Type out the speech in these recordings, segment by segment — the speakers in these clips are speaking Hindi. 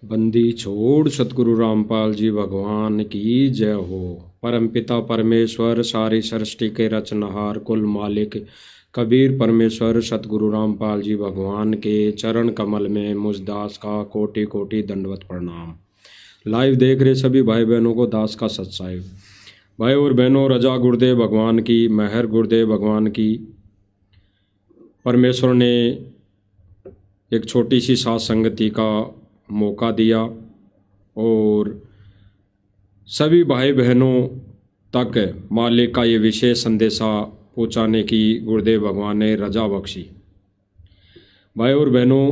बंदी छोड़ सतगुरु रामपाल जी भगवान की जय हो। परमपिता परमेश्वर सारी सृष्टि के रचनहार कुल मालिक कबीर परमेश्वर सतगुरु रामपाल जी भगवान के चरण कमल में मुझ दास का कोटि कोटि दंडवत प्रणाम। लाइव देख रहे सभी भाई बहनों को दास का सत्साई। भाई और बहनों, रजा गुरुदेव भगवान की, मेहर गुरुदेव भगवान की। परमेश्वर ने एक छोटी सी साथ संगति का मौका दिया और सभी भाई बहनों तक मालिक का ये विशेष संदेशा पहुँचाने की गुरुदेव भगवान ने रजा बख्शी। भाई और बहनों,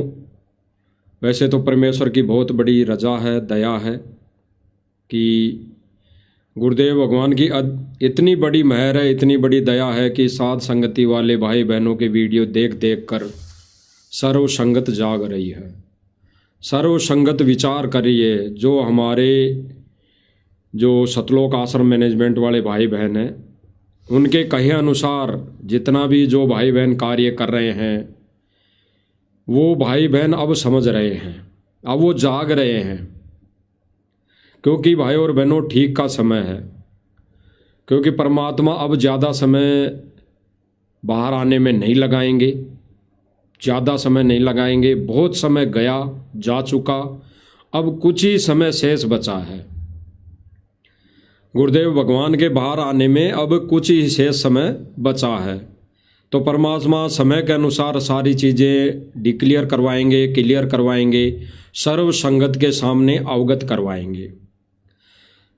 वैसे तो परमेश्वर की बहुत बड़ी रजा है, दया है कि गुरुदेव भगवान की इतनी बड़ी मेहर है, इतनी बड़ी दया है कि साथ संगति वाले भाई बहनों के वीडियो देख देख कर सर्व संगत जाग रही है, सर्व संगत विचार करिए। जो हमारे जो सतलोक आश्रम मैनेजमेंट वाले भाई बहन हैं, उनके कहे अनुसार जितना भी जो भाई बहन कार्य कर रहे हैं, वो भाई बहन अब समझ रहे हैं, अब वो जाग रहे हैं। क्योंकि भाई और बहनों ठीक का समय है, क्योंकि परमात्मा अब ज़्यादा समय बाहर आने में नहीं लगाएंगे, ज़्यादा समय नहीं लगाएंगे। बहुत समय गया जा चुका, अब कुछ ही समय शेष बचा है। गुरुदेव भगवान के बाहर आने में अब कुछ ही शेष समय बचा है, तो परमात्मा समय के अनुसार सारी चीज़ें डिक्लेयर करवाएंगे, क्लियर करवाएंगे, सर्व संगत के सामने अवगत करवाएंगे।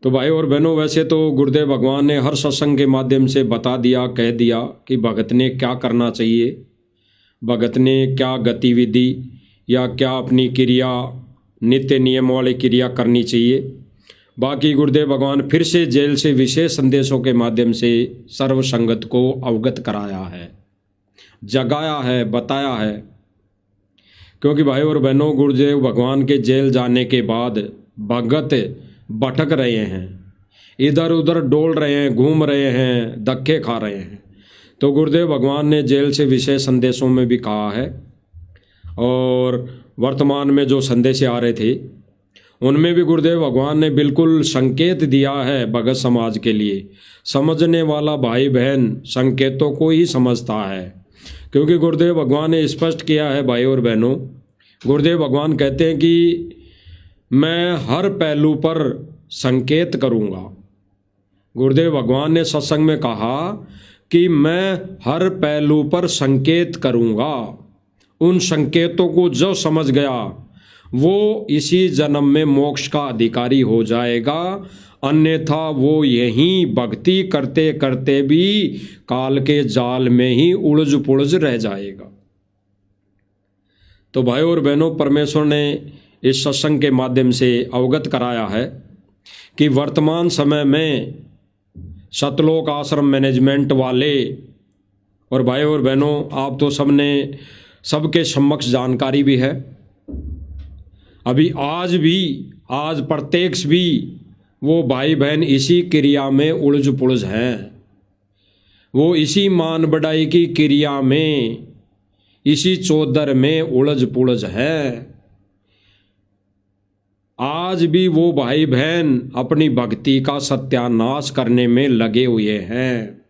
तो भाई और बहनों, वैसे तो गुरुदेव भगवान ने हर सत्संग के माध्यम से बता दिया, कह दिया कि भगत ने क्या करना चाहिए, भगत ने क्या गतिविधि या क्या अपनी क्रिया, नित्य नियम वाली क्रिया करनी चाहिए। बाकी गुरुदेव भगवान फिर से जेल से विशेष संदेशों के माध्यम से सर्व संगत को अवगत कराया है, जगाया है, बताया है। क्योंकि भाई और बहनों, गुरुदेव भगवान के जेल जाने के बाद भगत भटक रहे हैं, इधर उधर डोल रहे हैं, घूम रहे हैं, धक्के खा रहे हैं। तो गुरुदेव भगवान ने जेल से विशेष संदेशों में भी कहा है, और वर्तमान में जो संदेश आ रहे थे उनमें भी गुरुदेव भगवान ने बिल्कुल संकेत दिया है भगत समाज के लिए। समझने वाला भाई बहन संकेतों को ही समझता है, क्योंकि गुरुदेव भगवान ने स्पष्ट किया है। भाई और बहनों, गुरुदेव भगवान कहते हैं कि मैं हर पहलू पर संकेत करूँगा। गुरुदेव भगवान ने सत्संग में कहा कि मैं हर पहलू पर संकेत करूँगा। उन संकेतों को जो समझ गया वो इसी जन्म में मोक्ष का अधिकारी हो जाएगा, अन्यथा वो यहीं भक्ति करते करते भी काल के जाल में ही उलझ पुलझ रह जाएगा। तो भाई और बहनों, परमेश्वर ने इस सत्संग के माध्यम से अवगत कराया है कि वर्तमान समय में सतलोक आश्रम मैनेजमेंट वाले, और भाई और बहनों आप तो सबने सबके समक्ष जानकारी भी है, अभी आज प्रत्यक्ष भी वो भाई बहन इसी क्रिया में उलझ पुलझ हैं। वो इसी मान बढ़ाई की क्रिया में, इसी चौधर में उलझ पुलझ है। आज भी वो भाई बहन अपनी भक्ति का सत्यानाश करने में लगे हुए हैं।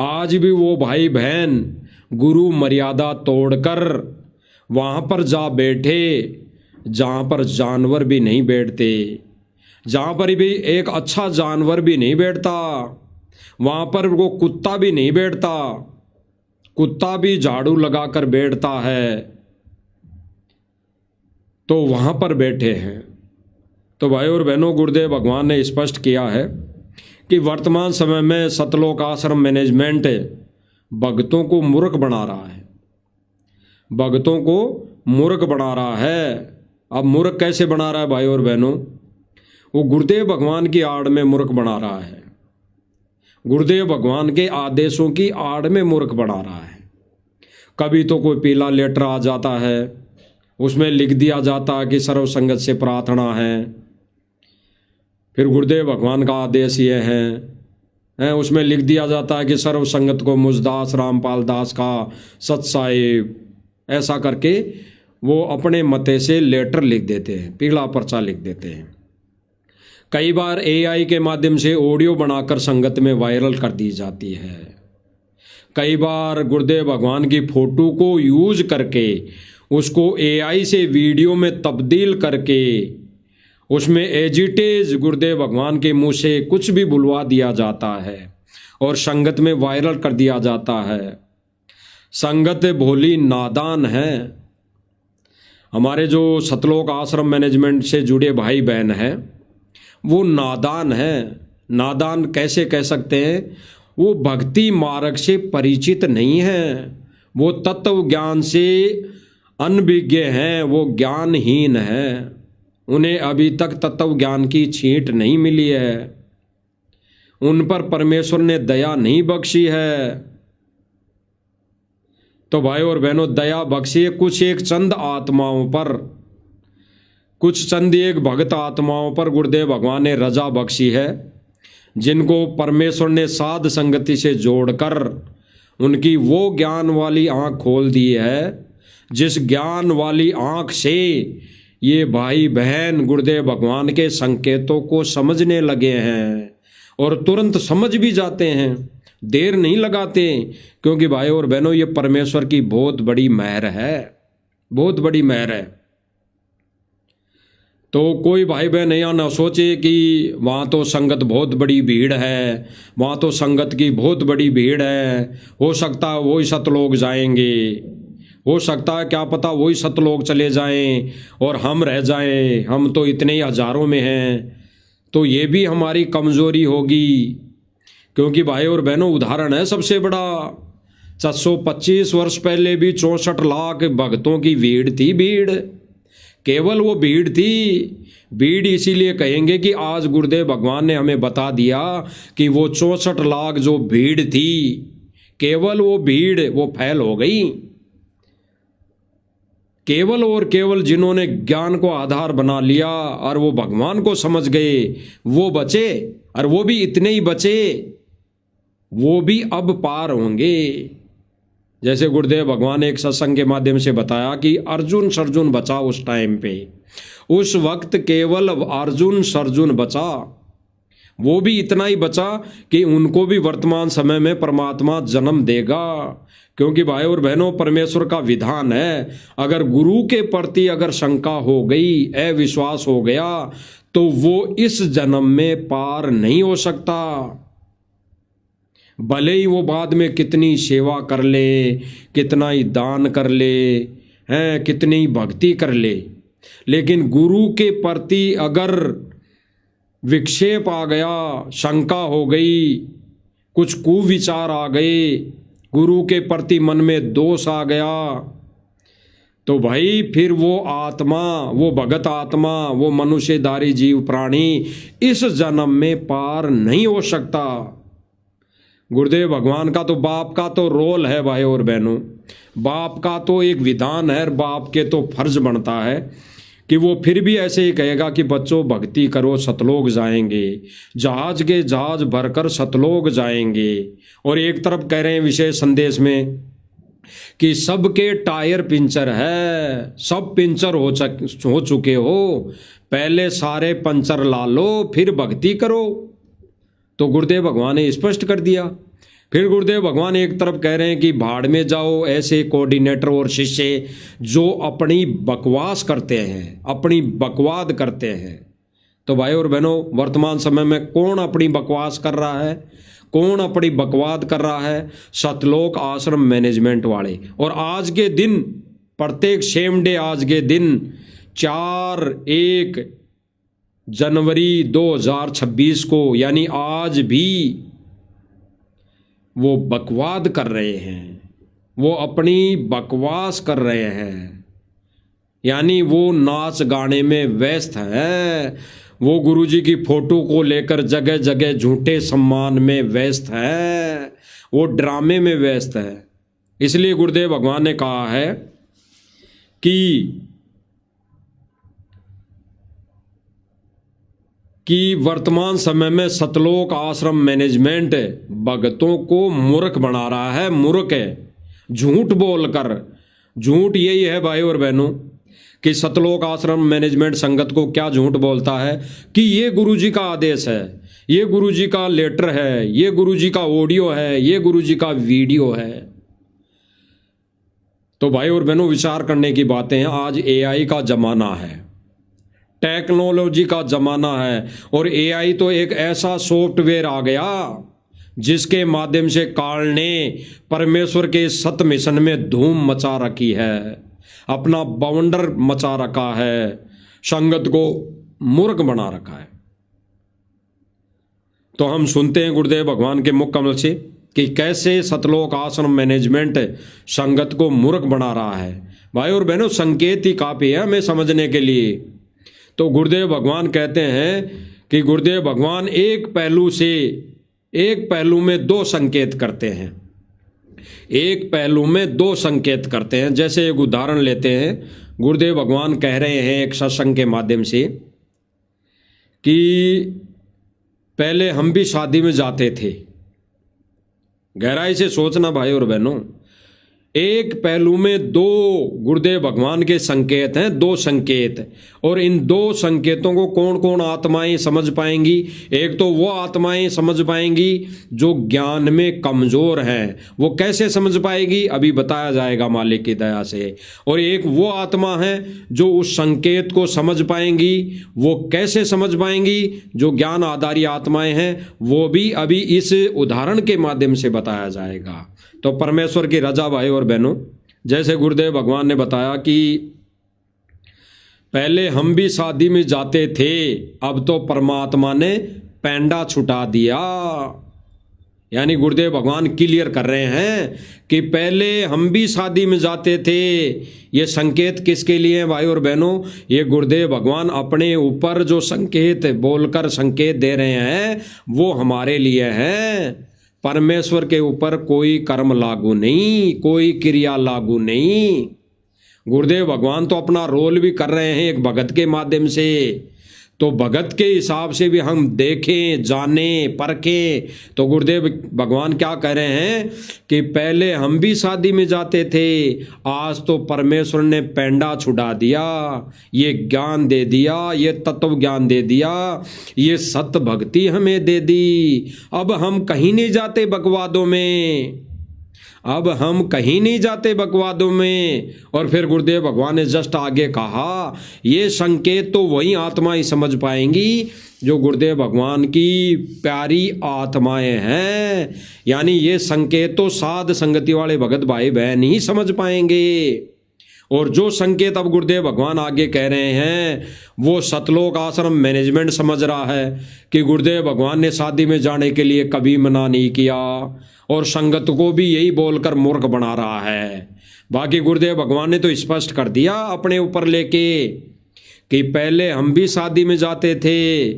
आज भी वो भाई बहन गुरु मर्यादा तोड़कर वहाँ पर जा बैठे जहाँ पर जानवर भी नहीं बैठते, जहाँ पर भी एक अच्छा जानवर भी नहीं बैठता, वहाँ पर वो कुत्ता भी नहीं बैठता। कुत्ता भी झाड़ू लगाकर बैठता है, तो वहाँ पर बैठे हैं। तो भाई और बहनों, गुरुदेव भगवान ने स्पष्ट किया है कि वर्तमान समय में सतलोक आश्रम मैनेजमेंट भक्तों को मूर्ख बना रहा है, भक्तों को मूर्ख बना रहा है। अब मूर्ख कैसे बना रहा है भाई और बहनों? वो गुरुदेव भगवान की आड़ में मूर्ख बना रहा है, गुरुदेव भगवान के आदेशों की आड़ में मूर्ख बना रहा है। कभी तो कोई पीला लेटर आ जाता है, उसमें लिख दिया जाता है कि सर्व संगत से प्रार्थना है, फिर गुरुदेव भगवान का आदेश ये है, उसमें लिख दिया जाता है कि सर्व संगत को मुझदास रामपाल दास का सत साहिब, ऐसा करके वो अपने मते से लेटर लिख देते हैं, पीला पर्चा लिख देते हैं। कई बार एआई के माध्यम से ऑडियो बनाकर संगत में वायरल कर दी जाती है। कई बार गुरुदेव भगवान की फोटो को यूज करके उसको एआई से वीडियो में तब्दील करके उसमें एजिटेज गुरुदेव भगवान के मुंह से कुछ भी बुलवा दिया जाता है और संगत में वायरल कर दिया जाता है। संगत भोली नादान है। हमारे जो सतलोक आश्रम मैनेजमेंट से जुड़े भाई बहन हैं वो नादान है। नादान कैसे कह सकते हैं? वो भक्ति मार्ग से परिचित नहीं है, वो तत्व ज्ञान से अनभिज्ञ हैं, वो ज्ञानहीन है। उन्हें अभी तक तत्व ज्ञान की छींट नहीं मिली है, उन पर परमेश्वर ने दया नहीं बख्शी है। तो भाई और बहनों, दया बख्शिए कुछ एक चंद आत्माओं पर, कुछ चंद एक भक्त आत्माओं पर गुरुदेव भगवान ने रजा बख्शी है, जिनको परमेश्वर ने साध संगति से जोड़कर उनकी वो ज्ञान वाली आँख खोल दी है, जिस ज्ञान वाली आँख से ये भाई बहन गुरुदेव भगवान के संकेतों को समझने लगे हैं और तुरंत समझ भी जाते हैं, देर नहीं लगाते। क्योंकि भाई और बहनों, ये परमेश्वर की बहुत बड़ी मेहर है, बहुत बड़ी मेहर है। तो कोई भाई बहन यहाँ ना सोचे कि वहाँ तो संगत बहुत बड़ी भीड़ है, वहाँ तो संगत की बहुत बड़ी भीड़ है, हो सकता है वही सतलोक जाएंगे, हो सकता है क्या पता वही सतलोक चले जाएं और हम रह जाएं, हम तो इतने ही हजारों में हैं। तो ये भी हमारी कमज़ोरी होगी। क्योंकि भाई और बहनों, उदाहरण है सबसे बड़ा, 725 वर्ष पहले भी 64 लाख भक्तों की भीड़ थी। भीड़ केवल वो भीड़ थी। भीड़ इसीलिए कहेंगे कि आज गुरुदेव भगवान ने हमें बता दिया कि वो 64 लाख जो भीड़ थी, केवल वो भीड़ वो फैल हो गई। केवल और केवल जिन्होंने ज्ञान को आधार बना लिया और वो भगवान को समझ गए वो बचे, और वो भी इतने ही बचे, वो भी अब पार होंगे। जैसे गुरुदेव भगवान ने एक सत्संग के माध्यम से बताया कि अर्जुन सर्जुन बचा उस टाइम पे, उस वक्त केवल अर्जुन सर्जुन बचा। वो भी इतना ही बचा कि उनको भी वर्तमान समय में परमात्मा जन्म देगा। क्योंकि भाई और बहनों, परमेश्वर का विधान है, अगर गुरु के प्रति अगर शंका हो गई, अविश्वास हो गया, तो वो इस जन्म में पार नहीं हो सकता। भले ही वो बाद में कितनी सेवा कर ले, कितना ही दान कर ले, हैं कितनी ही भक्ति कर ले, लेकिन गुरु के प्रति अगर विक्षेप आ गया, शंका हो गई, कुछ कुविचार आ गए, गुरु के प्रति मन में दोष आ गया, तो भाई फिर वो आत्मा, वो भगत आत्मा, वो मनुष्यधारी जीव प्राणी इस जन्म में पार नहीं हो सकता। गुरुदेव भगवान का तो बाप का तो रोल है भाई और बहनों, बाप का तो एक विधान है, बाप के तो फर्ज बनता है कि वो फिर भी ऐसे ही कहेगा कि बच्चों भक्ति करो, सतलोक जाएंगे, जहाज के जहाज भरकर सतलोक जाएंगे। और एक तरफ कह रहे हैं विशेष संदेश में कि सबके टायर पंचर है, सब पंचर हो चुके हो, पहले सारे पंचर ला लो फिर भक्ति करो। तो गुरुदेव भगवान ने स्पष्ट कर दिया। फिर गुरुदेव भगवान एक तरफ कह रहे हैं कि भाड़ में जाओ ऐसे कोऑर्डिनेटर और शिष्य जो अपनी बकवास करते हैं, अपनी बकवाद करते हैं। तो भाई और बहनों, वर्तमान समय में कौन अपनी बकवास कर रहा है, कौन अपनी बकवाद कर रहा है? सतलोक आश्रम मैनेजमेंट वाले। और आज के दिन, प्रत्येक सेम डे आज के दिन 4/1 जनवरी 2026 को, यानी आज भी वो बकवाद कर रहे हैं, वो अपनी बकवास कर रहे हैं, यानी वो नाच गाने में व्यस्त है, वो गुरुजी की फोटो को लेकर जगह जगह झूठे सम्मान में व्यस्त है, वो ड्रामे में व्यस्त है। इसलिए गुरुदेव भगवान ने कहा है कि वर्तमान समय में सतलोक आश्रम मैनेजमेंट भगतों को मूर्ख बना रहा है, मूर्ख है, झूठ बोलकर। झूठ यही है भाई और बहनों कि सतलोक आश्रम मैनेजमेंट संगत को क्या झूठ बोलता है कि ये गुरुजी का आदेश है, ये गुरुजी का लेटर है, ये गुरुजी का ऑडियो है, ये गुरुजी का वीडियो है। तो भाई और बहनों, विचार करने की बातें हैं। आज एआई का जमाना है, टेक्नोलॉजी का जमाना है, और एआई तो एक ऐसा सॉफ्टवेयर आ गया जिसके माध्यम से काल ने परमेश्वर के सत मिशन में धूम मचा रखी है, अपना बवंडर मचा रखा है, संगत को मूर्ख बना रखा है। तो हम सुनते हैं गुरुदेव भगवान के मुख कमल से कि कैसे सतलोक आश्रम मैनेजमेंट संगत को मूर्ख बना रहा है। भाई और बहनों, संकेत ही काफी है हमें समझने के लिए। तो गुरुदेव भगवान कहते हैं कि गुरुदेव भगवान एक पहलू में दो संकेत करते हैं, एक पहलू में दो संकेत करते हैं। जैसे एक उदाहरण लेते हैं, गुरुदेव भगवान कह रहे हैं एक सत्संग के माध्यम से कि पहले हम भी शादी में जाते थे। गहराई से सोचना भाई और बहनों, एक पहलू में दो गुरुदेव भगवान के संकेत हैं, दो संकेत, और इन दो संकेतों को कौन कौन आत्माएं समझ पाएंगी? एक तो वो आत्माएं समझ पाएंगी जो ज्ञान में कमजोर हैं, वो कैसे समझ पाएगी अभी बताया जाएगा मालिक की दया से। और एक वो आत्मा है जो उस संकेत को समझ पाएंगी, वो कैसे समझ पाएंगी? जो ज्ञान आधारी आत्माएं हैं, वो भी अभी इस उदाहरण के माध्यम से बताया जाएगा। तो परमेश्वर की रजा भाई और बहनों, जैसे गुरुदेव भगवान ने बताया कि पहले हम भी शादी में जाते थे, अब तो परमात्मा ने पैंडा छुटा दिया। यानी गुरुदेव भगवान क्लियर कर रहे हैं कि पहले हम भी शादी में जाते थे। ये संकेत किसके लिए है भाई और बहनों? ये गुरुदेव भगवान अपने ऊपर जो संकेत बोलकर संकेत दे रहे हैं वो हमारे लिए हैं। परमेश्वर के ऊपर कोई कर्म लागू नहीं, कोई क्रिया लागू नहीं। गुरुदेव भगवान तो अपना रोल भी कर रहे हैं एक भगत के माध्यम से। तो भगत के हिसाब से भी हम देखें, जाने, परखें तो गुरुदेव भगवान क्या कह रहे हैं कि पहले हम भी शादी में जाते थे, आज तो परमेश्वर ने पैंडा छुड़ा दिया, ये ज्ञान दे दिया, ये तत्व ज्ञान दे दिया, ये सत्य भक्ति हमें दे दी। अब हम कहीं नहीं जाते बकवादों में, अब हम कहीं नहीं जाते बकवादों में। और फिर गुरुदेव भगवान ने जस्ट आगे कहा, ये संकेत तो वही आत्मा ही समझ पाएंगी जो गुरुदेव भगवान की प्यारी आत्माएं हैं। यानी ये संकेत तो साध संगति वाले भगत भाई बहन ही समझ पाएंगे। और जो संकेत अब गुरुदेव भगवान आगे कह रहे हैं वो सतलोक आश्रम मैनेजमेंट समझ रहा है कि गुरुदेव भगवान ने शादी में जाने के लिए कभी मना नहीं किया, और संगत को भी यही बोलकर मूर्ख बना रहा है। बाकी गुरुदेव भगवान ने तो स्पष्ट कर दिया अपने ऊपर लेके कि पहले हम भी शादी में जाते थे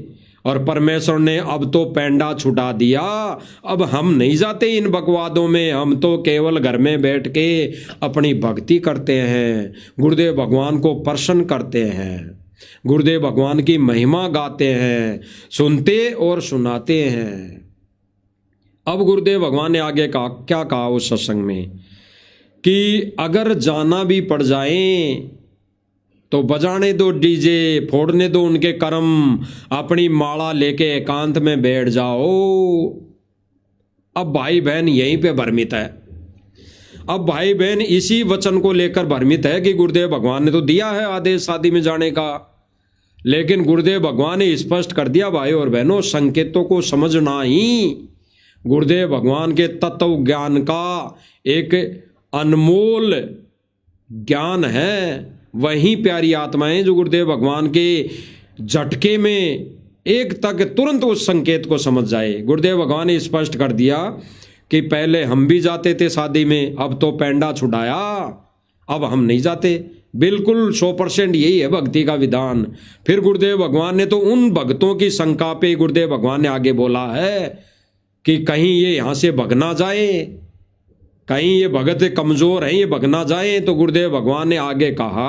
और परमेश्वर ने अब तो पैंडा छुटा दिया, अब हम नहीं जाते इन बकवादों में, हम तो केवल घर में बैठ के अपनी भक्ति करते हैं, गुरुदेव भगवान को प्रसन्न करते हैं, गुरुदेव भगवान की महिमा गाते हैं, सुनते और सुनाते हैं। अब गुरुदेव भगवान ने आगे क्या कहा उस सत्संग में कि अगर जाना भी पड़ जाए तो बजाने दो डीजे, फोड़ने दो उनके कर्म, अपनी माला लेके एकांत में बैठ जाओ। अब भाई बहन यहीं पे भ्रमित है। अब भाई बहन इसी वचन को लेकर भ्रमित है कि गुरुदेव भगवान ने तो दिया है आदेश शादी में जाने का, लेकिन गुरुदेव भगवान ने स्पष्ट कर दिया भाई और बहनों, संकेतों को समझना ही गुरुदेव भगवान के तत्व ज्ञान का एक अनमोल ज्ञान है। वही प्यारी आत्माएं जो गुरुदेव भगवान के झटके में एक तक तुरंत उस संकेत को समझ जाए। गुरुदेव भगवान ने स्पष्ट कर दिया कि पहले हम भी जाते थे शादी में, अब तो पैंडा छुड़ाया, अब हम नहीं जाते। बिल्कुल 100% यही है भक्ति का विधान। फिर गुरुदेव भगवान ने तो उन भक्तों की शंका पे गुरुदेव भगवान ने आगे बोला है कि कहीं ये यहाँ से भग ना जाए, कहीं ये भगत कमज़ोर हैं, ये भग ना जाए। तो गुरुदेव भगवान ने आगे कहा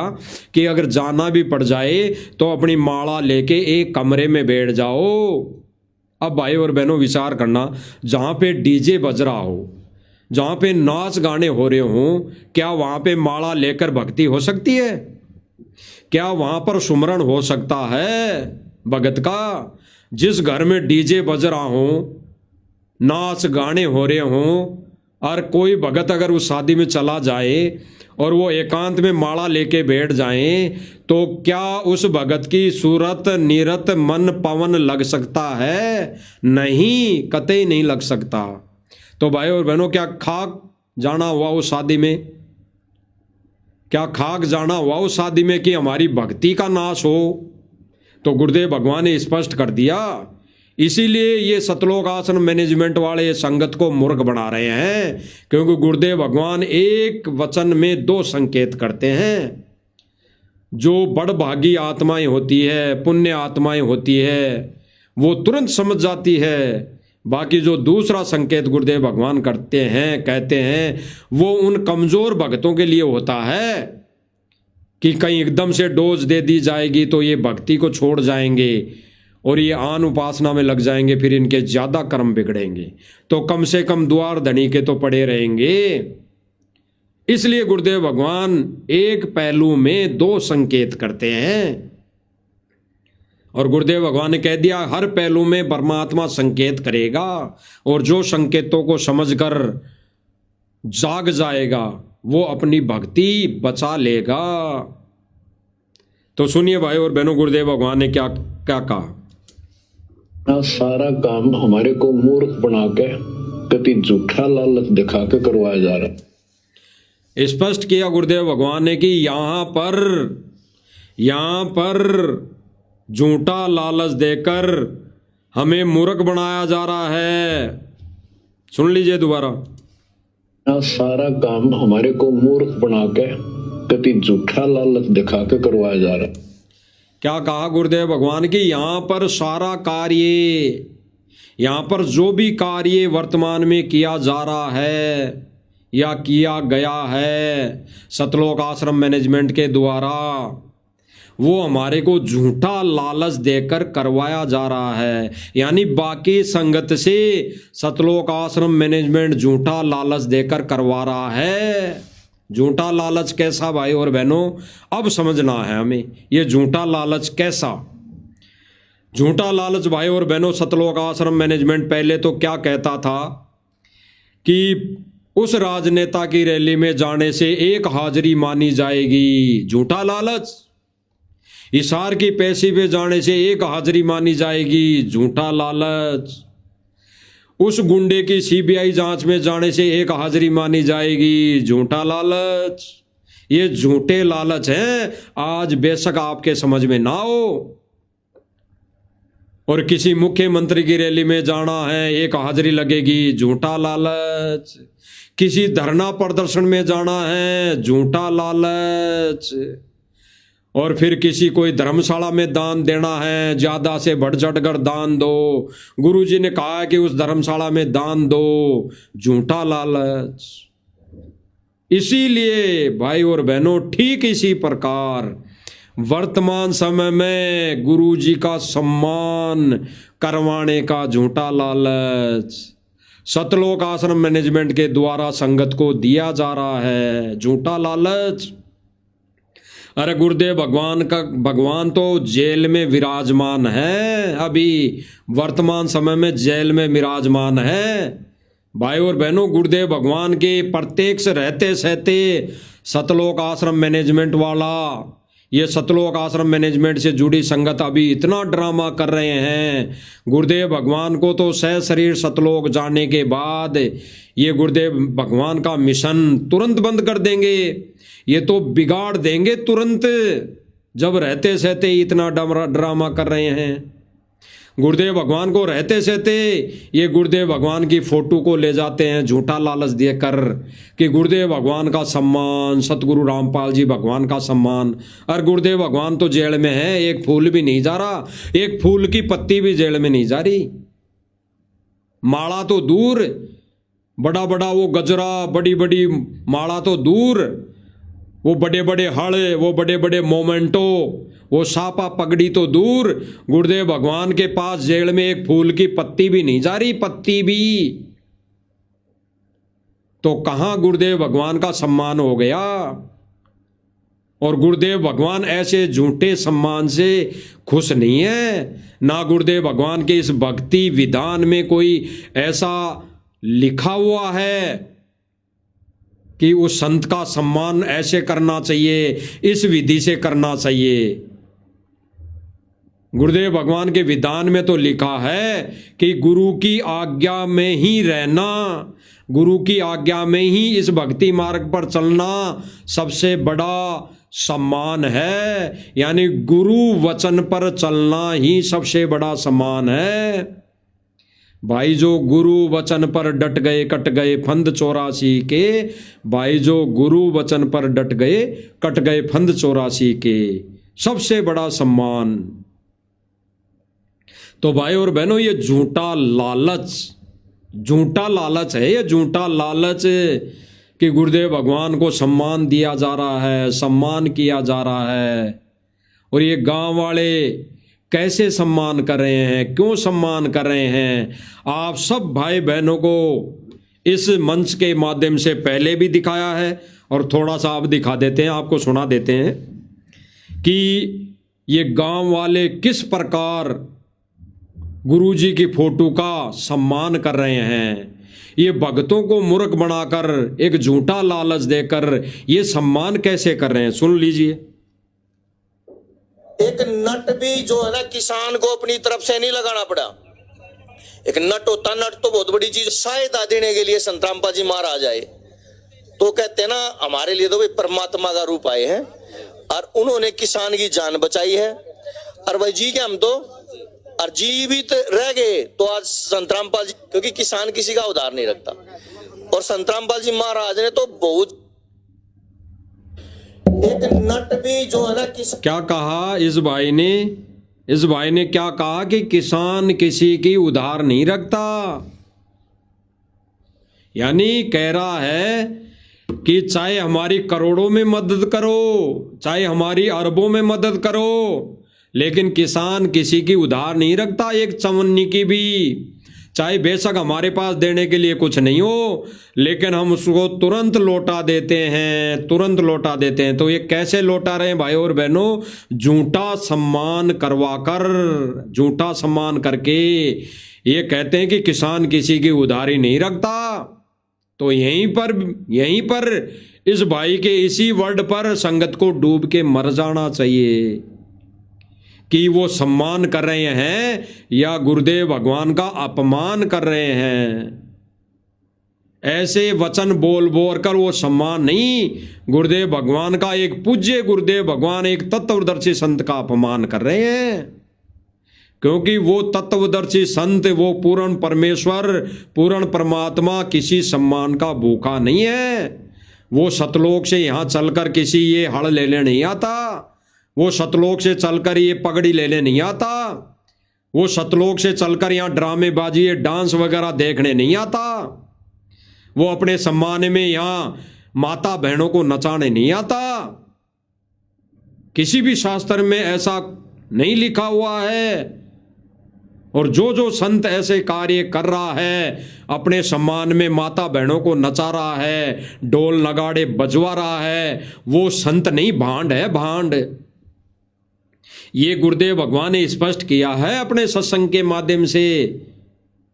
कि अगर जाना भी पड़ जाए तो अपनी माला लेके एक कमरे में बैठ जाओ। अब भाई और बहनों विचार करना, जहाँ पे डीजे बज रहा हो, जहाँ पे नाच गाने हो रहे हों, क्या वहाँ पे माला लेकर भक्ति हो सकती है? क्या वहां पर सुमरण हो सकता है भगत का? जिस घर में डीजे बज रहा हो, नाच गाने हो रहे हों, और कोई भगत अगर उस शादी में चला जाए और वो एकांत में माला लेके बैठ जाए, तो क्या उस भगत की सूरत नीरत मन पवन लग सकता है? नहीं, कतई नहीं लग सकता। तो भाई और बहनों, क्या खाक जाना हुआ उस शादी में? क्या खाक जाना हुआ उस शादी में कि हमारी भक्ति का नाश हो? तो गुरुदेव भगवान ने स्पष्ट कर दिया। इसीलिए ये सतलोक आश्रम मैनेजमेंट वाले संगत को मूर्ख बना रहे हैं, क्योंकि गुरुदेव भगवान एक वचन में दो संकेत करते हैं। जो बड़भागी आत्माएं होती है, पुण्य आत्माएं होती है, वो तुरंत समझ जाती है। बाकी जो दूसरा संकेत गुरुदेव भगवान करते हैं, कहते हैं, वो उन कमजोर भक्तों के लिए होता है कि कहीं एकदम से डोज दे दी जाएगी तो ये भक्ति को छोड़ जाएंगे और ये आन उपासना में लग जाएंगे, फिर इनके ज्यादा कर्म बिगड़ेंगे। तो कम से कम द्वार धनी के तो पड़े रहेंगे। इसलिए गुरुदेव भगवान एक पहलू में दो संकेत करते हैं, और गुरुदेव भगवान ने कह दिया हर पहलू में परमात्मा संकेत करेगा, और जो संकेतों को समझकर जाग जाएगा वो अपनी भक्ति बचा लेगा। तो सुनिए भाई और बहनों, गुरुदेव भगवान ने क्या क्या कहा। सारा काम हमारे को मूर्ख बना के कति झूठा लालच दिखा के करवाया जा रहा है। स्पष्ट किया गुरुदेव भगवान ने कि यहां पर झूठा लालच देकर हमें मूर्ख बनाया जा रहा है। सुन लीजिए दोबारा। सारा काम हमारे को मूर्ख बना के कति झूठा लालच दिखा के करवाया जा रहा है। क्या कहा गुरुदेव भगवान की? यहां पर सारा कार्य, यहां पर जो भी कार्य वर्तमान में किया जा रहा है या किया गया है सतलोक आश्रम मैनेजमेंट के द्वारा, वो हमारे को झूठा लालच देकर करवाया जा रहा है। यानी बाकी संगत से सतलोक आश्रम मैनेजमेंट झूठा लालच देकर करवा रहा है। झूठा लालच कैसा भाई और बहनों? अब समझना है हमें, ये झूठा लालच कैसा। झूठा लालच भाई और बहनों, सतलोक आश्रम मैनेजमेंट पहले तो क्या कहता था कि उस राजनेता की रैली में जाने से एक हाजिरी मानी जाएगी। झूठा लालच। इशार की पेशी पे जाने से एक हाजिरी मानी जाएगी। झूठा लालच। उस गुंडे की सीबीआई जांच में जाने से एक हाजिरी मानी जाएगी। झूठा लालच। ये झूठे लालच हैं, आज बेशक आपके समझ में ना हो। और किसी मुख्यमंत्री की रैली में जाना है, एक हाजिरी लगेगी। झूठा लालच। किसी धरना प्रदर्शन में जाना है, झूठा लालच। और फिर किसी कोई धर्मशाला में दान देना है, ज्यादा से बढ़ चढ़ कर दान दो। गुरुजी ने कहा है कि उस धर्मशाला में दान दो। झूठा लालच। इसीलिए भाई और बहनों, ठीक इसी प्रकार वर्तमान समय में गुरुजी का सम्मान करवाने का झूठा लालच सतलोक आश्रम मैनेजमेंट के द्वारा संगत को दिया जा रहा है। झूठा लालच। अरे गुरुदेव भगवान तो जेल में विराजमान है, अभी वर्तमान समय में जेल में विराजमान है। भाई और बहनों, गुरुदेव भगवान के प्रत्यक्ष रहते सहते सतलोक आश्रम मैनेजमेंट वाला, ये सतलोक आश्रम मैनेजमेंट से जुड़ी संगत अभी इतना ड्रामा कर रहे हैं। गुरुदेव भगवान को तो सह शरीर सतलोक जाने के बाद ये गुरुदेव भगवान का मिशन तुरंत बंद कर देंगे। ये तो बिगाड़ देंगे तुरंत, जब रहते सहते इतना ड्रामा कर रहे हैं। गुरुदेव भगवान को रहते सहते ये गुरुदेव भगवान की फोटो को ले जाते हैं झूठा लालच देकर कि गुरुदेव भगवान का सम्मान, सतगुरु रामपाल जी भगवान का सम्मान। और गुरुदेव भगवान तो जेल में है, एक फूल भी नहीं जा रहा, एक फूल की पत्ती भी जेल में नहीं जा रही। माला तो दूर, बड़ा बड़ा वो गजरा, बड़ी बड़ी माला तो दूर, वो बड़े बड़े हड़, वो बड़े बड़े मोमेंटो, वो सापा पगड़ी तो दूर, गुरुदेव भगवान के पास जेल में एक फूल की पत्ती भी नहीं जा रही, पत्ती भी। तो कहां गुरुदेव भगवान का सम्मान हो गया? और गुरुदेव भगवान ऐसे झूठे सम्मान से खुश नहीं है। ना गुरुदेव भगवान के इस भक्ति विधान में कोई ऐसा लिखा हुआ है कि उस संत का सम्मान ऐसे करना चाहिए, इस विधि से करना चाहिए। गुरुदेव भगवान के विधान में तो लिखा है कि गुरु की आज्ञा में ही रहना, गुरु की आज्ञा में ही इस भक्ति मार्ग पर चलना सबसे बड़ा सम्मान है। यानी गुरु वचन पर चलना ही सबसे बड़ा सम्मान है। भाई जो गुरु वचन पर डट गए कट गए फंद 84 के, भाई जो गुरु वचन पर डट गए कट गए फंद 84 के, सबसे बड़ा सम्मान। तो भाई और बहनों, ये झूठा लालच है, ये झूठा लालच कि गुरुदेव भगवान को सम्मान दिया जा रहा है, सम्मान किया जा रहा है। और ये गांव वाले कैसे सम्मान कर रहे हैं, क्यों सम्मान कर रहे हैं, आप सब भाई बहनों को इस मंच के माध्यम से पहले भी दिखाया है और थोड़ा सा अब दिखा देते हैं, आपको सुना देते हैं कि ये गांव वाले किस प्रकार गुरुजी की फोटो का सम्मान कर रहे हैं। ये भक्तों को मूर्ख बनाकर एक झूठा लालच देकर ये सम्मान कैसे कर रहे हैं, सुन लीजिए। एक नट भी जो है ना किसान को अपनी तरफ से नहीं लगाना पड़ा। एक नट होता, नट तो बहुत बड़ी चीज। सहायता देने के लिए संत रामपाल जी महाराज आए तो कहते हैं ना, हमारे लिए तो भाई परमात्मा का रूप आए हैं और उन्होंने किसान की जान बचाई है। और भाई जी के हम तो और जीवित रह गए तो आज संत रामपाल जी, क्योंकि किसान किसी का उधार नहीं रखता। और संत रामपाल जी महाराज ने तो बहुत, एक नट भी जो है ना क्या कहा इस भाई ने क्या कहा कि किसान किसी की उधार नहीं रखता। यानी कह रहा है कि चाहे हमारी करोड़ों में मदद करो, चाहे हमारी अरबों में मदद करो, लेकिन किसान किसी की उधार नहीं रखता, एक चवन्नी की भी। चाहे बेशक हमारे पास देने के लिए कुछ नहीं हो, लेकिन हम उसको तुरंत लौटा देते हैं, तुरंत लौटा देते हैं। तो ये कैसे लौटा रहे हैं भाई और बहनों, झूठा सम्मान करवाकर, झूठा सम्मान करके ये कहते हैं कि किसान किसी की उधारी नहीं रखता। तो यहीं पर इस भाई के इसी वर्ड पर संगत को डूब के मर जाना चाहिए कि वो सम्मान कर रहे हैं या गुरुदेव भगवान का अपमान कर रहे हैं। ऐसे वचन बोल बोल कर वो सम्मान नहीं, गुरुदेव भगवान का, एक पूज्य गुरुदेव भगवान, एक तत्वदर्शी संत का अपमान कर रहे हैं। क्योंकि वो तत्वदर्शी संत, वो पूर्ण परमेश्वर, पूर्ण परमात्मा किसी सम्मान का भूखा नहीं है। वो सतलोक से यहाँ चलकर किसी ये हड़ लेने नहीं आता, वो सतलोक से चलकर ये पगड़ी लेने नहीं आता, वो सतलोक से चलकर यहाँ ड्रामेबाजी, ये डांस वगैरह देखने नहीं आता, वो अपने सम्मान में यहाँ माता बहनों को नचाने नहीं आता। किसी भी शास्त्र में ऐसा नहीं लिखा हुआ है। और जो संत ऐसे कार्य कर रहा है, अपने सम्मान में माता बहनों को नचा रहा है, ढोल नगाड़े बजवा रहा है, वो संत नहीं, भांड है, भांड। ये गुरुदेव भगवान ने स्पष्ट किया है अपने सत्संग के माध्यम से,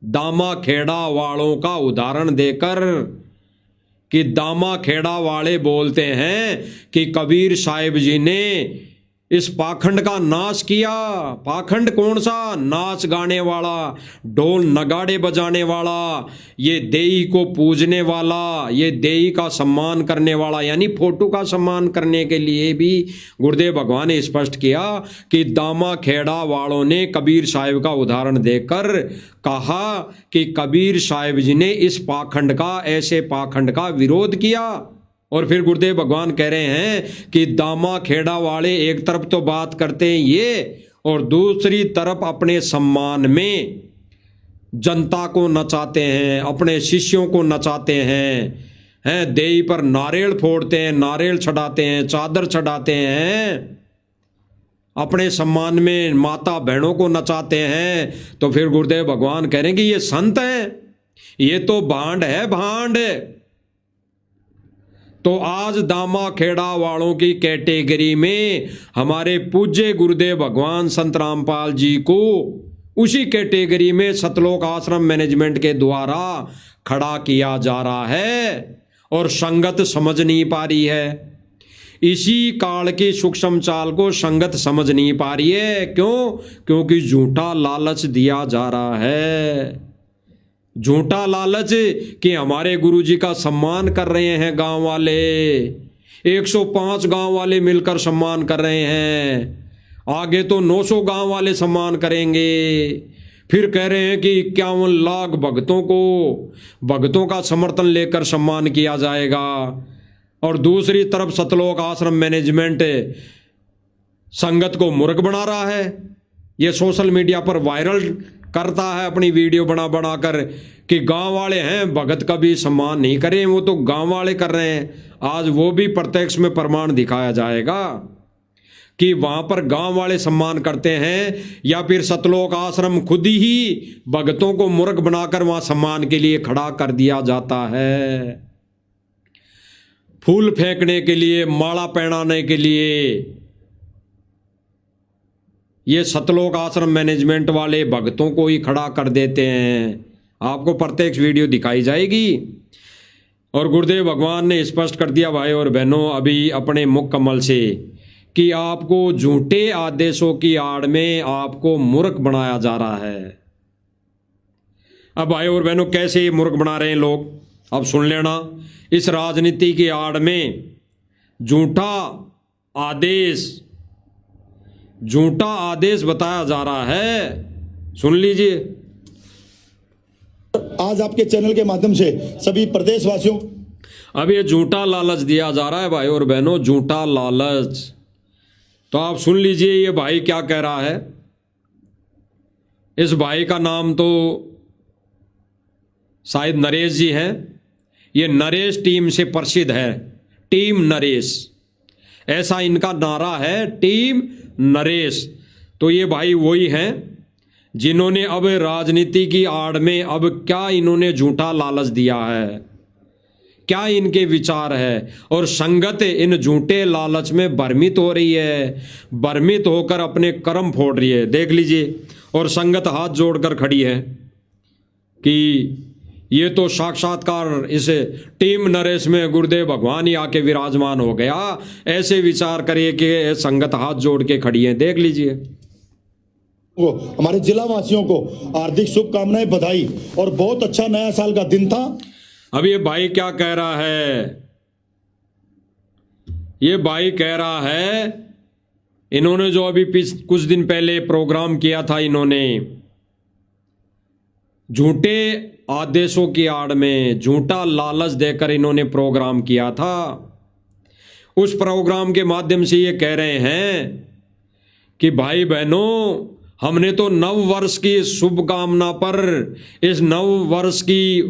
दामा खेड़ा वालों का उदाहरण देकर, कि दामा खेड़ा वाले बोलते हैं कि कबीर साहिब जी ने इस पाखंड का नाश किया। पाखंड कौन सा? नाच गाने वाला, ढोल नगाड़े बजाने वाला, ये देई को पूजने वाला, ये देई का सम्मान करने वाला, यानी फोटो का सम्मान करने के लिए भी गुरुदेव भगवान ने स्पष्ट किया कि दामा खेड़ा वालों ने कबीर साहिब का उदाहरण देकर कहा कि कबीर साहिब जी ने इस पाखंड का, ऐसे पाखंड का विरोध किया। और फिर गुरुदेव भगवान कह रहे हैं कि दामा खेड़ा वाले एक तरफ तो बात करते हैं ये, और दूसरी तरफ अपने सम्मान में जनता को नचाते हैं, अपने शिष्यों को नचाते हैं, देई पर नारियल फोड़ते हैं, नारियल चढ़ाते हैं, चादर चढ़ाते हैं, अपने सम्मान में माता बहनों को नचाते हैं। तो फिर गुरुदेव भगवान कह रहे हैं कि ये संत हैं, ये तो भांड है, भांड। तो आज दामा खेड़ा वालों की कैटेगरी में हमारे पूज्य गुरुदेव भगवान संत रामपाल जी को उसी कैटेगरी में सतलोक आश्रम मैनेजमेंट के द्वारा खड़ा किया जा रहा है और संगत समझ नहीं पा रही है। इसी काल की सूक्ष्म चाल को संगत समझ नहीं पा रही है। क्यों? क्योंकि झूठा लालच दिया जा रहा है। झूठा लालच कि हमारे गुरुजी का सम्मान कर रहे हैं गांव वाले, 105 गांव वाले मिलकर सम्मान कर रहे हैं, आगे तो 900 गांव वाले सम्मान करेंगे। फिर कह रहे हैं कि 51 लाख भक्तों का समर्थन लेकर सम्मान किया जाएगा। और दूसरी तरफ सतलोक आश्रम मैनेजमेंट संगत को मूर्ख बना रहा है। ये सोशल मीडिया पर वायरल करता है अपनी वीडियो बना कर कि गांव वाले हैं, भगत का भी सम्मान नहीं करें, वो तो गांव वाले कर रहे हैं। आज वो भी प्रत्यक्ष में प्रमाण दिखाया जाएगा कि वहां पर गांव वाले सम्मान करते हैं या फिर सतलोक आश्रम खुद ही भगतों को मूर्ख बनाकर वहां सम्मान के लिए खड़ा कर दिया जाता है। फूल फेंकने के लिए, माला पहनाने के लिए ये सतलोक आश्रम मैनेजमेंट वाले भक्तों को ही खड़ा कर देते हैं। आपको प्रत्यक्ष वीडियो दिखाई जाएगी। और गुरुदेव भगवान ने स्पष्ट कर दिया भाई और बहनों अभी अपने मुख कमल से कि आपको झूठे आदेशों की आड़ में आपको मूर्ख बनाया जा रहा है। अब भाई और बहनों कैसे मूर्ख बना रहे हैं लोग, अब सुन लेना। इस राजनीति की आड़ में झूठा आदेश बताया जा रहा है। सुन लीजिए। आज आपके चैनल के माध्यम से सभी प्रदेशवासियों अब ये झूठा लालच दिया जा रहा है भाई और बहनों, झूठा लालच। तो आप सुन लीजिए ये भाई क्या कह रहा है। इस भाई का नाम तो शायद नरेश जी हैं। ये नरेश टीम से प्रसिद्ध है, टीम नरेश, ऐसा इनका नारा है, टीम नरेश। तो ये भाई वही हैं जिन्होंने अब राजनीति की आड़ में अब क्या इन्होंने झूठा लालच दिया है, क्या इनके विचार है। और संगत इन झूठे लालच में भ्रमित हो रही है, भ्रमित होकर अपने कर्म फोड़ रही है। देख लीजिए। और संगत हाथ जोड़कर खड़ी है कि ये तो साक्षात्कार इस टीम नरेश में गुरुदेव भगवान ही आके विराजमान हो गया, ऐसे विचार करिए कि संगत हाथ जोड़ के खड़ी है। देख लीजिए। को हमारे जिला वासियों को हार्दिक शुभकामनाएं, बधाई और बहुत अच्छा नया साल का दिन था। अब ये भाई क्या कह रहा है, ये भाई कह रहा है इन्होंने जो अभी कुछ दिन पहले प्रोग्राम किया था, इन्होंने झूठे आदेशों की आड़ में झूठा लालच देकर इन्होंने प्रोग्राम किया था। उस प्रोग्राम के माध्यम से ये कह रहे हैं कि भाई बहनों, हमने तो नव वर्ष की शुभकामना पर, इस नव वर्ष की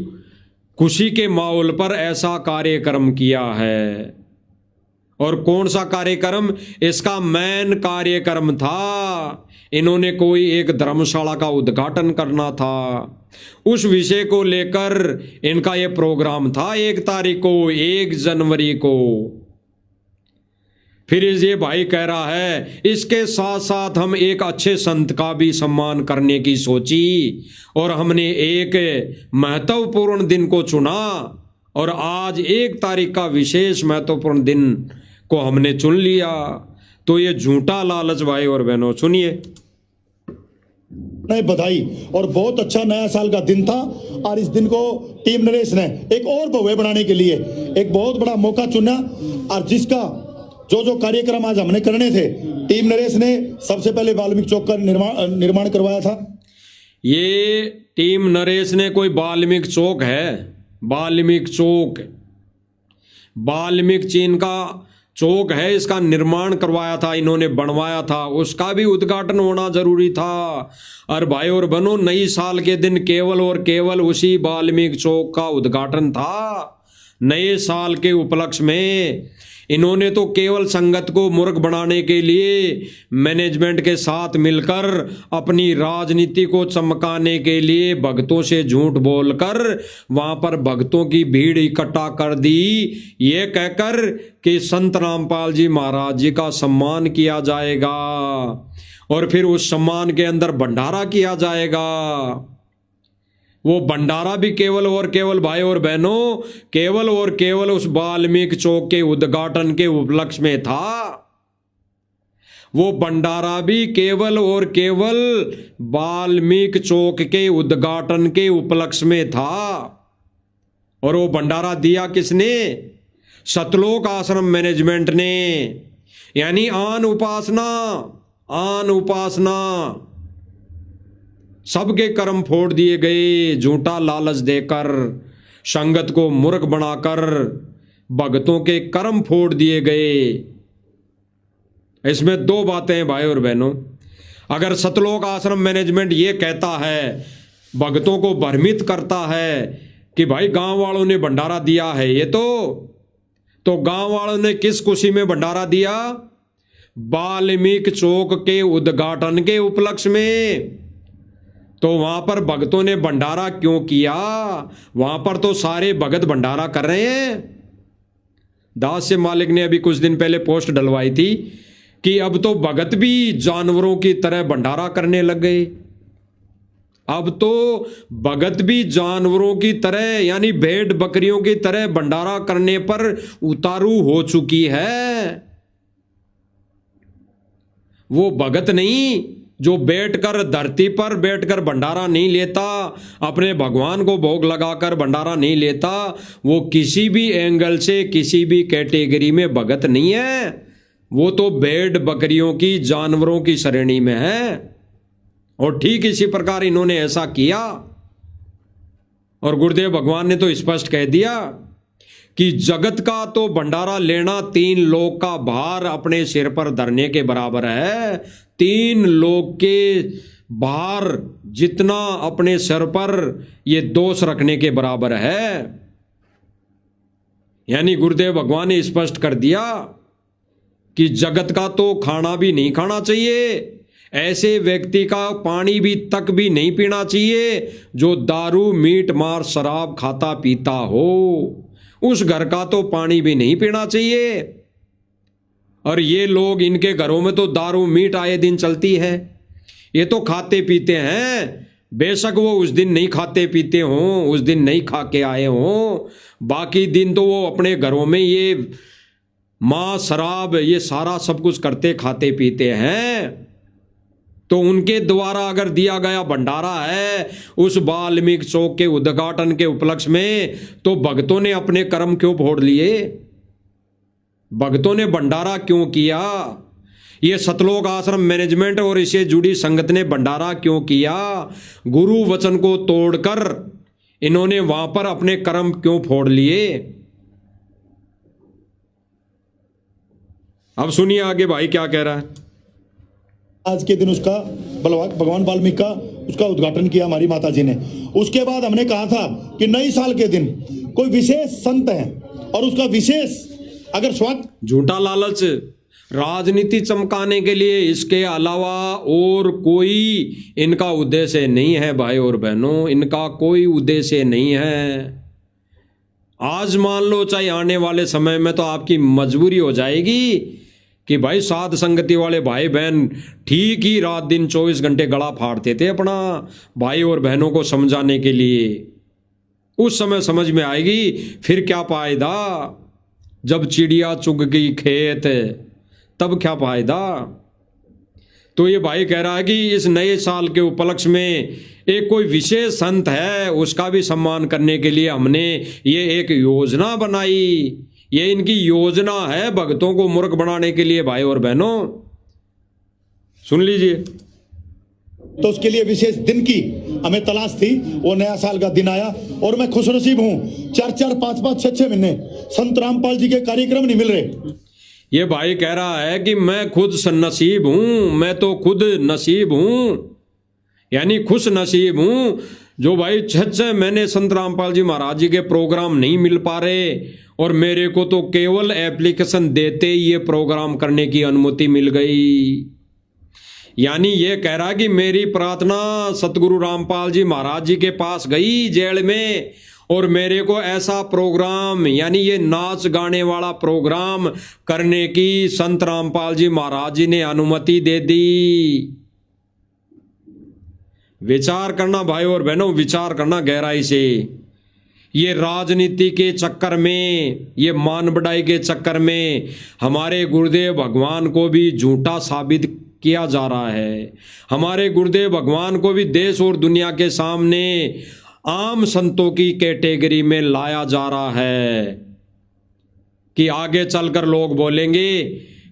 खुशी के माहौल पर ऐसा कार्यक्रम किया है। और कौन सा कार्यक्रम? इसका मेन कार्यक्रम था, इन्होंने कोई एक धर्मशाला का उद्घाटन करना था। उस विषय को लेकर इनका ये प्रोग्राम था 1 तारीख को, 1 जनवरी को। फिर ये भाई कह रहा है इसके साथ साथ हम एक अच्छे संत का भी सम्मान करने की सोची और हमने एक महत्वपूर्ण दिन को चुना और आज 1 तारीख का विशेष महत्वपूर्ण दिन को हमने चुन लिया। तो ये झूठा लालच भाई और बहनों, सुनिए। नए बधाई और बहुत अच्छा नया साल का दिन था। और इस दिन को टीम नरेश ने एक और भव्य बनाने के लिए एक बहुत बड़ा मौका चुना। और जिसका जो कार्यक्रम आज हमने करने थे, टीम नरेश ने सबसे पहले वाल्मीकि चौक का निर्माण करवाया था। ये टीम नरेश ने कोई वाल्मीकि चौक है, वाल्मीकि चौक, वाल्मीकि चीन का चौक है, इसका निर्माण करवाया था इन्होंने, बनवाया था, उसका भी उद्घाटन होना जरूरी था। और भाई और बहनों, नई साल के दिन केवल और केवल उसी वाल्मीकि चौक का उद्घाटन था। नए साल के उपलक्ष्य में इन्होंने तो केवल संगत को मूर्ख बनाने के लिए मैनेजमेंट के साथ मिलकर अपनी राजनीति को चमकाने के लिए भक्तों से झूठ बोलकर वहां पर भक्तों की भीड़ इकट्ठा कर दी, ये कहकर कि संत रामपाल जी महाराज जी का सम्मान किया जाएगा और फिर उस सम्मान के अंदर भंडारा किया जाएगा। वो भंडारा भी केवल और केवल भाई और बहनों, केवल और केवल उस वाल्मीकि चौक के उद्घाटन के उपलक्ष्य में था। वो भंडारा भी केवल और केवल वाल्मीकि चौक के उद्घाटन के उपलक्ष्य में था। और वो भंडारा दिया किसने? सतलोक आश्रम मैनेजमेंट ने। यानी आन उपासना सबके कर्म फोड़ दिए गए, झूठा लालच देकर, संगत को मूर्ख बनाकर भक्तों के कर्म फोड़ दिए गए। इसमें दो बातें हैं भाई और बहनों। अगर सतलोक आश्रम मैनेजमेंट ये कहता है, भक्तों को भ्रमित करता है कि भाई गांव वालों ने भंडारा दिया है, ये तो गांव वालों ने किस खुशी में भंडारा दिया? वाल्मीकि चौक के उद्घाटन के उपलक्ष्य में। तो वहां पर भक्तों ने भंडारा क्यों किया? वहां पर तो सारे भगत भंडारा कर रहे हैं। दास से मालिक ने अभी कुछ दिन पहले पोस्ट डलवाई थी कि अब तो भगत भी जानवरों की तरह भंडारा करने लग गए। अब तो भगत भी जानवरों की तरह यानी भेड़ बकरियों की तरह भंडारा करने पर उतारू हो चुकी है। वो भगत नहीं जो बैठकर धरती पर बैठकर भंडारा नहीं लेता, अपने भगवान को भोग लगाकर भंडारा नहीं लेता, वो किसी भी एंगल से किसी भी कैटेगरी में भगत नहीं है। वो तो भेड़ बकरियों की, जानवरों की श्रेणी में है। और ठीक इसी प्रकार इन्होंने ऐसा किया। और गुरुदेव भगवान ने तो स्पष्ट कह दिया कि जगत का तो भंडारा लेना 3 लोक का भार अपने सिर पर धरने के बराबर है। 3 लोक के भार जितना अपने सिर पर ये दोष रखने के बराबर है। यानी गुरुदेव भगवान ने स्पष्ट कर दिया कि जगत का तो खाना भी नहीं खाना चाहिए, ऐसे व्यक्ति का पानी भी तक भी नहीं पीना चाहिए जो दारू मीट मार शराब खाता पीता हो। उस घर का तो पानी भी नहीं पीना चाहिए। और ये लोग, इनके घरों में तो दारू मीट आए दिन चलती है। ये तो खाते पीते हैं, बेशक वो उस दिन नहीं खाते पीते हों, उस दिन नहीं खा के आए हों, बाकी दिन तो वो अपने घरों में ये मांस शराब ये सारा सब कुछ करते खाते पीते हैं। तो उनके द्वारा अगर दिया गया भंडारा है उस वाल्मीकि चौक के उद्घाटन के उपलक्ष्य में, तो भक्तों ने अपने कर्म क्यों फोड़ लिए? भक्तों ने भंडारा क्यों किया? ये सतलोक आश्रम मैनेजमेंट और इससे जुड़ी संगत ने भंडारा क्यों किया? गुरु वचन को तोड़कर इन्होंने वहां पर अपने कर्म क्यों फोड़ लिए? अब सुनिए आगे भाई क्या कह रहा है। आज के दिन उसका भगवान वाल्मीकि का उसका उद्घाटन किया हमारी माता जी ने। उसके बाद हमने कहा था कि नई साल के दिन कोई विशेष संत है और उसका विशेष अगर स्वागत, झूठा लालच राजनीति चमकाने के लिए, इसके अलावा और कोई इनका उद्देश्य नहीं है भाई और बहनों, इनका कोई उद्देश्य नहीं है। आज मान लो चाहे आने वाले समय में तो आपकी मजबूरी हो जाएगी कि भाई साध संगति वाले भाई बहन ठीक ही रात दिन 24 घंटे गला फाड़ते थे अपना भाई और बहनों को समझाने के लिए। उस समय समझ में आएगी फिर क्या फायदा, जब चिड़िया चुग गई खेत तब क्या फायदा। तो ये भाई कह रहा है कि इस नए साल के उपलक्ष्य में एक कोई विशेष संत है, उसका भी सम्मान करने के लिए हमने ये एक योजना बनाई। ये इनकी योजना है भक्तों को मूर्ख बनाने के लिए भाई और बहनों, सुन लीजिए। तो उसके लिए विशेष दिन की हमें तलाश थी। वो नया साल का दिन आया और मैं खुशनसीब हूं, 4-4, 5-5, 6-6 महीने संत रामपाल जी के कार्यक्रम नहीं मिल रहे। ये भाई कह रहा है कि मैं खुद नसीब हूं, मैं तो खुद नसीब हूं, यानी खुश नसीब हूं जो भाई 6-6 महीने संत रामपाल जी महाराज जी के प्रोग्राम नहीं मिल पा रहे और मेरे को तो केवल एप्लीकेशन देते ही ये प्रोग्राम करने की अनुमति मिल गई। यानी ये कह रहा कि मेरी प्रार्थना सतगुरु रामपाल जी महाराज जी के पास गई जेल में, और मेरे को ऐसा प्रोग्राम यानी ये नाच गाने वाला प्रोग्राम करने की संत रामपाल जी महाराज जी ने अनुमति दे दी। विचार करना भाई और बहनों, विचार करना गहराई से। ये राजनीति के चक्कर में, ये मान बढ़ाई के चक्कर में हमारे गुरुदेव भगवान को भी झूठा साबित किया जा रहा है। हमारे गुरुदेव भगवान को भी देश और दुनिया के सामने आम संतों की कैटेगरी में लाया जा रहा है कि आगे चलकर लोग बोलेंगे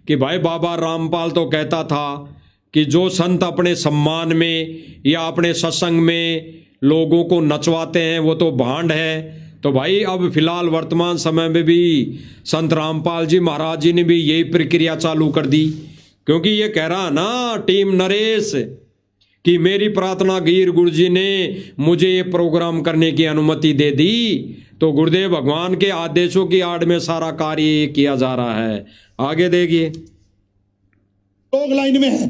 कि भाई बाबा रामपाल तो कहता था कि जो संत अपने सम्मान में या अपने सत्संग में लोगों को नचवाते हैं वो तो भांड है। तो भाई अब फिलहाल वर्तमान समय में भी संत रामपाल जी महाराज जी ने भी यही प्रक्रिया चालू कर दी, क्योंकि ये कह रहा ना टीम नरेश कि मेरी प्रार्थना गिर गुरु जी ने मुझे ये प्रोग्राम करने की अनुमति दे दी, तो गुरुदेव भगवान के आदेशों की आड़ में सारा कार्य किया जा रहा है। आगे देखिए, लोग लाइन में है।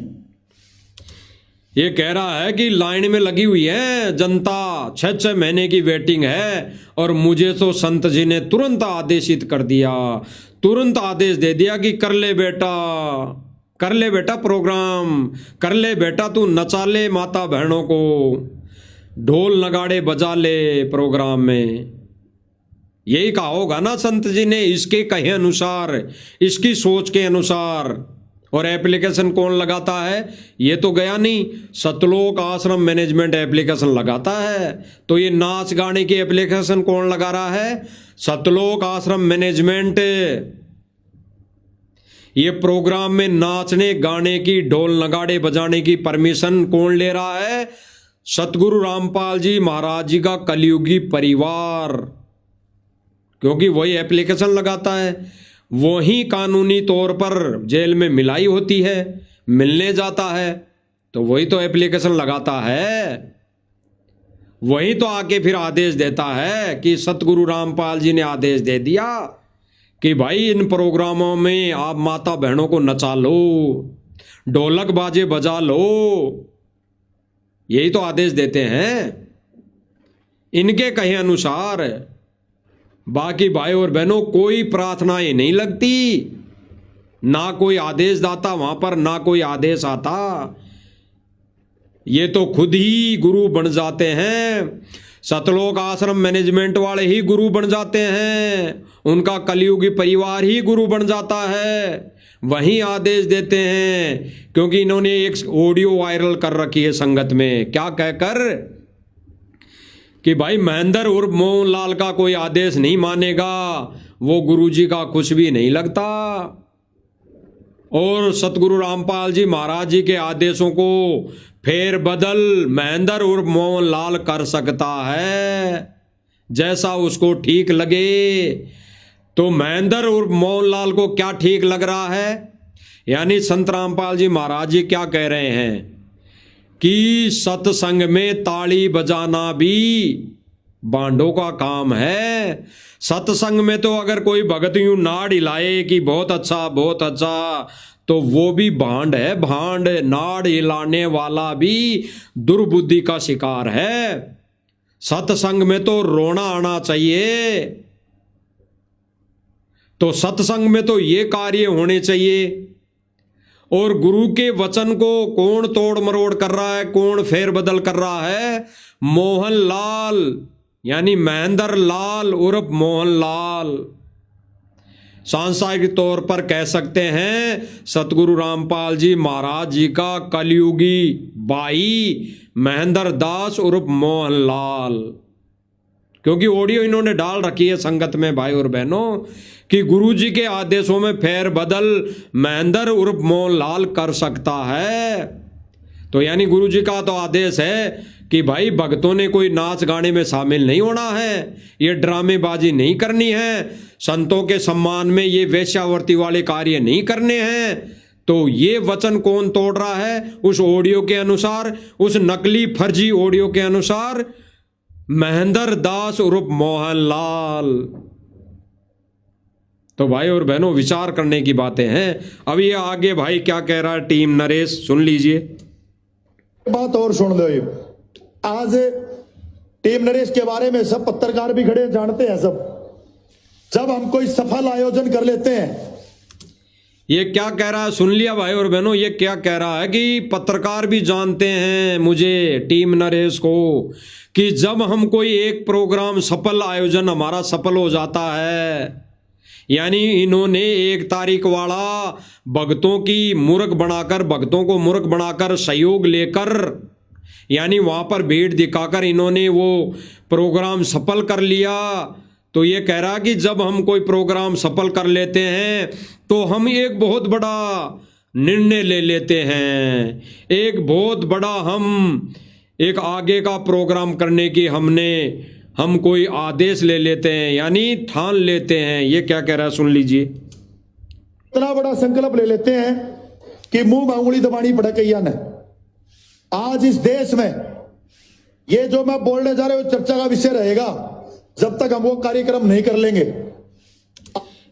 ये कह रहा है कि लाइन में लगी हुई है जनता, 6 महीने की वेटिंग है, और मुझे तो संत जी ने तुरंत आदेशित कर दिया, तुरंत आदेश दे दिया कि कर ले बेटा, कर ले बेटा प्रोग्राम, कर ले बेटा, तू नचा ले माता बहनों को, ढोल नगाड़े बजा ले प्रोग्राम में। यही कहा होगा ना संत जी ने, इसके कहे अनुसार, इसकी सोच के अनुसार। और एप्लीकेशन कौन लगाता है? ये तो गया नहीं, सतलोक आश्रम मैनेजमेंट एप्लीकेशन लगाता है। तो ये नाच गाने की एप्लीकेशन कौन लगा रहा है? सतलोक आश्रम मैनेजमेंट। ये प्रोग्राम में नाचने गाने की, ढोल नगाड़े बजाने की परमिशन कौन ले रहा है? सतगुरु रामपाल जी महाराज जी का कलयुगी परिवार, क्योंकि वही एप्लीकेशन लगाता है, वही कानूनी तौर पर जेल में मिलाई होती है, मिलने जाता है, तो वही तो एप्लीकेशन लगाता है, वही तो आके फिर आदेश देता है कि सतगुरु रामपाल जी ने आदेश दे दिया कि भाई इन प्रोग्रामों में आप माता बहनों को नचा लो, ढोलक बाजे बजा लो। यही तो आदेश देते हैं इनके कहे अनुसार। बाकी भाई और बहनों कोई प्रार्थनाएं नहीं लगती, ना कोई आदेश दाता वहां पर, ना कोई आदेश आता। ये तो खुद ही गुरु बन जाते हैं, सतलोक आश्रम मैनेजमेंट वाले ही गुरु बन जाते हैं, उनका कलयुगी परिवार ही गुरु बन जाता है, वही आदेश देते हैं। क्योंकि इन्होंने एक ऑडियो वायरल कर रखी है संगत में, क्या कहकर कि भाई महेंद्र उर्फ मोहनलाल का कोई आदेश नहीं मानेगा, वो गुरुजी का कुछ भी नहीं लगता, और सतगुरु रामपाल जी महाराज जी के आदेशों को फेर बदल महेंद्र उर्फ मोहनलाल कर सकता है जैसा उसको ठीक लगे। तो महेंद्र उर्फ मोहनलाल को क्या ठीक लग रहा है? यानी संत रामपाल जी महाराज जी क्या कह रहे हैं कि सत्संग में ताली बजाना भी बांडों का काम है। सत्संग में तो अगर कोई भगत यूं नाड़ हिलाए कि बहुत अच्छा बहुत अच्छा, तो वो भी भांड है, भांड। नाड़ हिलाने वाला भी दुर्बुद्धि का शिकार है। सत्संग में तो रोना आना चाहिए, तो सत्संग में तो ये कार्य होने चाहिए। और गुरु के वचन को कौन तोड़ मरोड़ कर रहा है, कौन फेर बदल कर रहा है? मोहनलाल, यानी महेंद्र लाल उर्फ मोहनलाल। सांसारिक तौर पर कह सकते हैं सतगुरु रामपाल जी महाराज जी का कलयुगी भाई महेंद्र दास उर्फ मोहनलाल। क्योंकि ऑडियो इन्होंने डाल रखी है संगत में भाई और बहनों कि गुरु जी के आदेशों में फेर बदल महेंद्र उर्फ मोहनलाल कर सकता है। तो यानी गुरु जी का तो आदेश है कि भाई भक्तों ने कोई नाच गाने में शामिल नहीं होना है, ये ड्रामेबाजी नहीं करनी है, संतों के सम्मान में ये वेश्यावर्ती वाले कार्य नहीं करने हैं। तो ये वचन कौन तोड़ रहा है? उस ऑडियो के अनुसार, उस नकली फर्जी ऑडियो के अनुसार महेंद्र दास उर्फ मोहनलाल। तो भाई और बहनों विचार करने की बातें हैं। अब ये आगे भाई क्या कह रहा है टीम नरेश, सुन लीजिए। बात और सुन लो, ये आज टीम नरेश के बारे में सब पत्रकार भी खड़े जानते हैं सब। जब हम कोई सफल आयोजन कर लेते हैं, ये क्या कह रहा है सुन लिया भाई और बहनों, ये क्या कह रहा है कि पत्रकार भी जानते हैं मुझे, टीम नरेश को, कि जब हम कोई एक प्रोग्राम सफल आयोजन हमारा सफल हो जाता है, यानी इन्होंने 1 तारीख वाला भक्तों की मूर्ख बनाकर, भक्तों को मूर्ख बनाकर सहयोग लेकर, यानी वहाँ पर भीड़ दिखाकर इन्होंने वो प्रोग्राम सफल कर लिया। तो ये कह रहा कि जब हम कोई प्रोग्राम सफल कर लेते हैं तो हम एक बहुत बड़ा निर्णय ले लेते हैं, एक बहुत बड़ा हम एक आगे का प्रोग्राम करने की हम कोई आदेश ले लेते हैं, यानी ठान लेते हैं। ये क्या कह रहा है सुन लीजिए। इतना बड़ा संकल्प ले लेते हैं कि मुंह में उंगली दबानी पड़े कैया ने। आज इस देश में ये जो मैं बोलने जा रहा हूं चर्चा का विषय रहेगा जब तक हम वो कार्यक्रम नहीं कर लेंगे।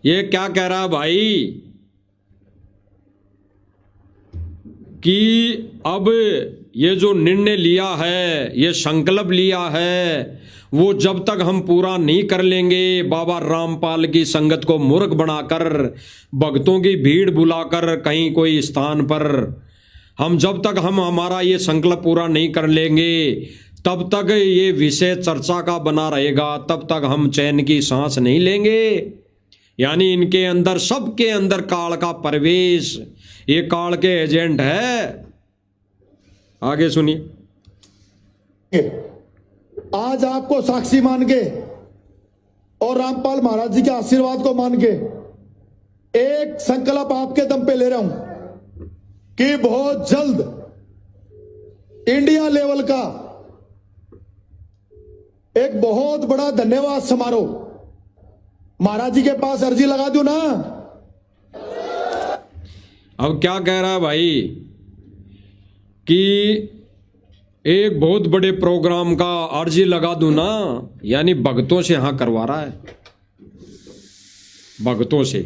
ये क्या कह रहा है भाई कि अब ये जो निर्णय लिया है, ये संकल्प लिया है, वो जब तक हम पूरा नहीं कर लेंगे, बाबा रामपाल की संगत को मूर्ख बनाकर, भक्तों की भीड़ बुलाकर कहीं कोई स्थान पर, हम जब तक हम हमारा ये संकल्प पूरा नहीं कर लेंगे तब तक ये विषय चर्चा का बना रहेगा, तब तक हम चैन की सांस नहीं लेंगे। यानी इनके अंदर, सबके अंदर काल का प्रवेश, ये काल के एजेंट है। आगे सुनिए। आज आपको साक्षी मान के और रामपाल महाराज जी के आशीर्वाद को मान के एक संकल्प आपके दम पे ले रहा हूं कि बहुत जल्द इंडिया लेवल का एक बहुत बड़ा धन्यवाद समारोह महाराज जी के पास अर्जी लगा दूं ना। अब क्या कह रहा है भाई कि एक बहुत बड़े प्रोग्राम का अर्जी लगा दूं ना, यानी भक्तों से हाँ करवा रहा है, भक्तों से।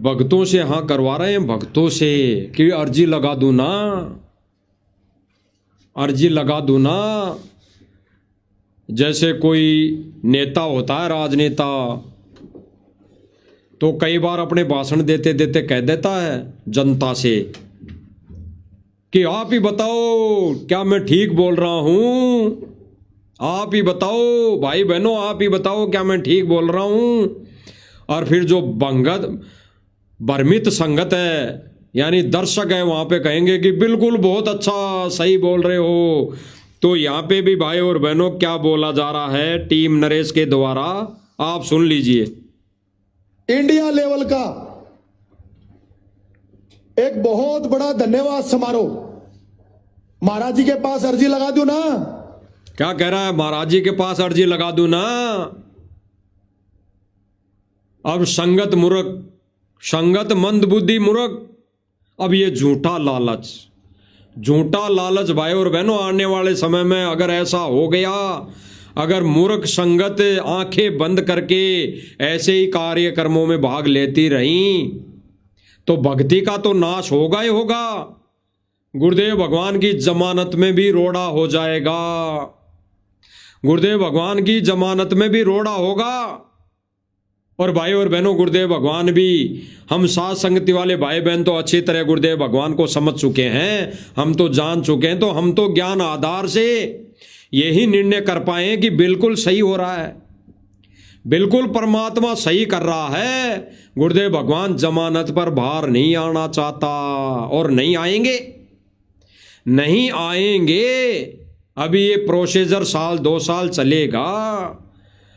भक्तों से हाँ करवा रहे हैं, भक्तों से कि अर्जी लगा दूं ना, अर्जी लगा दूं ना। जैसे कोई नेता होता है, राजनेता, तो कई बार अपने भाषण देते देते कह देता है जनता से कि आप ही बताओ क्या मैं ठीक बोल रहा हूं, आप ही बताओ भाई बहनों, आप ही बताओ क्या मैं ठीक बोल रहा हूं। और फिर जो भ्रमित संगत है, यानी दर्शक है, वहां पे कहेंगे कि बिल्कुल बहुत अच्छा सही बोल रहे हो। तो यहाँ पे भी भाई और बहनों क्या बोला जा रहा है टीम नरेश के द्वारा, आप सुन लीजिए। इंडिया लेवल का एक बहुत बड़ा धन्यवाद समारोह महाराज जी के पास अर्जी लगा दूं ना। क्या कह रहा है, महाराज जी के पास अर्जी लगा दूं ना। अब संगत मूर्ख, संगत मंदबुद्धि मूर्ख, अब ये झूठा लालच, झूठा लालच भाई और बहनों आने वाले समय में अगर ऐसा हो गया, अगर मूर्ख संगत आंखें बंद करके ऐसे ही कार्यक्रमों में भाग लेती रहीं तो भक्ति का तो नाश होगा ही होगा। गुरुदेव भगवान की जमानत में भी रोड़ा हो जाएगा, गुरुदेव भगवान की जमानत में भी रोड़ा होगा। और भाई और बहनों गुरुदेव भगवान भी, हम साथ संगति वाले भाई बहन तो अच्छी तरह गुरुदेव भगवान को समझ चुके हैं, हम तो जान चुके हैं, तो हम तो ज्ञान आधार से यही निर्णय कर पाए कि बिल्कुल सही हो रहा है, बिल्कुल परमात्मा सही कर रहा है। गुरुदेव भगवान जमानत पर बाहर नहीं आना चाहता और नहीं आएंगे, नहीं आएंगे। अभी ये प्रोसीजर 1-2 साल चलेगा,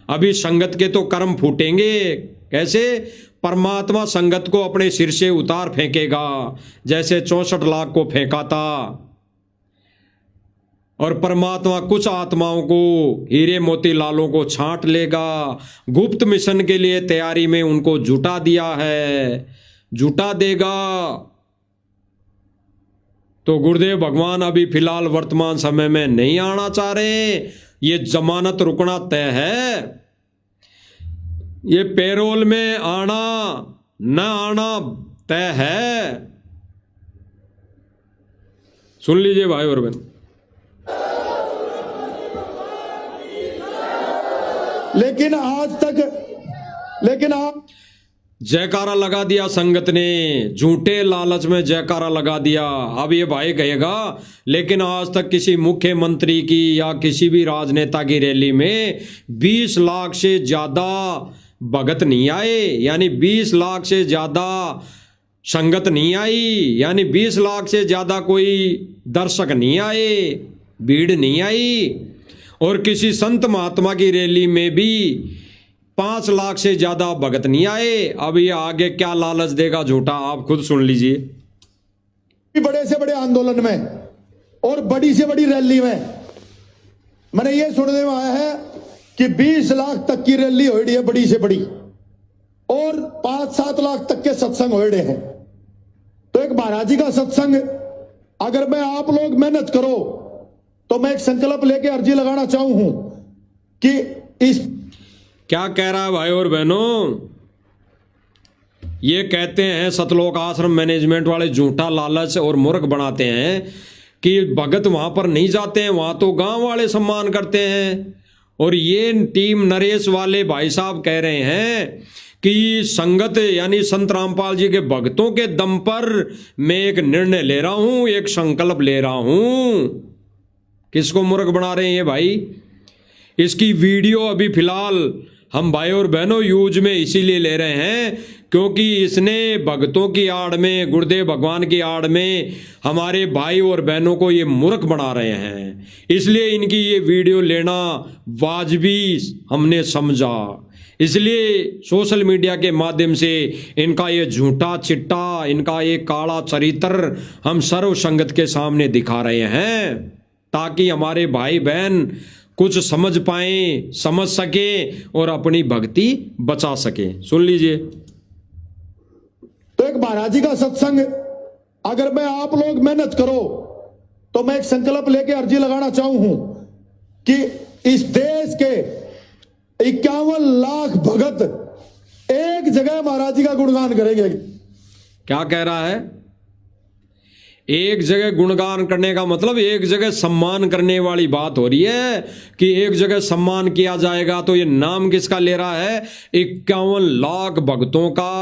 अभी संगत के तो कर्म फूटेंगे। कैसे? परमात्मा संगत को अपने सिर से उतार फेंकेगा, जैसे 64 लाख को फेंका था। और परमात्मा कुछ आत्माओं को, हीरे मोती लालों को छांट लेगा, गुप्त मिशन के लिए तैयारी में उनको जुटा दिया है, जुटा देगा। तो गुरुदेव भगवान अभी फिलहाल वर्तमान समय में नहीं आना चाह रहे, ये जमानत रुकना तय है। ये पैरोल में आना न आना तय है। सुन लीजिए भाई और बहन। लेकिन आप जयकारा लगा दिया संगत ने, झूठे लालच में जयकारा लगा दिया। अब ये भाई कहेगा लेकिन आज तक किसी मुख्यमंत्री की या किसी भी राजनेता की रैली में 20 लाख से ज्यादा भगत नहीं आए, यानी 20 लाख से ज्यादा संगत नहीं आई, यानी 20 लाख से ज्यादा कोई दर्शक नहीं आए, भीड़ नहीं आई। और किसी संत महात्मा की रैली में भी 5 लाख से ज्यादा भगत नहीं आए। अब ये आगे क्या लालच देगा झूठा, आप खुद सुन लीजिए। बड़े से बड़े आंदोलन में और बड़ी से बड़ी रैली में मैंने ये सुनने में आया है कि 20 लाख तक की रैली हो रही है, बड़ी से बड़ी, और 5-7 लाख तक के सत्संग हो रहे हैं। तो एक महाराजी का सत्संग अगर मैं आप लोग मेहनत करो तो मैं एक संकल्प लेके अर्जी लगाना चाहूं हूं कि इस क्या कह रहा है भाई और बहनों, ये कहते हैं सतलोक आश्रम मैनेजमेंट वाले झूठा लालच और मूर्ख बनाते हैं कि भगत वहां पर नहीं जाते हैं, वहां तो गांव वाले सम्मान करते हैं। और ये टीम नरेश वाले भाई साहब कह रहे हैं कि संगत यानी संत रामपाल जी के भक्तों के दम पर मैं एक निर्णय ले रहा हूं, एक संकल्प ले रहा हूं। किसको मूर्ख बना रहे हैं ये भाई? इसकी वीडियो अभी फिलहाल हम भाई और बहनों यूज में इसीलिए ले रहे हैं क्योंकि इसने भक्तों की आड़ में, गुरुदेव भगवान की आड़ में हमारे भाई और बहनों को ये मूर्ख बना रहे हैं, इसलिए इनकी ये वीडियो लेना वाजिबी हमने समझा। इसलिए सोशल मीडिया के माध्यम से इनका ये झूठा चिट्टा, इनका ये काला चरित्र हम सर्व संगत के सामने दिखा रहे हैं ताकि हमारे भाई बहन कुछ समझ पाएं, समझ सके और अपनी भक्ति बचा सके। सुन लीजिए। तो एक महाराजी का सत्संग अगर मैं आप लोग मेहनत करो तो मैं एक संकल्प लेके अर्जी लगाना चाहूं हूं कि इस देश के 51 लाख भगत एक जगह महाराजी का गुणगान करेंगे। क्या कह रहा है? एक जगह गुणगान करने का मतलब एक जगह सम्मान करने वाली बात हो रही है कि एक जगह सम्मान किया जाएगा। तो ये नाम किसका ले रहा है? 51 लाख भक्तों का।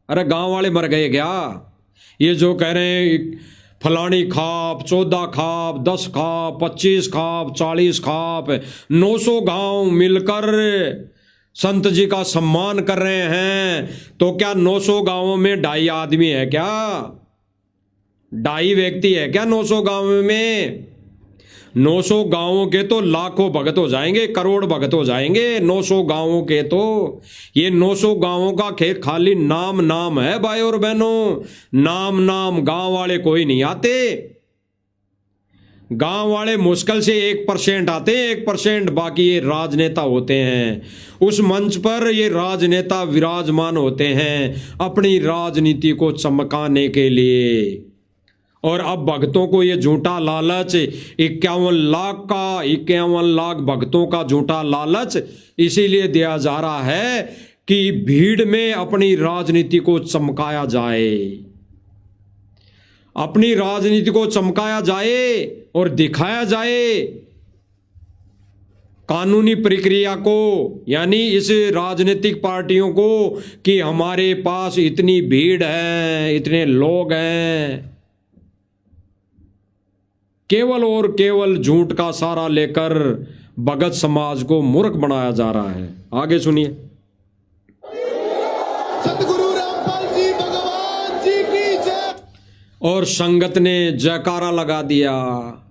अरे गांव वाले मर गए क्या? ये जो कह रहे हैं फलानी खाप, 14 खाप, 10 खाप, 25 खाप, 40 खाप, 900 गांव मिलकर संत जी का सम्मान कर रहे हैं, तो क्या 900 गांवों में 2.5 आदमी है क्या? 2.5 व्यक्ति है क्या 900 गांव में? 900 गांवों के तो लाखों भगत हो जाएंगे, करोड़ भगत हो जाएंगे 900 गांवों के। तो ये 900 गांवों का खेत खाली नाम नाम है भाई और बहनों, नाम नाम। गांव वाले कोई नहीं आते, गांव वाले मुश्किल से 1% आते हैं, 1%। बाकी ये राजनेता होते हैं, उस मंच पर ये राजनेता विराजमान होते हैं अपनी राजनीति को चमकाने के लिए। और अब भक्तों को ये झूठा लालच, 51 लाख भक्तों का झूठा लालच इसीलिए दिया जा रहा है कि भीड़ में अपनी राजनीति को चमकाया जाए, अपनी राजनीति को चमकाया जाए और दिखाया जाए कानूनी प्रक्रिया को, यानी इस राजनीतिक पार्टियों को कि हमारे पास इतनी भीड़ है, इतने लोग हैं। केवल और केवल झूठ का सहारा लेकर भगत समाज को मूर्ख बनाया जा रहा है। आगे सुनिए। सतगुरु रामपाल जी भगवान जी की जय। और संगत ने जयकारा लगा दिया।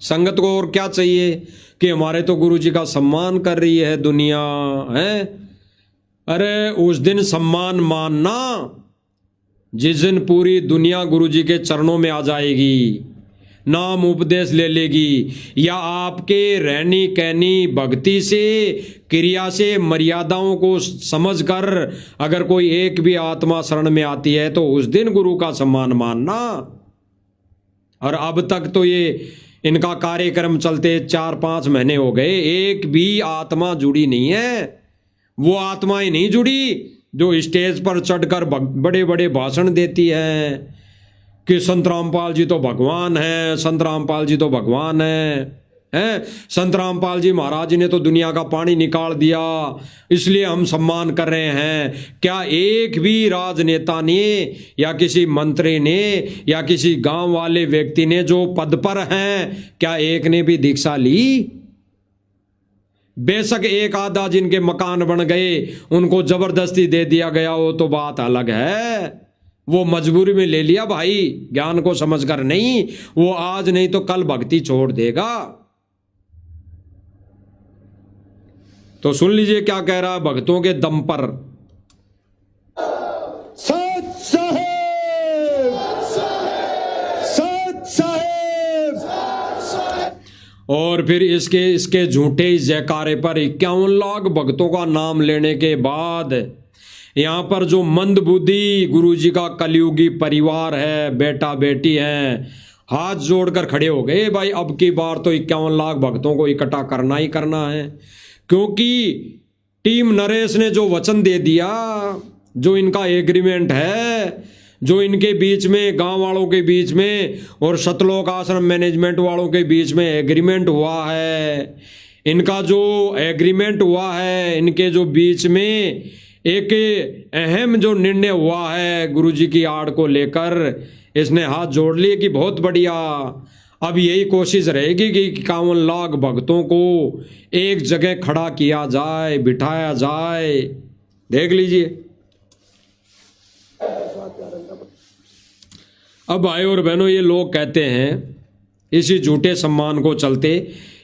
संगत को और क्या चाहिए कि हमारे तो गुरु जी का सम्मान कर रही है दुनिया है। अरे उस दिन सम्मान मानना जिस दिन पूरी दुनिया गुरु जी के चरणों में आ जाएगी, नाम उपदेश ले लेगी, या आपके रहनी कहनी भक्ति से, क्रिया से, मर्यादाओं को समझकर अगर कोई एक भी आत्मा शरण में आती है तो उस दिन गुरु का सम्मान मानना। और अब तक तो ये इनका कार्यक्रम चलते 4-5 महीने हो गए, एक भी आत्मा जुड़ी नहीं है। वो आत्मा ही नहीं जुड़ी जो स्टेज पर चढ़कर बड़े बड़े भाषण देती है कि संत रामपाल जी तो भगवान है, संत रामपाल जी तो भगवान है, संत रामपाल जी महाराज ने तो दुनिया का पानी निकाल दिया, इसलिए हम सम्मान कर रहे हैं। क्या एक भी राजनेता ने या किसी मंत्री ने या किसी गांव वाले व्यक्ति ने जो पद पर हैं, क्या एक ने भी दीक्षा ली? बेशक एक आधा जिनके मकान बन गए उनको जबरदस्ती दे दिया गया, वो तो बात अलग है, वो मजबूरी में ले लिया भाई, ज्ञान को समझकर नहीं। वो आज नहीं तो कल भक्ति छोड़ देगा। तो सुन लीजिए क्या कह रहा है भक्तों के दम पर। सत साहेब, सत साहेब। और फिर इसके झूठे जयकारे पर 51 लाख भक्तों का नाम लेने के बाद यहाँ पर जो मंदबुद्धि गुरुजी का कलयुगी परिवार है, बेटा बेटी है, हाथ जोड़कर खड़े हो गए। भाई अब की बार तो 51 लाख भक्तों को इकट्ठा करना ही करना है, क्योंकि टीम नरेश ने जो वचन दे दिया, जो इनका एग्रीमेंट है, जो इनके बीच में गांव वालों के बीच में और सतलोक आश्रम मैनेजमेंट वालों के बीच में एग्रीमेंट हुआ है, इनका जो एग्रीमेंट हुआ है, इनके जो बीच में एक अहम जो निर्णय हुआ है गुरुजी की आड़ को लेकर, इसने हाथ जोड़ लिए कि बहुत बढ़िया। अब यही कोशिश रहेगी कि 51 लाख भक्तों को एक जगह खड़ा किया जाए, बिठाया जाए। देख लीजिए। अब भाई और बहनों, ये लोग कहते हैं इसी झूठे सम्मान को चलते,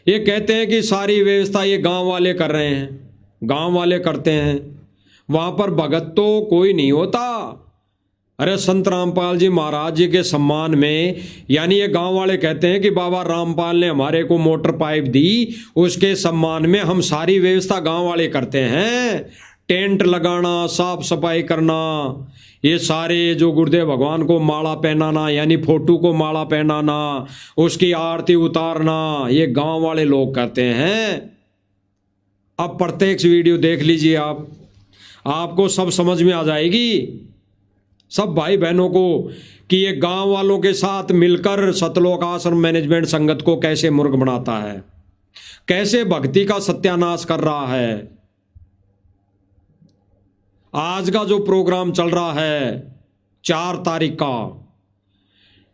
ये कहते हैं कि सारी व्यवस्था ये गांव वाले कर रहे हैं, गांव वाले करते हैं, वहां पर भगत तो कोई नहीं होता। अरे संत रामपाल जी महाराज जी के सम्मान में, यानी ये गांव वाले कहते हैं कि बाबा रामपाल ने हमारे को मोटर पाइप दी, उसके सम्मान में हम सारी व्यवस्था गांव वाले करते हैं। टेंट लगाना, साफ सफाई करना, ये सारे जो गुरुदेव भगवान को माला पहनाना, यानी फोटो को माला पहनाना, उसकी आरती उतारना, ये गांव वाले लोग करते हैं। अब प्रत्यक्ष वीडियो देख लीजिए, आपको सब समझ में आ जाएगी, सब भाई बहनों को, कि ये गांव वालों के साथ मिलकर सतलोक आश्रम मैनेजमेंट संगत को कैसे मूर्ख बनाता है, कैसे भक्ति का सत्यानाश कर रहा है। आज का जो प्रोग्राम चल रहा है 4 तारीख का,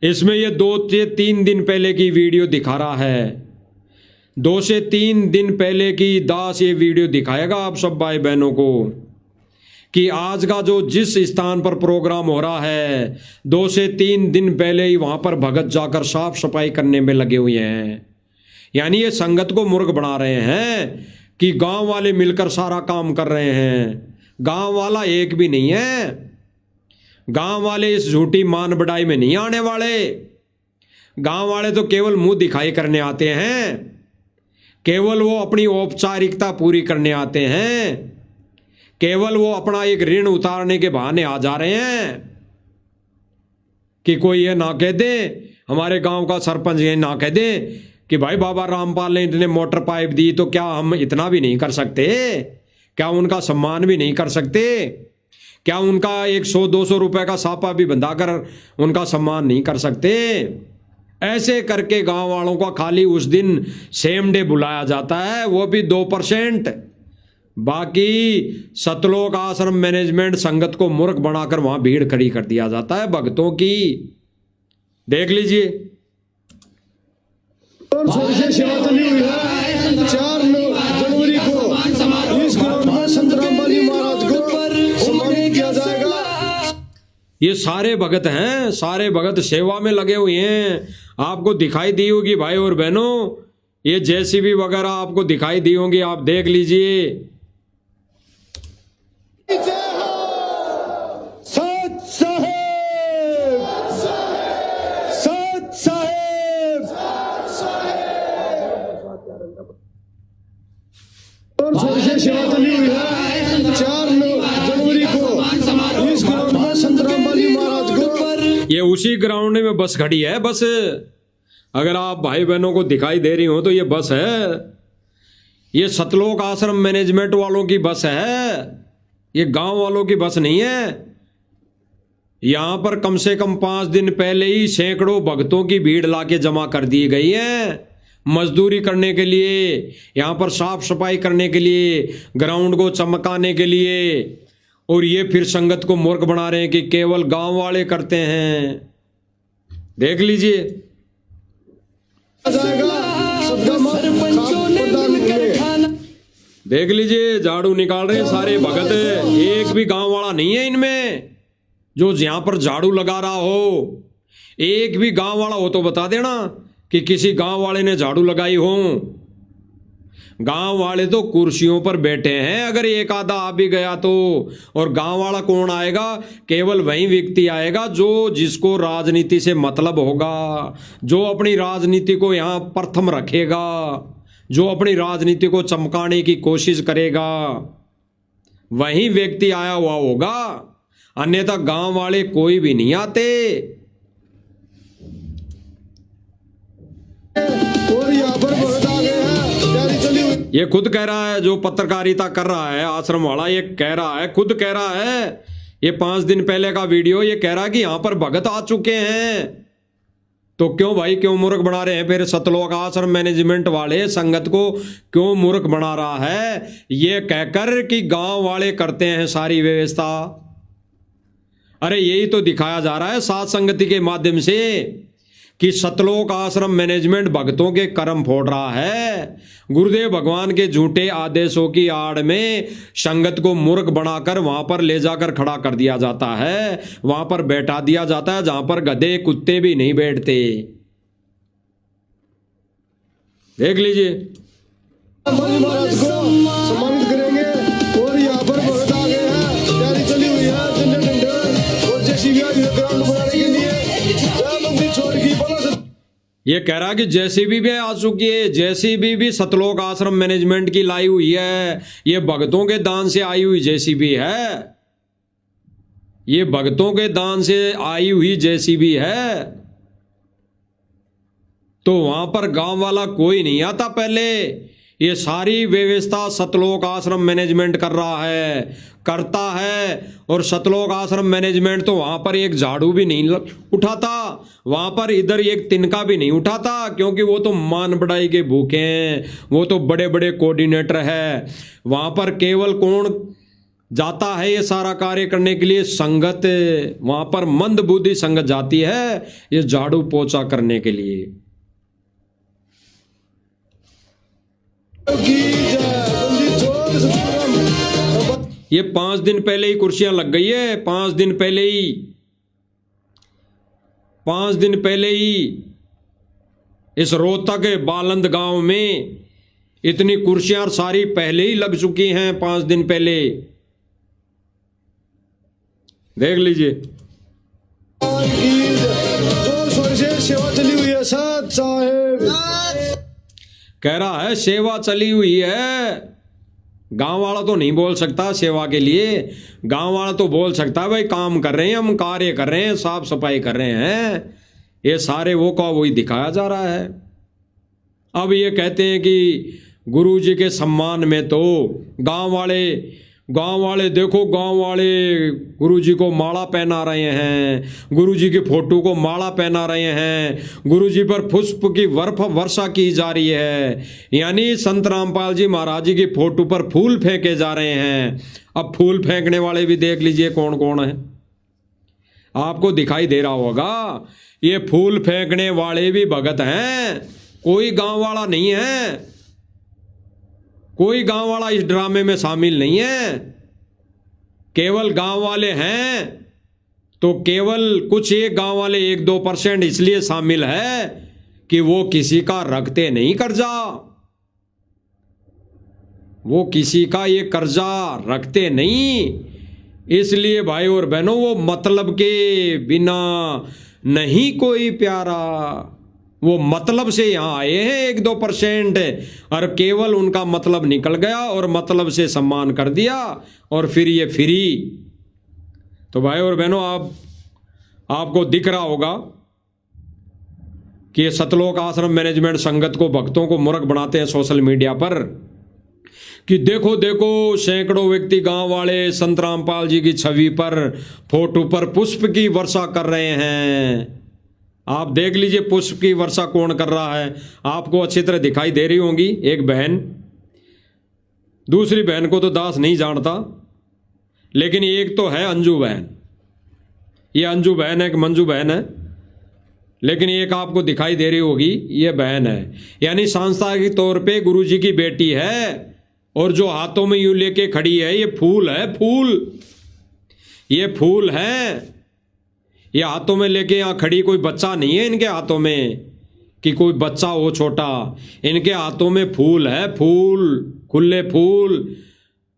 इसमें ये 2 से 3 दिन पहले की वीडियो दिखा रहा है। 2 से 3 दिन पहले की दास ये वीडियो दिखाएगा आप सब भाई बहनों को, कि आज का जो जिस स्थान पर प्रोग्राम हो रहा है 2 से 3 दिन पहले ही वहां पर भगत जाकर साफ सफाई करने में लगे हुए हैं। यानी ये संगत को मूर्ख बना रहे हैं कि गांव वाले मिलकर सारा काम कर रहे हैं। गांव वाला एक भी नहीं है। गांव वाले इस झूठी मान बढ़ाई में नहीं आने वाले। गांव वाले तो केवल मुंह दिखाई करने आते हैं, केवल वो अपनी औपचारिकता पूरी करने आते हैं, केवल वो अपना एक ऋण उतारने के बहाने आ जा रहे हैं। कि कोई ये ना कह दे, हमारे गांव का सरपंच ये ना कह दे कि भाई बाबा रामपाल ने इतने मोटर पाइप दी, तो क्या हम इतना भी नहीं कर सकते? क्या उनका सम्मान भी नहीं कर सकते? क्या उनका 100-200 रुपए का सापा भी बंधाकर उनका सम्मान नहीं कर सकते? ऐसे करके गांव वालों का खाली उस दिन सेम डे बुलाया जाता है, वो भी 2%। बाकी सतलोक आश्रम मैनेजमेंट संगत को मूर्ख बनाकर वहां भीड़ खड़ी कर दिया जाता है भक्तों की। देख लीजिए। और सबसे सेवा चली हुई है 4 जनवरी को इस ग्राउंड में संत रामपाल जी महाराज को सम्मानित किया जाएगा। ये सारे भगत हैं, सारे भगत सेवा में लगे हुए हैं। आपको दिखाई दी होगी भाई और बहनों, ये जेसीबी वगैरह आपको दिखाई दी होंगी, आप देख लीजिए। सत साहेब, सत साहेब। और सबसे सेवा चली हुई है 4 जनवरी को इस ग्राउंड में संत रामपाल जी महाराज को। ये उसी ग्राउंड में बस खड़ी है, बस अगर आप भाई बहनों को दिखाई दे रही हो तो ये बस है, ये सतलोक आश्रम मैनेजमेंट वालों की बस है, ये गांव वालों की बस नहीं है। यहां पर कम से कम 5 दिन पहले ही सैकड़ों भक्तों की भीड़ लाके जमा कर दी गई है मजदूरी करने के लिए, यहां पर साफ सफाई करने के लिए, ग्राउंड को चमकाने के लिए। और ये फिर संगत को मूर्ख बना रहे हैं कि केवल गांव वाले करते हैं। देख लीजिए, देख लीजिए, झाड़ू निकाल रहे हैं सारे भगत, एक भी गांव वाला नहीं है इनमें जो यहां पर झाड़ू लगा रहा हो। एक भी गांव वाला हो तो बता देना कि किसी गांव वाले ने झाड़ू लगाई हो। गांव वाले तो कुर्सियों पर बैठे हैं, अगर एक आधा आ भी गया तो। और गांव वाला कौन आएगा? केवल वही व्यक्ति आएगा जो जिसको राजनीति से मतलब होगा, जो अपनी राजनीति को यहां प्रथम रखेगा, जो अपनी राजनीति को चमकाने की कोशिश करेगा, वही व्यक्ति आया हुआ होगा। अन्यथा गांव वाले कोई भी नहीं आते। और यहाँ पर बहुत आ गए हैं, तैयारी चली हुई। ये खुद कह रहा है, जो पत्रकारिता कर रहा है आश्रम वाला, ये कह रहा है, खुद कह रहा है, ये 5 दिन पहले का वीडियो, ये कह रहा है कि यहां पर भगत आ चुके हैं। तो क्यों भाई, क्यों मूर्ख बना रहे हैं फिर सतलोक आश्रम मैनेजमेंट वाले? संगत को क्यों मूर्ख बना रहा है ये कहकर कि गांव वाले करते हैं सारी व्यवस्था? अरे यही तो दिखाया जा रहा है सात संगति के माध्यम से कि सतलोक आश्रम मैनेजमेंट भक्तों के कर्म फोड़ रहा है। गुरुदेव भगवान के झूठे आदेशों की आड़ में संगत को मूर्ख बनाकर वहां पर ले जाकर खड़ा कर दिया जाता है, वहां पर बैठा दिया जाता है जहां पर गधे कुत्ते भी नहीं बैठते। देख लीजिए, महाराज को सम्मानित करेंगे। और यहाँ पर बहुत आ गए हैं, तैयारी चली हुई है, झंडे डंडे और जेसीबी ग्राउंड बनाने के लिए। छोड़ की बोलो ये कह रहा कि जेसीबी भी आ चुकी है, जेसीबी भी सतलोक आश्रम मैनेजमेंट की लाई हुई है। ये भक्तों के दान से आई हुई जेसीबी है, ये भक्तों के दान से आई हुई जेसीबी है। तो वहां पर गांव वाला कोई नहीं आता पहले, ये सारी व्यवस्था सतलोक आश्रम मैनेजमेंट कर रहा है, करता है। और सतलोक आश्रम मैनेजमेंट तो वहां पर एक झाड़ू भी नहीं उठाता, वहां पर इधर एक तिनका भी नहीं उठाता, क्योंकि वो तो मान बढ़ाई के भूखे हैं, वो तो बड़े बड़े कोऑर्डिनेटर है। वहां पर केवल कौन जाता है ये सारा कार्य करने के लिए? संगत। वहां पर मंद बुद्धि संगत जाती है ये झाड़ू पोछा करने के लिए। ये 5 दिन पहले ही कुर्सियां लग गई है, 5 दिन पहले ही, 5 दिन पहले ही इस रोहतक बालंद गांव में इतनी कुर्सियां सारी पहले ही लग चुकी हैं, 5 दिन पहले। देख लीजिए, जोर से सेवा चली हुई है साथ साहेब। कह रहा है सेवा चली हुई है। गांव वाला तो नहीं बोल सकता सेवा के लिए, गांव वाला तो बोल सकता है भाई काम कर रहे हैं, हम कार्य कर रहे हैं, साफ सफाई कर रहे हैं। ये सारे वो का वही दिखाया जा रहा है। अब ये कहते हैं कि गुरु जी के सम्मान में तो गांव वाले देखो, गांव वाले गुरु जी को माला पहना रहे हैं, गुरु जी की फोटो को माला पहना रहे हैं, गुरु जी पर पुष्प की वर्षा की जा रही है, यानी संत रामपाल जी महाराज जी की फोटो पर फूल फेंके जा रहे हैं। अब फूल फेंकने वाले भी देख लीजिए कौन कौन है, आपको दिखाई दे रहा होगा। ये फूल फेंकने वाले भी भगत हैं, कोई गांव वाला नहीं है, कोई गांव वाला इस ड्रामे में शामिल नहीं है। केवल गांव वाले हैं तो केवल कुछ एक गांव वाले 1-2% इसलिए शामिल है कि वो किसी का रखते नहीं कर्जा, वो किसी का ये कर्जा रखते नहीं। इसलिए भाई और बहनों, वो मतलब के बिना नहीं कोई प्यारा, वो मतलब से यहां आए हैं 1-2% और केवल उनका मतलब निकल गया और मतलब से सम्मान कर दिया और फिर ये फ्री। तो भाई और बहनों, आपको दिख रहा होगा कि ये सतलोक आश्रम मैनेजमेंट संगत को, भक्तों को मूर्ख बनाते हैं सोशल मीडिया पर कि देखो देखो सैकड़ों व्यक्ति गांव वाले संत रामपाल जी की छवि पर, फोटो पर पुष्प की वर्षा कर रहे हैं। आप देख लीजिए पुष्प की वर्षा कौन कर रहा है, आपको अच्छी तरह दिखाई दे रही होंगी। एक बहन, दूसरी बहन को तो दास नहीं जानता, लेकिन एक तो है अंजू बहन। ये अंजू बहन है कि मंजू बहन है, लेकिन एक आपको दिखाई दे रही होगी, ये बहन है। यानी सांस्थानिक तौर पे गुरु जी की बेटी है। और जो हाथों में यूं लेके खड़ी है, ये फूल है, फूल, ये फूल है। ये हाथों में लेके यहाँ खड़ी, कोई बच्चा नहीं है इनके हाथों में कि कोई बच्चा हो छोटा। इनके हाथों में फूल है, फूल, खुले फूल,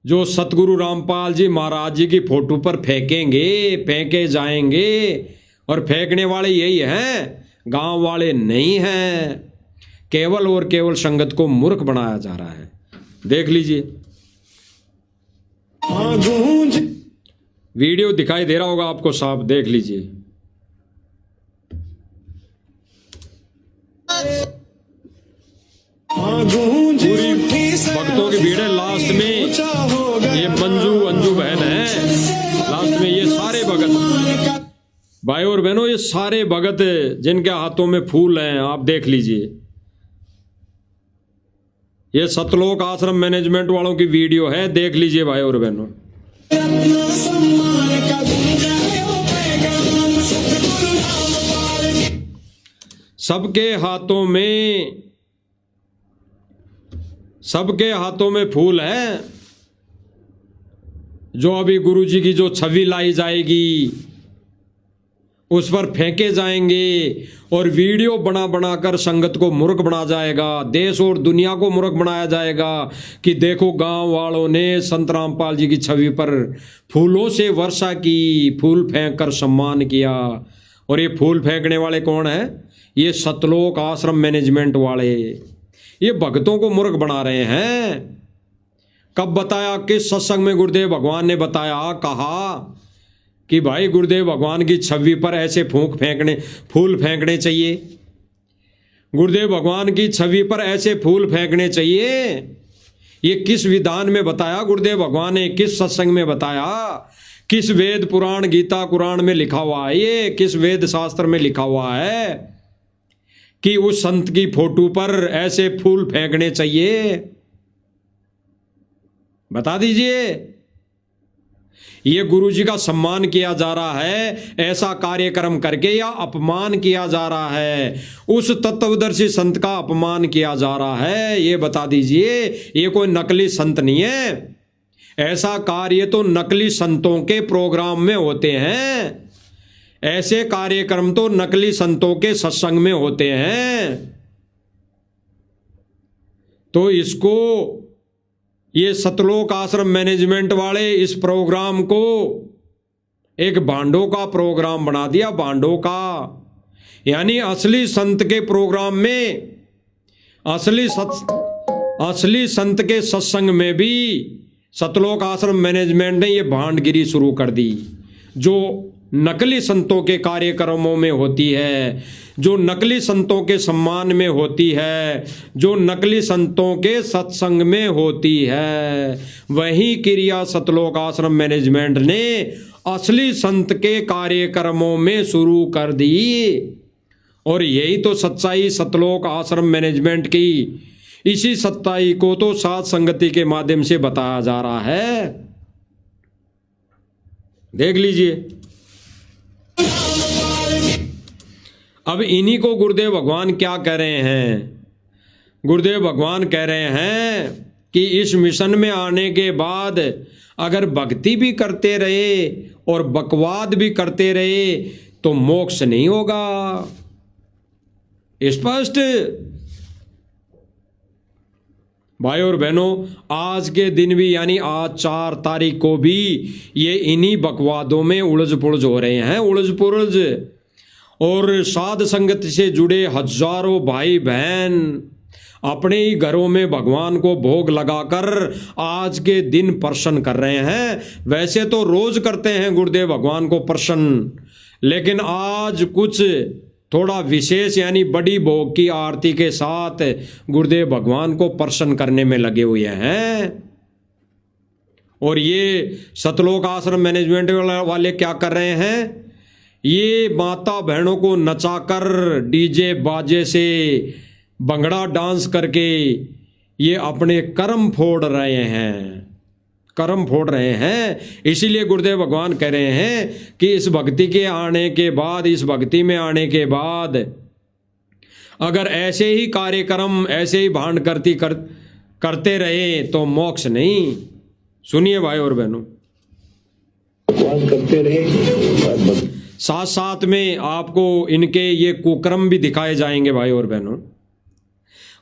जो सतगुरु रामपाल जी महाराज जी की फोटो पर फेंकेंगे, फेंके जाएंगे। और फेंकने वाले यही हैं, गांव वाले नहीं हैं। केवल और केवल संगत को मूर्ख बनाया जा रहा है। देख लीजिए, वीडियो दिखाई दे रहा होगा आपको साफ, देख लीजिए। पूरी भक्तों की भीड़ है। लास्ट में ये मंजू अंजू बहन है, लास्ट में ये सारे भगत, भाई और बहनों, ये सारे भगत जिनके हाथों में फूल हैं, आप देख लीजिए। ये सतलोक आश्रम मैनेजमेंट वालों की वीडियो है, देख लीजिए भाई और बहनों। सबके हाथों में फूल है। जो अभी गुरु जी की जो छवि लाई जाएगी उस पर फेंके जाएंगे और वीडियो बना बनाकर संगत को मूर्ख बना जाएगा, देश और दुनिया को मूर्ख बनाया जाएगा कि देखो गांव वालों ने संत रामपाल जी की छवि पर फूलों से वर्षा की, फूल फेंक कर सम्मान किया। और ये फूल फेंकने वाले कौन है? ये सतलोक आश्रम मैनेजमेंट वाले, ये भक्तों को मूर्ख बना रहे हैं। कब बताया, किस सत्संग में गुरुदेव भगवान ने बताया, कहा कि भाई गुरुदेव भगवान की छवि पर ऐसे फूल फेंकने चाहिए, गुरुदेव भगवान की छवि पर ऐसे फूल फेंकने चाहिए? ये किस विधान में बताया गुरुदेव भगवान ने? किस सत्संग में बताया? किस वेद पुराण गीता कुरान में लिखा हुआ है? ये किस वेद शास्त्र में लिखा हुआ है कि उस संत की फोटो पर ऐसे फूल फेंकने चाहिए? बता दीजिए। ये गुरु जी का सम्मान किया जा रहा है ऐसा कार्यक्रम करके, या अपमान किया जा रहा है? उस तत्वदर्शी संत का अपमान किया जा रहा है, ये बता दीजिए। ये कोई नकली संत नहीं है। ऐसा कार्य तो नकली संतों के प्रोग्राम में होते हैं, ऐसे कार्यक्रम तो नकली संतों के सत्संग में होते हैं। तो इसको, ये सतलोक आश्रम मैनेजमेंट वाले इस प्रोग्राम को एक भांडों का प्रोग्राम बना दिया, भांडों का। यानी असली संत के प्रोग्राम में, असली संत के सत्संग में भी सतलोक आश्रम मैनेजमेंट ने ये भांडगिरी शुरू कर दी, जो नकली संतों के कार्यक्रमों में होती है, जो नकली संतों के सम्मान में होती है, जो नकली संतों के सत्संग में होती है। वही क्रिया सतलोक आश्रम मैनेजमेंट ने असली संत के कार्यक्रमों में शुरू कर दी। और यही तो सच्चाई सतलोक आश्रम मैनेजमेंट की, इसी सच्चाई को तो साथ संगति के माध्यम से बताया जा रहा है। देख लीजिए। अब इन्हीं को गुरुदेव भगवान क्या कह रहे हैं? गुरुदेव भगवान कह रहे हैं कि इस मिशन में आने के बाद अगर भक्ति भी करते रहे और बकवाद भी करते रहे तो मोक्ष नहीं होगा। स्पष्ट। भाई और बहनों, आज के दिन भी, यानी आज 4 तारीख को भी ये इन्हीं बकवादों में उलझ पुलझ हो रहे हैं, उलझ पुलझ। और साध संगत से जुड़े हजारों भाई बहन अपने ही घरों में भगवान को भोग लगाकर आज के दिन प्रसन्न कर रहे हैं। वैसे तो रोज करते हैं गुरुदेव भगवान को प्रसन्न, लेकिन आज कुछ थोड़ा विशेष यानी बड़ी भोग की आरती के साथ गुरुदेव भगवान को प्रसन्न करने में लगे हुए हैं। और ये सतलोक आश्रम मैनेजमेंट वाले क्या कर रहे हैं, ये माता बहनों को नचाकर डीजे बाजे से भंगड़ा डांस करके ये अपने कर्म फोड़ रहे हैं, कर्म फोड़ रहे हैं। इसीलिए गुरुदेव भगवान कह रहे हैं कि इस भक्ति के आने के बाद, इस भक्ति में आने के बाद अगर ऐसे ही कार्यक्रम, ऐसे ही भांड करते रहे तो मोक्ष नहीं। सुनिए भाई और बहनों, भगवान करते रहे, साथ साथ में आपको इनके ये कुकर्म भी दिखाए जाएंगे भाई और बहनों।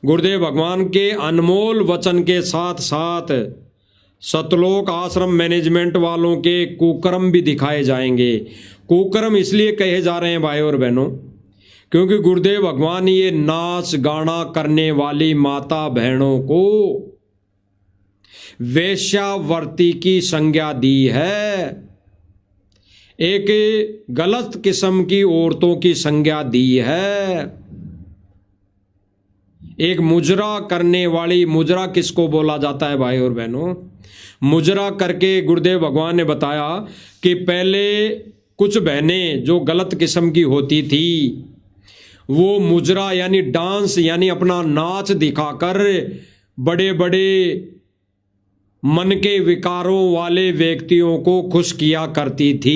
गुरुदेव भगवान के अनमोल वचन के साथ साथ सतलोक आश्रम मैनेजमेंट वालों के कुकर्म भी दिखाए जाएंगे। कुकर्म इसलिए कहे जा रहे हैं भाई और बहनों क्योंकि गुरुदेव भगवान ये नाच गाना करने वाली माता बहनों को वेश्यावर्ती की संज्ञा दी है, एक गलत किस्म की औरतों की संज्ञा दी है। एक मुजरा करने वाली, मुजरा किसको बोला जाता है भाई और बहनों, मुजरा करके गुरुदेव भगवान ने बताया कि पहले कुछ बहनें जो गलत किस्म की होती थी वो मुजरा यानी डांस यानी अपना नाच दिखाकर बड़े बड़े मन के विकारों वाले व्यक्तियों को खुश किया करती थी।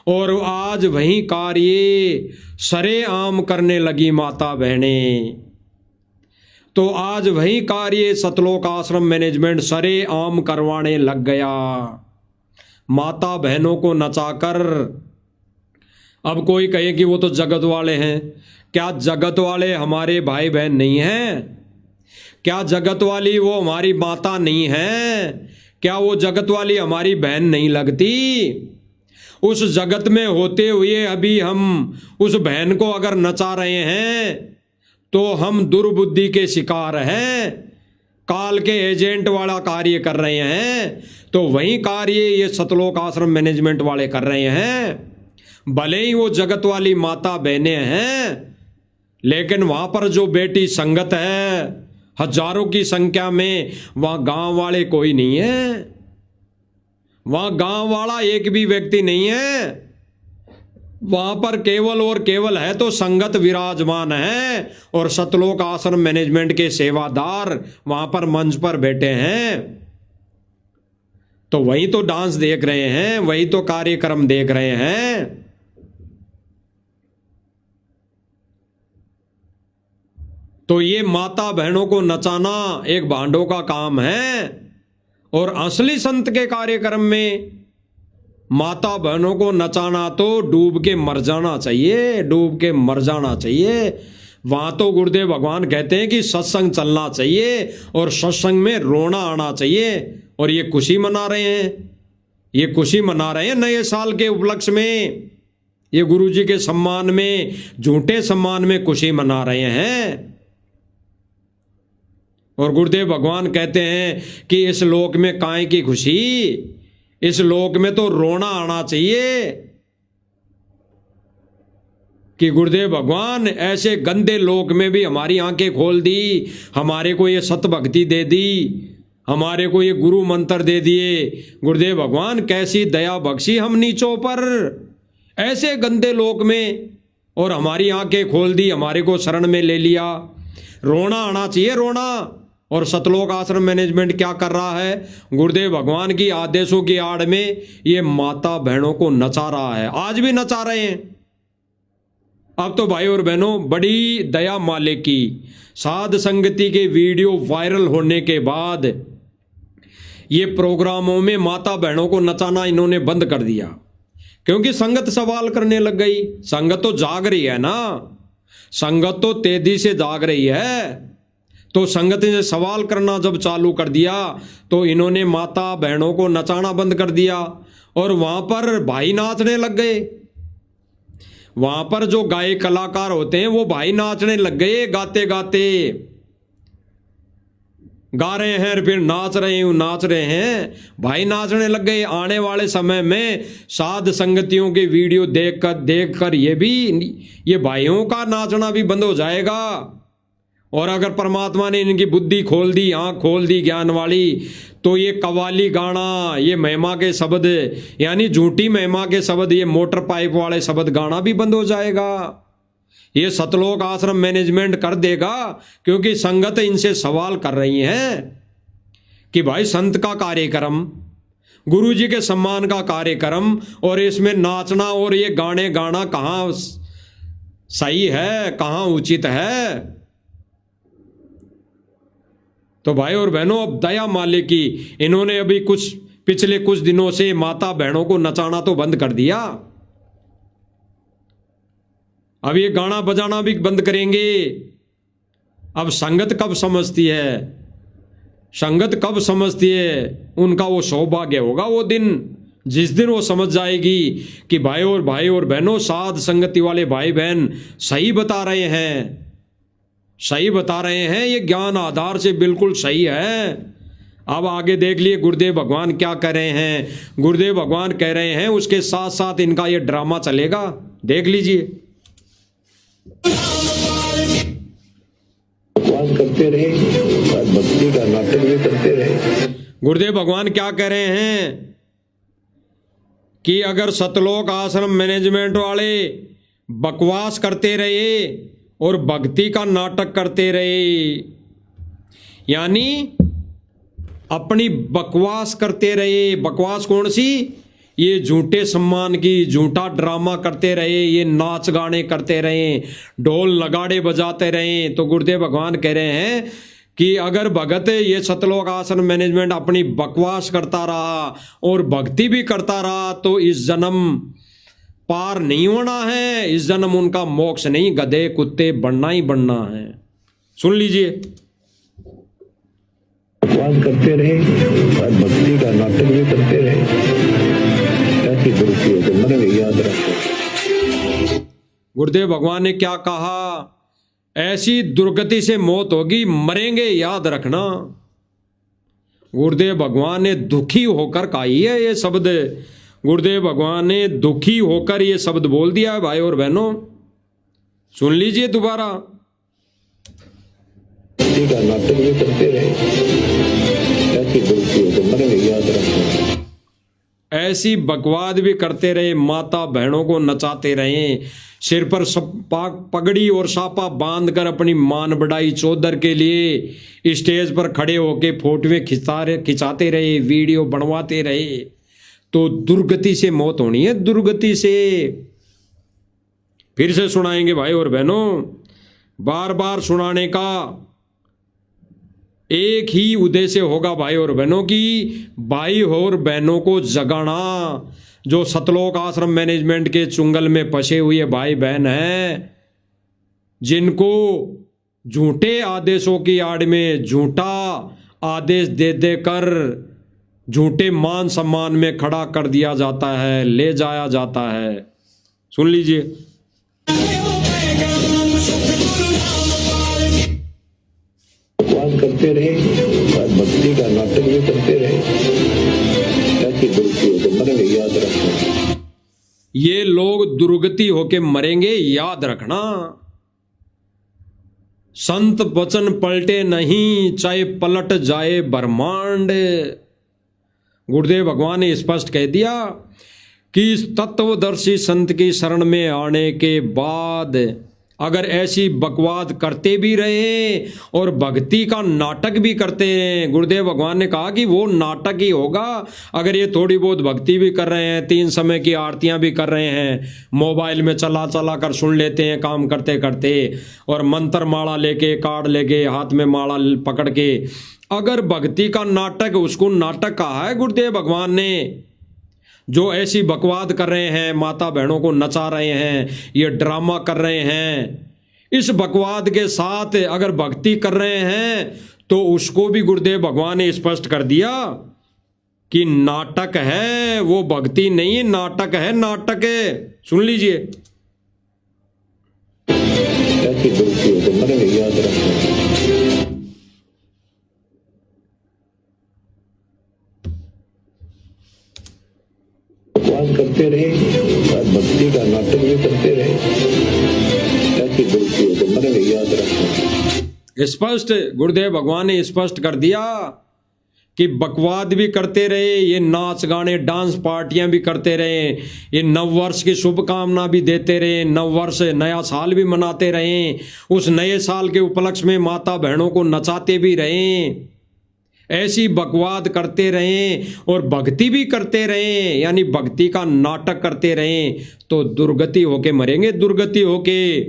और आज वही कार्य सरेआम करने लगी माता बहनें। तो आज वही कार्य सतलोक आश्रम मैनेजमेंट सरेआम करवाने लग गया, माता बहनों को नचाकर। अब कोई कहे कि वो तो जगत वाले हैं, क्या जगत वाले हमारे भाई बहन नहीं हैं? क्या जगत वाली वो हमारी माता नहीं है? क्या वो जगत वाली हमारी बहन नहीं लगती? उस जगत में होते हुए अभी हम उस बहन को अगर नचा रहे हैं तो हम दुर्बुद्धि के शिकार हैं, काल के एजेंट वाला कार्य कर रहे हैं। तो वही कार्य ये सतलोक आश्रम मैनेजमेंट वाले कर रहे हैं। भले ही वो जगत वाली माता बहनें हैं, लेकिन वहां पर जो बेटी संगत है हजारों की संख्या में, वहां गांव वाले कोई नहीं है, वहां गांव वाला एक भी व्यक्ति नहीं है। वहां पर केवल और केवल है तो संगत विराजमान है और सतलोक आश्रम मैनेजमेंट के सेवादार वहां पर मंच पर बैठे हैं। तो वही तो डांस देख रहे हैं, वही तो कार्यक्रम देख रहे हैं। तो ये माता बहनों को नचाना एक भांडों का काम है। और असली संत के कार्यक्रम में माता बहनों को नचाना तो डूब के मर जाना चाहिए, डूब के मर जाना चाहिए। वहां तो गुरुदेव भगवान कहते हैं कि सत्संग चलना चाहिए और सत्संग में रोना आना चाहिए। और ये खुशी मना रहे हैं, ये खुशी मना रहे हैं नए साल के उपलक्ष्य में, ये गुरुजी के सम्मान में, झूठे सम्मान में खुशी मना रहे हैं। और गुरुदेव भगवान कहते हैं कि इस लोक में काहे की खुशी, इस लोक में तो रोना आना चाहिए। कि गुरुदेव भगवान ऐसे गंदे लोक में भी हमारी आंखें खोल दी, हमारे को ये सत भक्ति दे दी, हमारे को ये गुरु मंत्र दे दिए। गुरुदेव भगवान कैसी दया बख्शी हम नीचों पर, ऐसे गंदे लोक में, और हमारी आंखें खोल दी, हमारे को शरण में ले लिया। रोना आना चाहिए, रोना। और सतलोक आश्रम मैनेजमेंट क्या कर रहा है, गुरुदेव भगवान की आदेशों की आड़ में ये माता बहनों को नचा रहा है, आज भी नचा रहे हैं। अब तो भाई और बहनों बड़ी दया मालिक की, साध संगति के वीडियो वायरल होने के बाद ये प्रोग्रामों में माता बहनों को नचाना इन्होंने बंद कर दिया, क्योंकि संगत सवाल करने लग गई। संगत तो जाग रही है ना, संगत तो तेजी से जाग रही है। तो संगत ने सवाल करना जब चालू कर दिया तो इन्होंने माता बहनों को नचाना बंद कर दिया। और वहां पर भाई नाचने लग गए, वहां पर जो गायक कलाकार होते हैं वो भाई नाचने लग गए गाते गाते। गा रहे हैं और फिर नाच रहे हैं। भाई नाचने लग गए। आने वाले समय में साध संगतियों की वीडियो देखकर ये भाइयों का नाचना भी बंद हो जाएगा। और अगर परमात्मा ने इनकी बुद्धि खोल दी, आंख खोल दी ज्ञान वाली, तो ये कवाली गाना, ये महिमा के शब्द यानी झूठी महिमा के शब्द, ये मोटर पाइप वाले शब्द गाना भी बंद हो जाएगा। ये सतलोक आश्रम मैनेजमेंट कर देगा, क्योंकि संगत इनसे सवाल कर रही है कि भाई संत का कार्यक्रम, गुरु जी के सम्मान का कार्यक्रम, और इसमें नाचना और ये गाने गाना कहाँ सही है, कहाँ उचित है। तो भाई और बहनों, अब दया मालिक की इन्होंने अभी पिछले कुछ दिनों से माता बहनों को नचाना तो बंद कर दिया। अब ये गाना बजाना भी बंद करेंगे। अब संगत कब समझती है, संगत कब समझती है, उनका वो सौभाग्य होगा वो दिन, जिस दिन वो समझ जाएगी कि भाई और बहनों, साध संगति वाले भाई बहन सही बता रहे हैं, सही बता रहे हैं, ये ज्ञान आधार से बिल्कुल सही है। अब आगे देख लिए गुरुदेव भगवान क्या कह रहे हैं। गुरुदेव भगवान कह रहे हैं उसके साथ साथ इनका ये ड्रामा चलेगा, देख लीजिए। भगवान करते रहे और भक्ति का नाटक भी करते रहे। गुरुदेव भगवान क्या कह रहे हैं कि अगर सतलोक आश्रम मैनेजमेंट वाले बकवास करते रहे और भक्ति का नाटक करते रहे, यानी अपनी बकवास करते रहे, बकवास कौन सी, ये झूठे सम्मान की, झूठा ड्रामा करते रहे, ये नाच गाने करते रहे, ढोल नगाड़े बजाते रहे, तो गुरुदेव भगवान कह रहे हैं कि अगर भगत ये सतलोक आश्रम मैनेजमेंट अपनी बकवास करता रहा और भक्ति भी करता रहा, तो इस जन्म पार नहीं होना है, इस जन्म उनका मोक्ष नहीं, गधे कुत्ते बनना ही बनना है। सुन लीजिए। भगवान करते रहे और भक्ति का नाटक भी करते रहे, ऐसी दुर्गति हो तो मरेंगे, याद रखो। गुरुदेव भगवान ने क्या कहा, ऐसी दुर्गति से मौत होगी, मरेंगे, याद रखना। गुरुदेव भगवान ने दुखी होकर कही है ये शब्द, गुरुदेव भगवान ने दुखी होकर ये शब्द बोल दिया है भाई और बहनों। सुन लीजिए दोबारा। भक्ति का नाटक भी करते रहे, ऐसी दुर्गति हो तो मरेंगे, याद रखो। ऐसी बकवाद भी करते रहे, माता बहनों को नचाते रहे, सिर पर पगड़ी और सापा बांधकर अपनी मान बढ़ाई चौधर के लिए स्टेज पर खड़े होके फोटोएं खिंचाते रहे, वीडियो बनवाते रहे, तो दुर्गति से मौत होनी है, दुर्गति से। फिर से सुनाएंगे भाई और बहनों, बार बार सुनाने का एक ही उद्देश्य होगा भाई और बहनों की, भाई और बहनों को जगाना। जो सतलोक आश्रम मैनेजमेंट के चुंगल में फंसे हुए भाई बहन हैं, जिनको झूठे आदेशों की आड़ में झूठा आदेश दे देकर झूठे मान सम्मान में खड़ा कर दिया जाता है, ले जाया जाता है। सुन लीजिए। भगवान करते रहे और भक्ति का नाटक भी करते रहे, ऐसी दुर्गति हो तो मरेंगे, याद रखना। ये लोग दुर्गति होके मरेंगे, याद रखना। संत वचन पलटे नहीं, चाहे पलट जाए ब्रह्मांड। गुरुदेव भगवान ने स्पष्ट कह दिया कि इस तत्वदर्शी संत की शरण में आने के बाद अगर ऐसी बकवाद करते भी रहे और भक्ति का नाटक भी करते रहे, गुरुदेव भगवान ने कहा कि वो नाटक ही होगा। अगर ये थोड़ी बहुत भक्ति भी कर रहे हैं, 3 समय की आरतियां भी कर रहे हैं, मोबाइल में चला कर सुन लेते हैं काम करते करते, और मंत्र माला लेके, कार्ड लेके, हाथ में माला पकड़ के, अगर भक्ति का नाटक, उसको नाटक कहा है गुरुदेव भगवान ने। जो ऐसी बकवाद कर रहे हैं, माता बहनों को नचा रहे हैं, ये ड्रामा कर रहे हैं, इस बकवाद के साथ अगर भक्ति कर रहे हैं, तो उसको भी गुरुदेव भगवान ने स्पष्ट कर दिया कि नाटक है, वो भक्ति नहीं, नाटक है, नाटक है। सुन लीजिए। ऐसी दुर्गति हो तो मरेंगे, याद रखना। करते रहे और भक्ति का नाटक भी करते रहे ताकि गलती हो तो मरेंगे, याद रखना। स्पष्ट गुरुदेव भगवान ने स्पष्ट कर दिया कि बकवाद भी करते रहे, ये नाच गाने डांस पार्टियां भी करते रहे, ये नववर्ष की शुभकामना भी देते रहे, नववर्ष नया साल भी मनाते रहे, उस नए साल के उपलक्ष्य में माता बहनों को नचाते भी रहे, ऐसी बकवाद करते रहें और भक्ति भी करते रहें, यानी भक्ति का नाटक करते रहें, तो दुर्गति होके मरेंगे, दुर्गति होके।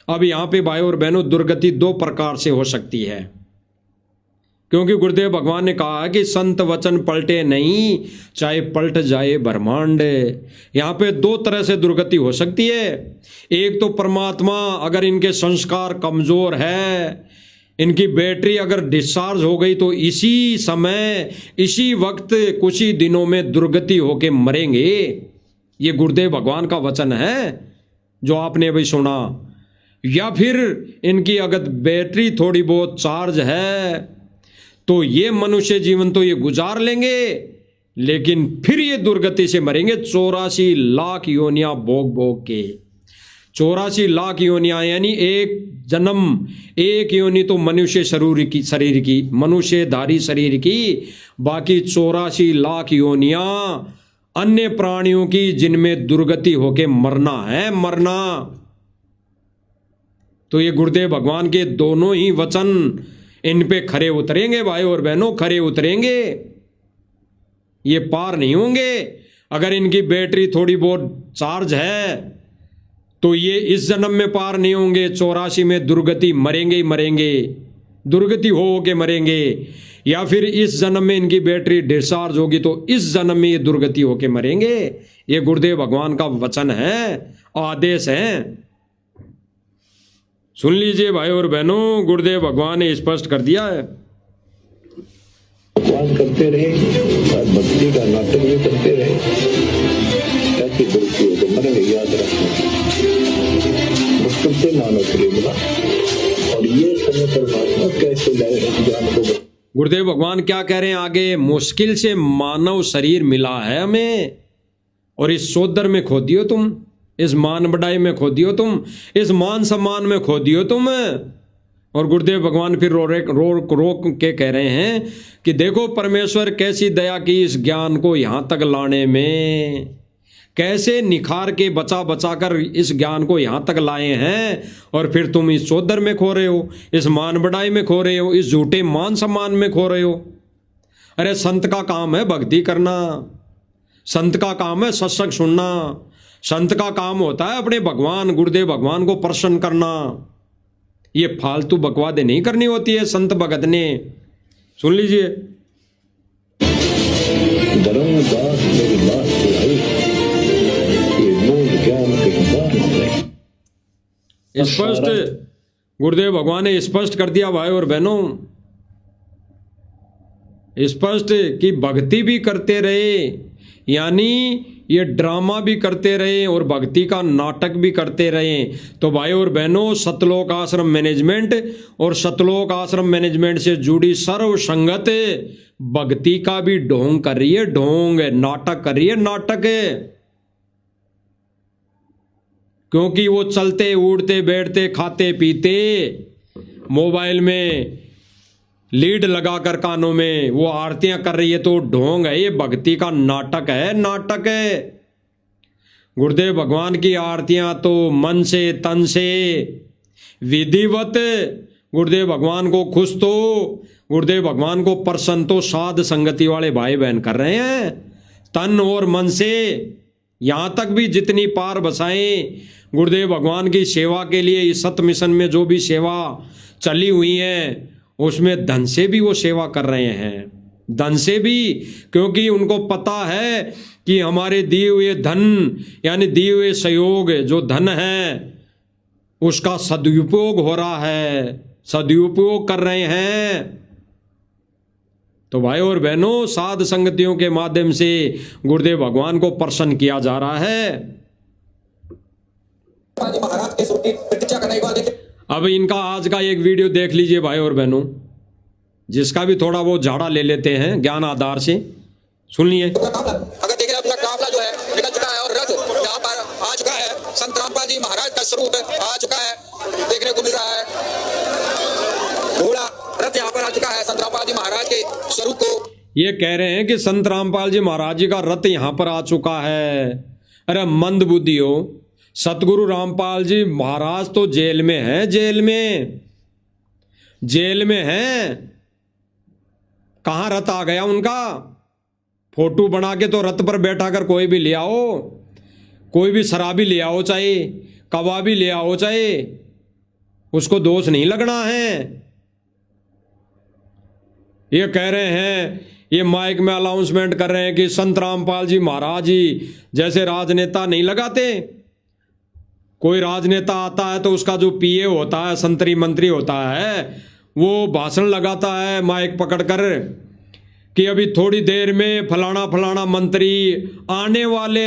अब यहाँ पे भाई और बहनों, दुर्गति दो प्रकार से हो सकती है, क्योंकि गुरुदेव भगवान ने कहा है कि संत वचन पलटे नहीं, चाहे पलट जाए ब्रह्मांड। यहाँ पे दो तरह से दुर्गति हो सकती है। एक तो परमात्मा अगर इनके संस्कार कमजोर है, इनकी बैटरी अगर डिस्चार्ज हो गई, तो इसी समय इसी वक्त कुछ ही दिनों में दुर्गति होके मरेंगे। ये गुरुदेव भगवान का वचन है जो आपने अभी सुना। या फिर इनकी अगर बैटरी थोड़ी बहुत चार्ज है तो ये मनुष्य जीवन तो ये गुजार लेंगे, लेकिन फिर ये दुर्गति से मरेंगे 84 लाख योनियां भोग भोग के। 84 लाख योनियां, यानी एक जन्म, एक योनि तो मनुष्य शरीर की मनुष्यधारी शरीर की, बाकी 84 लाख योनियां अन्य प्राणियों की, जिनमें दुर्गति होके मरना है, मरना। तो ये गुरुदेव भगवान के दोनों ही वचन इन पे खरे उतरेंगे भाई और बहनों, खरे उतरेंगे, ये पार नहीं होंगे। अगर इनकी बैटरी थोड़ी बहुत चार्ज है तो ये इस जन्म में पार नहीं होंगे, 84 में दुर्गति मरेंगे ही मरेंगे, दुर्गति हो के मरेंगे। या फिर इस जन्म में इनकी बैटरी डिस्चार्ज होगी तो इस जन्म में ये दुर्गति होके मरेंगे। ये गुरुदेव भगवान का वचन है, आदेश है। सुन लीजिए भाई और बहनों, गुरुदेव भगवान ने स्पष्ट कर दिया है। भगवान करते रहे और भक्ति का नाटक भी करते रहे ताकि गलती हो तो मरेंगे, याद रखना। मुश्किल से मानव शरीर मिला और ये समय परमात्मा कैसे लाए ज्ञान को। गुरुदेव भगवान क्या कह रहे हैं आगे? मुश्किल से मानव शरीर मिला है हमें, और इस सोदर में खो दियो तुम, इस मान बढ़ाई में खो दियो तुम, इस मान सम्मान में खो दियो तुम। और गुरुदेव भगवान फिर रोक के कह रहे हैं कि देखो परमेश्वर कैसी दया की इस ज्ञान को यहां तक लाने में, कैसे निखार के बचा बचा कर इस ज्ञान को यहां तक लाए हैं, और फिर तुम इस चौधर में खो रहे हो, इस मान बढ़ाई में खो रहे हो, इस झूठे मान सम्मान में खो रहे हो। अरे संत का काम है भक्ति करना, संत का काम है सत्संग सुनना, संत का काम होता है अपने भगवान गुरुदेव भगवान को प्रसन्न करना। ये फालतू बकवादे नहीं करनी होती है संत भगत ने। सुन लीजिए। धर्मदास मेरी बात सुनाई, ये मूल ज्ञान के बाद स्पष्ट गुरुदेव भगवान ने स्पष्ट कर दिया भाई और बहनों, स्पष्ट कि भक्ति भी करते रहे, यानी ये ड्रामा भी करते रहे और भक्ति का नाटक भी करते रहे। तो भाई और बहनों, सतलोक आश्रम मैनेजमेंट और सतलोक आश्रम मैनेजमेंट से जुड़ी सर्व संगत भक्ति का भी ढोंग कर रही है, ढोंग नाटक कर रही है, नाटक। क्योंकि वो चलते उड़ते बैठते खाते पीते मोबाइल में लीड लगाकर कानों में वो आरतियां कर रही है, तो ढोंग है, ये भक्ति का नाटक है, नाटक है। गुरुदेव भगवान की आरतियां तो मन से तन से विधिवत गुरुदेव भगवान को खुश तो गुरुदेव भगवान को प्रसन्न तो साध संगति वाले भाई बहन कर रहे हैं, तन और मन से। यहां तक भी जितनी पार बसाएं गुरुदेव भगवान की सेवा के लिए, इस सत मिशन में जो भी सेवा चली हुई है उसमें धन से भी वो सेवा कर रहे हैं, धन से भी, क्योंकि उनको पता है कि हमारे दिए हुए धन यानी दिए हुए सहयोग जो धन है उसका सदुपयोग हो रहा है, सदुपयोग कर रहे हैं। तो भाई और बहनों, साध संगतियों के माध्यम से गुरुदेव भगवान को प्रसन्न किया जा रहा है। अब इनका आज का एक वीडियो देख लीजिए भाई और बहनों, जिसका भी थोड़ा बहुत झाड़ा ले लेते हैं ज्ञान आधार से। सुन लिए। अगर देखें अपना काफला जो है निकल चुका है स्वरूप आ चुका है, देखने को मिल रहा है। घोड़ा रथ यहाँ पर आ चुका है संत रामपाल जी महाराज के स्वरूप को। ये कह रहे हैं कि संत रामपाल जी महाराज जी का रथ यहां पर आ चुका है। अरे मंद बुद्धियो, सतगुरु रामपाल जी महाराज तो जेल में है, जेल में है। कहां रथ आ गया उनका? फोटो बना के तो रथ पर बैठा कर कोई भी ले आओ, कोई भी शराबी ले आओ, चाहे कबाबी ले आओ, चाहे, उसको दोष नहीं लगना है। ये कह रहे हैं, ये माइक में अनाउंसमेंट कर रहे हैं कि संत रामपाल जी महाराज जी जैसे राजनेता नहीं लगाते। कोई राजनेता आता है तो उसका जो पीए होता है, संतरी मंत्री होता है, वो भाषण लगाता है माइक पकड़कर कि अभी थोड़ी देर में फलाना फलाना मंत्री आने वाले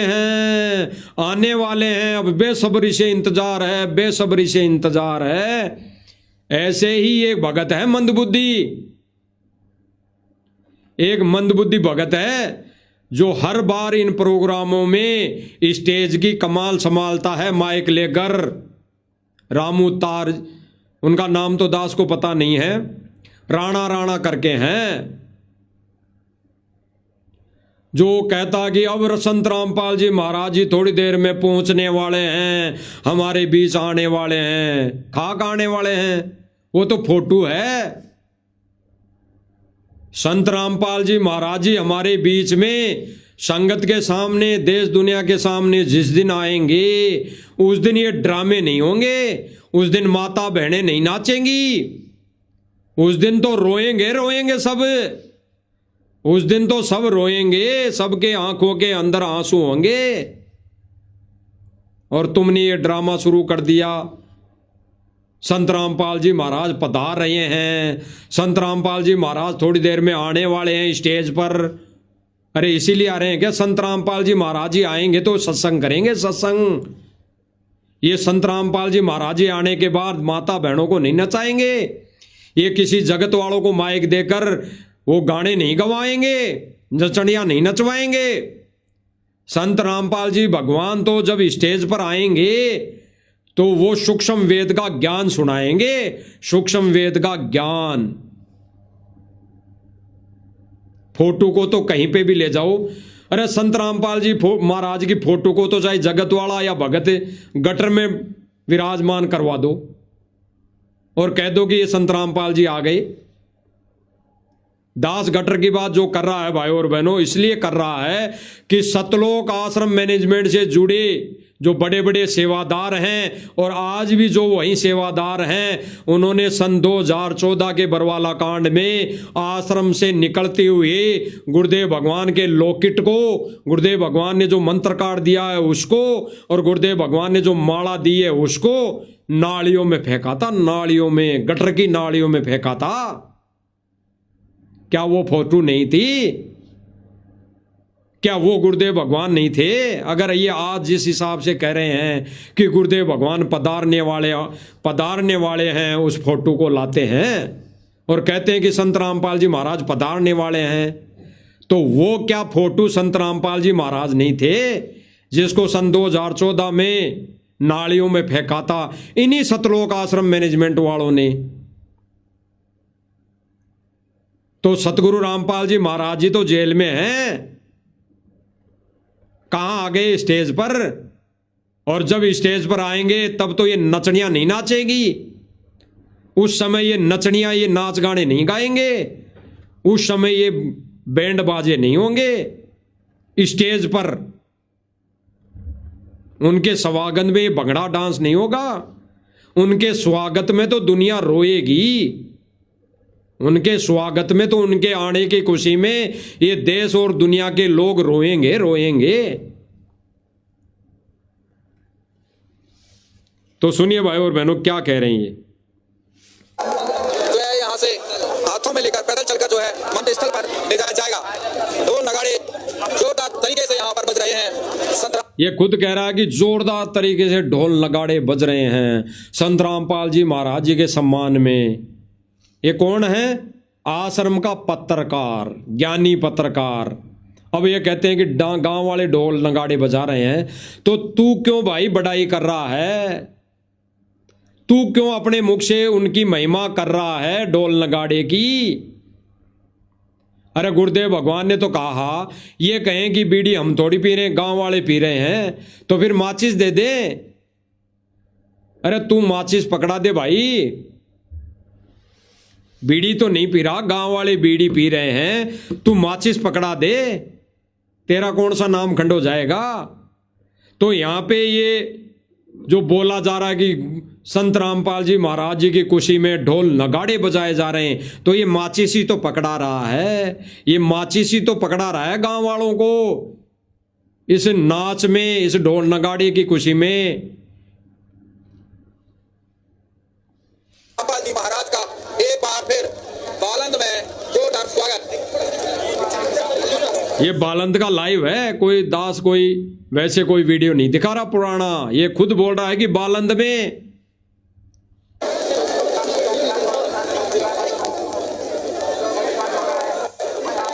हैं, अब बेसब्री से इंतजार है, बेसब्री से इंतजार है। ऐसे ही एक भगत है मंदबुद्धि, एक मंदबुद्धि भगत है जो हर बार इन प्रोग्रामों में स्टेज की कमाल संभालता है माइक लेकर। रामू तार, उनका नाम तो दास को पता नहीं है, राणा राणा करके हैं, जो कहता कि अब संत रामपाल जी महाराज जी थोड़ी देर में पहुंचने वाले हैं, हमारे बीच आने वाले हैं। खाक आने वाले हैं, वो तो फोटो है। संत रामपाल जी महाराज जी हमारे बीच में संगत के सामने, देश दुनिया के सामने जिस दिन आएंगे, उस दिन ये ड्रामे नहीं होंगे, उस दिन माता बहनें नहीं नाचेंगी, उस दिन तो रोएंगे सब, उस दिन तो सब रोएंगे, सबके आंखों के अंदर आंसू होंगे। और तुमने ये ड्रामा शुरू कर दिया। संत रामपाल जी महाराज पधार रहे हैं, संत रामपाल जी महाराज थोड़ी देर में आने वाले हैं स्टेज पर। अरे इसीलिए आ रहे हैं क्या? संत रामपाल जी महाराज जी आएंगे तो सत्संग करेंगे, सत्संग। ये संत रामपाल जी महाराज जी आने के बाद माता बहनों को नहीं नचाएंगे, ये किसी जगत वालों को माइक देकर वो गाने नहीं गवाएंगे, नचनियां नहीं नचवाएंगे। संत रामपाल जी भगवान तो जब स्टेज पर आएंगे तो वो सूक्ष्म वेद का ज्ञान सुनाएंगे, सूक्ष्म वेद का ज्ञान। फोटो को तो कहीं पे भी ले जाओ, अरे संत रामपाल जी महाराज की फोटो को तो चाहे जगत वाला या भगत गटर में विराजमान करवा दो और कह दो कि ये संत रामपाल जी आ गए। दास गटर की बात जो कर रहा है भाई और बहनों, इसलिए कर रहा है कि सतलोक आश्रम मैनेजमेंट से जुड़े जो बड़े बड़े सेवादार हैं और आज भी जो वही सेवादार हैं, उन्होंने सन 2014 के बरवाला कांड में आश्रम से निकलते हुए गुरुदेव भगवान के लॉकेट को, गुरुदेव भगवान ने जो मंत्र काट दिया है उसको, और गुरुदेव भगवान ने जो माला दी है उसको नालियों में फेंका था, नालियों में, गटर की नालियों में फेंका था। क्या वो फोटो नहीं थी? क्या वो गुरुदेव भगवान नहीं थे? अगर ये आज जिस हिसाब से कह रहे हैं कि गुरुदेव भगवान पधारने वाले हैं, उस फोटो को लाते हैं और कहते हैं कि संत रामपाल जी महाराज पधारने वाले हैं, तो वो क्या फोटो संत रामपाल जी महाराज नहीं थे जिसको सन 2014 में नालियों में फेंका था इन्हीं सतलोक आश्रम मैनेजमेंट वालों ने? तो सतगुरु रामपाल जी महाराज जी तो जेल में हैं, कहां आ गए? स्टेज पर। और जब स्टेज पर आएंगे तब तो ये नचनियां नहीं नाचेगी, उस समय ये नचनियां ये नाच गाने नहीं गाएंगे, उस समय ये बैंड बाजे नहीं होंगे स्टेज पर, उनके स्वागत में भंगड़ा डांस नहीं होगा, उनके स्वागत में तो दुनिया रोएगी, उनके स्वागत में तो उनके आने की खुशी में ये देश और दुनिया के लोग रोएंगे। तो सुनिए भाई और बहनों क्या कह रही हैं। जो है यहाँ से हाथों में लेकर पैदल चलकर जो है मंदिर स्थल पर ले जाया जाएगा। ढोल नगाड़े जोरदार तरीके से यहाँ पर बज रहे हैं। ये खुद कह रहा है कि जोरदार तरीके से ढोल नगाड़े बज रहे हैं संत रामपाल जी महाराज जी के सम्मान में। ये कौन है? आश्रम का पत्रकार, ज्ञानी पत्रकार। अब ये कहते हैं कि गांव वाले ढोल नगाड़े बजा रहे हैं, तो तू क्यों भाई बड़ाई कर रहा है? तू क्यों अपने मुख से उनकी महिमा कर रहा है ढोल नगाड़े की? अरे गुरुदेव भगवान ने तो कहा ये कहें कि बीड़ी हम थोड़ी पी रहे हैं, गांव वाले पी रहे हैं, तो फिर माचिस दे दे। अरे तू माचिस पकड़ा दे भाई, बीड़ी तो नहीं पी रहा, गांव वाले बीड़ी पी रहे हैं, तू माचिस पकड़ा दे, तेरा कौन सा नाम खंड हो जाएगा? तो यहां पे ये जो बोला जा रहा है कि संत रामपाल जी महाराज जी की खुशी में ढोल नगाड़े बजाए जा रहे हैं, तो ये माचिस ही तो पकड़ा रहा है, ये माचिस ही तो पकड़ा रहा है गांव वालों को इस नाच में, इस ढोल नगाड़े की खुशी में। रामपाल जी महाराज का एक बार फिर बालंद में जोरदार स्वागत। ये बालंद का लाइव है, कोई दास कोई वैसे कोई वीडियो नहीं दिखा रहा पुराना, ये खुद बोल रहा है कि बालंद में।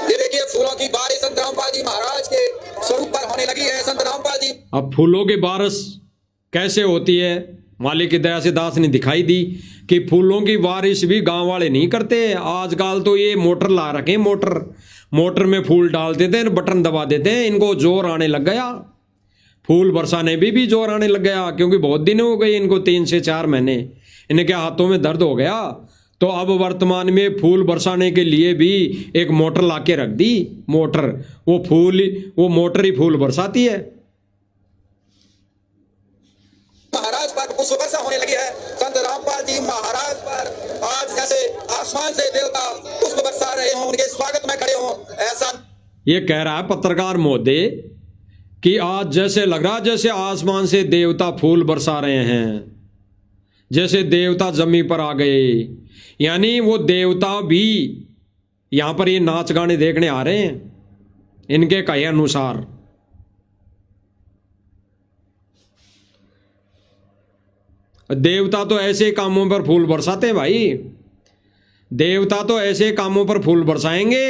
ये देखिए फूलों की बारिश संत रामपाल जी महाराज के स्वरूप पर होने लगी है। संत रामपाल जी अब फूलों की बारिश कैसे होती है? मालिक की दया से दास ने दिखाई दी कि फूलों की बारिश भी गांव वाले नहीं करते। आजकल तो ये मोटर ला रखे, मोटर में फूल डाल देते हैं, बटन दबा देते हैं, इनको जोर आने लग गया, फूल बरसाने भी जोर आने लग गया, क्योंकि बहुत दिन हो गए इनको, 3 से 4 महीने इनके हाथों में दर्द हो गया। तो अब वर्तमान में फूल बरसाने के लिए भी एक मोटर लाके रख दी, मोटर, वो मोटर ही फूल बरसाती है। महाराज पर पुष्प वर्षा होने लगी है। संत रामपाल जी महाराज पर आज जैसे आसमान से देवता पुष्प बरसा रहे हों, उनके स्वागत में खड़े हों, ऐसा ये कह रहा है पत्रकार महोदय कि आज जैसे लग रहा जैसे आसमान से देवता फूल बरसा रहे हैं, जैसे देवता जमीन पर आ गए, यानी वो देवता भी यहां पर ये नाच गाने देखने आ रहे हैं इनके कहे अनुसार। देवता तो ऐसे कामों पर फूल बरसाते हैं भाई, देवता तो ऐसे कामों पर फूल बरसाएंगे।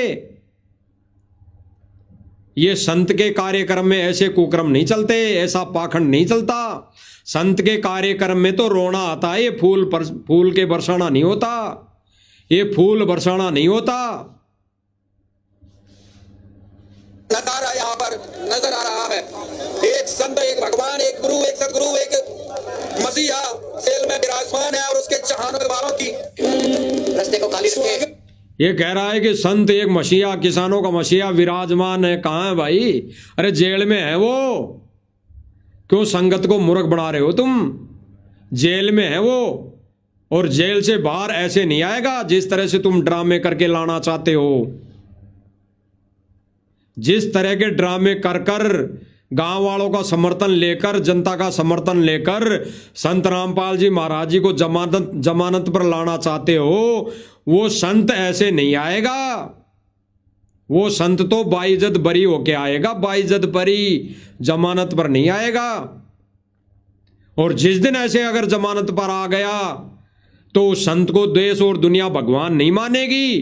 ये संत के कार्यक्रम में ऐसे कुक्रम नहीं चलते, ऐसा पाखंड नहीं चलता। संत के कार्यक्रम में तो रोना आता है, ये फूल के बरसाना नहीं होता, ये फूल बरसाना नहीं होता। नजारा यहाँ पर नजर आ रहा है। एक संत, एक भगवान, एक गुरु, एक सदगुरु, एक मसीहा सेल में विराजमान है और उसके चाहने वालों की रास्ते को खाली रखे। ये कह रहा है कि संत एक मसीहा, किसानों का मसीहा विराजमान है। कहाँ है भाई? अरे जेल में है वो। क्यों संगत को मूर्ख बना रहे हो तुम? जेल में है वो, और जेल से बाहर ऐसे नहीं आएगा जिस तरह से तुम ड्रामे करके लाना चाहते हो। जिस तरह के ड्रामे कर कर गांव वालों का समर्थन लेकर, जनता का समर्थन लेकर संत रामपाल जी महाराज जी को जमानत पर लाना चाहते हो, वो संत ऐसे नहीं आएगा। वो संत तो बाइज्जत बरी होके आएगा, बाइज्जत बरी, जमानत पर नहीं आएगा। और जिस दिन ऐसे अगर जमानत पर आ गया तो उस संत को देश और दुनिया भगवान नहीं मानेगी,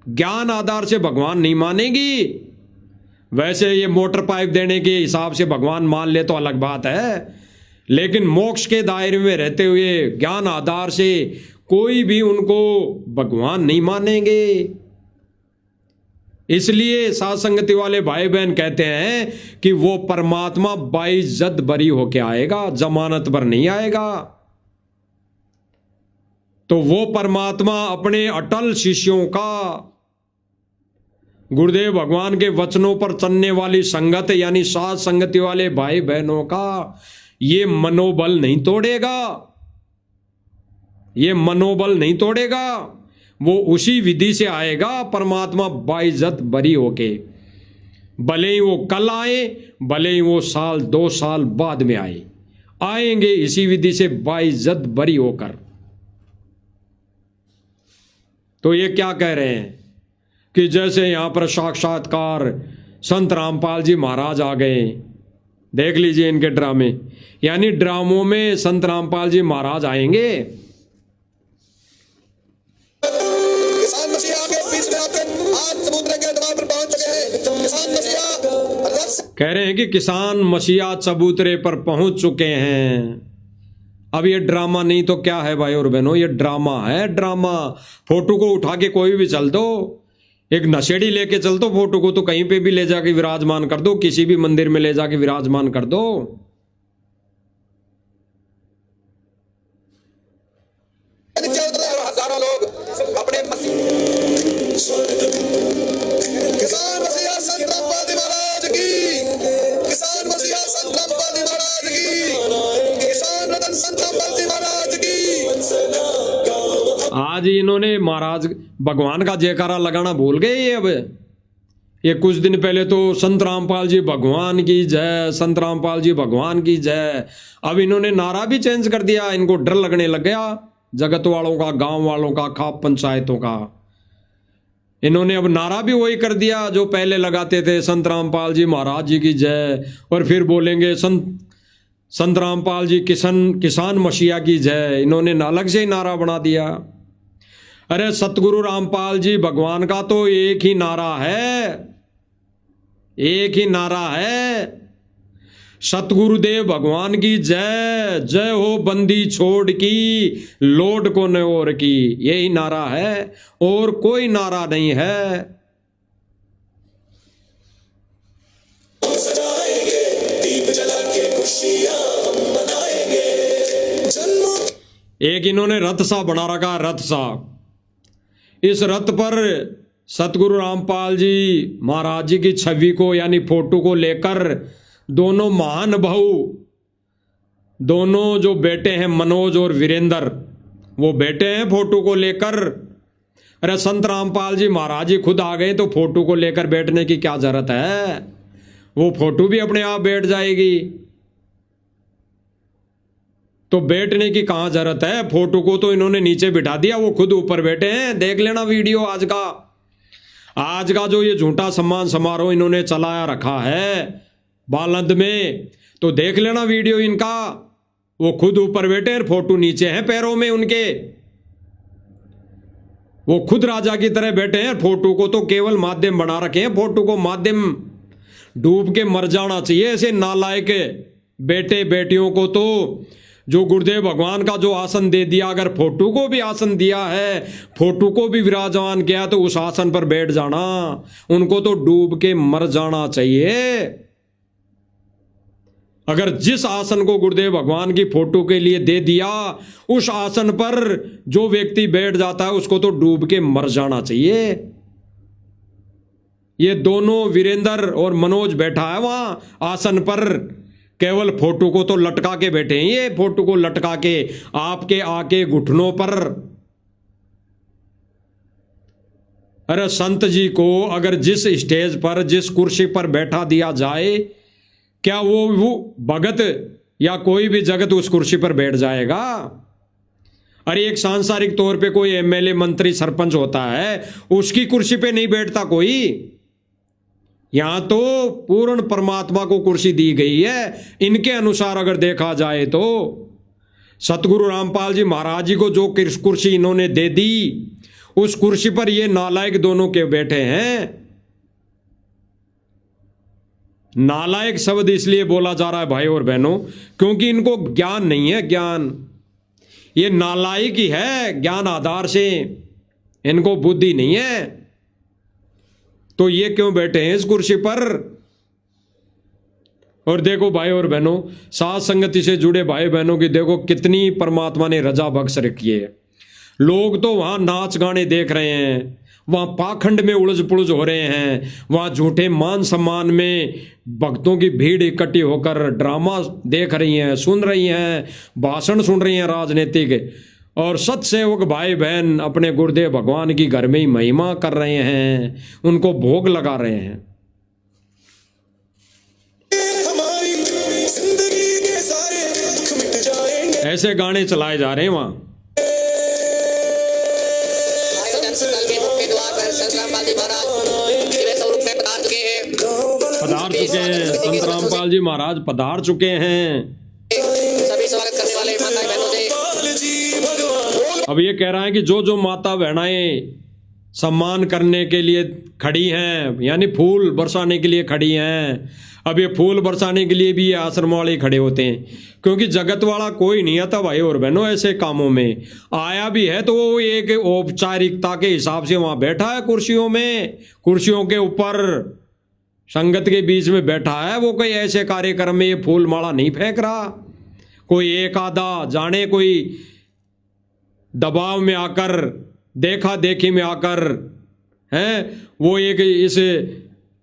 ज्ञान आधार से भगवान नहीं मानेगी। वैसे ये मोटर पाइप देने के हिसाब से भगवान मान ले तो अलग बात है, लेकिन मोक्ष के दायरे में रहते हुए ज्ञान आधार से कोई भी उनको भगवान नहीं मानेंगे। इसलिए साथ संगति वाले भाई बहन कहते हैं कि वो परमात्मा बाइज्जत बरी होके आएगा, जमानत पर नहीं आएगा। तो वो परमात्मा अपने अटल शिष्यों का, गुरुदेव भगवान के वचनों पर चलने वाली संगत यानी साथ संगति वाले भाई बहनों का ये मनोबल नहीं तोड़ेगा, ये मनोबल नहीं तोड़ेगा। वो उसी विधि से आएगा परमात्मा बाइज्जत बरी होके, भले ही वो कल आए, भले ही वो साल 2 साल बाद में आएंगे इसी विधि से बाइज्जत बरी होकर। तो ये क्या कह रहे हैं कि जैसे यहां पर साक्षात्कार संत रामपाल जी महाराज आ गए। देख लीजिए इनके ड्रामे, यानी ड्रामों में संत रामपाल जी महाराज आएंगे। किसान मसीहा के बीच में आकर आज समुद्र के द्वार पर पहुंच चुके हैं। किसान मसीहा कह रहे हैं कि किसान मसीहा चबूतरे पर पहुंच चुके हैं। अब ये ड्रामा नहीं तो क्या है भाई और बहनों, ये ड्रामा है, ड्रामा। फोटो को उठा के कोई भी चल दो, एक नशेड़ी लेके चल दो फोटो को, तो कहीं पे भी ले जाके विराजमान कर दो, किसी भी मंदिर में ले जाके विराजमान कर दो। हजारों लोग अपने किसान मसीहा संत रामपाल महाराज की, किसान मसीहा संत रामपाल महाराज की, किसान रतन संत रामपाल महाराज की। आज इन्होंने महाराज भगवान का जयकारा लगाना भूल गए ये। अब ये कुछ दिन पहले तो संत रामपाल जी भगवान की जय, संत रामपाल जी भगवान की जय। अब इन्होंने नारा भी चेंज कर दिया, इनको डर लगने लग गया जगत वालों का, गांव वालों का, खाप पंचायतों का। इन्होंने अब नारा भी वही कर दिया जो पहले लगाते थे, संत रामपाल जी महाराज जी की जय, और फिर बोलेंगे संत रामपाल जी किसान मसीहा की जय। इन्होंने अलग से ही नारा बना दिया। अरे सतगुरु रामपाल जी भगवान का तो एक ही नारा है, एक ही नारा है, सतगुरुदेव भगवान की जय, जय हो बंदी छोड़ की, लोड को न और की। यही नारा है और कोई नारा नहीं है। एक इन्होंने रथ सा बना रखा, रथ सा। इस रथ पर सतगुरु रामपाल जी महाराज जी की छवि को यानी फोटो को लेकर दोनों महान भाऊ, दोनों जो बेटे हैं मनोज और वीरेंद्र, वो बेटे हैं फोटो को लेकर। अरे संत रामपाल जी महाराज जी खुद आ गए तो फोटो को लेकर बैठने की क्या जरूरत है, वो फोटो भी अपने आप बैठ जाएगी। तो बैठने की कहां जरूरत है, फोटो को तो इन्होंने नीचे बिठा दिया, वो खुद ऊपर बैठे हैं। देख लेना वीडियो आज का जो ये झूठा सम्मान समारोह इन्होंने चलाया रखा है बालंद में, तो देख लेना वीडियो इनका। वो खुद ऊपर बैठे हैं, फोटो नीचे हैं पैरों में उनके। वो खुद राजा की तरह बैठे हैं, फोटो को तो केवल माध्यम बना रखे हैं, फोटो को माध्यम डूब के मर जाना चाहिए। ऐसे नालायक बेटे बेटियों को तो जो गुरुदेव भगवान का जो आसन दे दिया, अगर फोटो को भी आसन दिया है, फोटो को भी विराजमान किया, तो उस आसन पर बैठ जाना, उनको तो डूब के मर जाना चाहिए। अगर जिस आसन को गुरुदेव भगवान की फोटो के लिए दे दिया, उस आसन पर जो व्यक्ति बैठ जाता है उसको तो डूब के मर जाना चाहिए। ये दोनों वीरेंद्र और मनोज बैठा है वहां आसन पर, केवल फोटो को तो लटका के बैठे हैं, ये फोटो को लटका के आपके आके घुटनों पर। अरे संत जी को अगर जिस स्टेज पर, जिस कुर्सी पर बैठा दिया जाए, क्या वो भगत या कोई भी जगत उस कुर्सी पर बैठ जाएगा? अरे एक सांसारिक तौर पे कोई एमएलए मंत्री सरपंच होता है, उसकी कुर्सी पे नहीं बैठता कोई। यहां तो पूर्ण परमात्मा को कुर्सी दी गई है। इनके अनुसार अगर देखा जाए तो सतगुरु रामपाल जी महाराज जी को जो कुर्सी इन्होंने दे दी, उस कुर्सी पर ये नालायक दोनों के बैठे हैं। नालायक शब्द इसलिए बोला जा रहा है भाई और बहनों, क्योंकि इनको ज्ञान नहीं है। ज्ञान ये नालायक ही है, ज्ञान आधार से इनको बुद्धि नहीं है। तो ये क्यों बैठे हैं इस कुर्सी पर? और देखो भाई और बहनों, साथ संगति से जुड़े भाई बहनों की देखो कितनी परमात्मा ने रजा बख्श रखी है। लोग तो वहां नाच गाने देख रहे हैं, वहां पाखंड में उलझ पुलझ हो रहे हैं, वहां झूठे मान सम्मान में भक्तों की भीड़ इकट्ठी होकर ड्रामा देख रही हैं, सुन रही हैं, भाषण सुन रही हैं राजनीतिक। और सत्सेवक भाई बहन अपने गुरुदेव भगवान की घर में ही महिमा कर रहे हैं, उनको भोग लगा रहे हैं। हमारी जिंदगी के सारे दुख मिट जाएंगे। ऐसे गाने चलाए जा रहे हैं वहां। पधार चुके हैं संत रामपाल जी महाराज, पधार चुके हैं। सभी स्वागत करने वाले माता बहनों से अब ये कह रहा है कि जो जो माता बहनाएं सम्मान करने के लिए खड़ी हैं, यानी फूल बरसाने के लिए खड़ी हैं। अब ये फूल बरसाने के लिए भी ये आश्रम वाले खड़े होते हैं, क्योंकि जगत वाला कोई नहीं आता भाई और बहनों ऐसे कामों में। आया भी है तो वो एक औपचारिकता के हिसाब से वहाँ बैठा है, कुर्सियों में, कुर्सियों के ऊपर संगत के बीच में बैठा है। वो कोई ऐसे कार्यक्रम में ये फूल माला नहीं फेंक रहा। कोई एक आधा जाने कोई दबाव में आकर, देखा देखी में आकर हैं, वो एक इस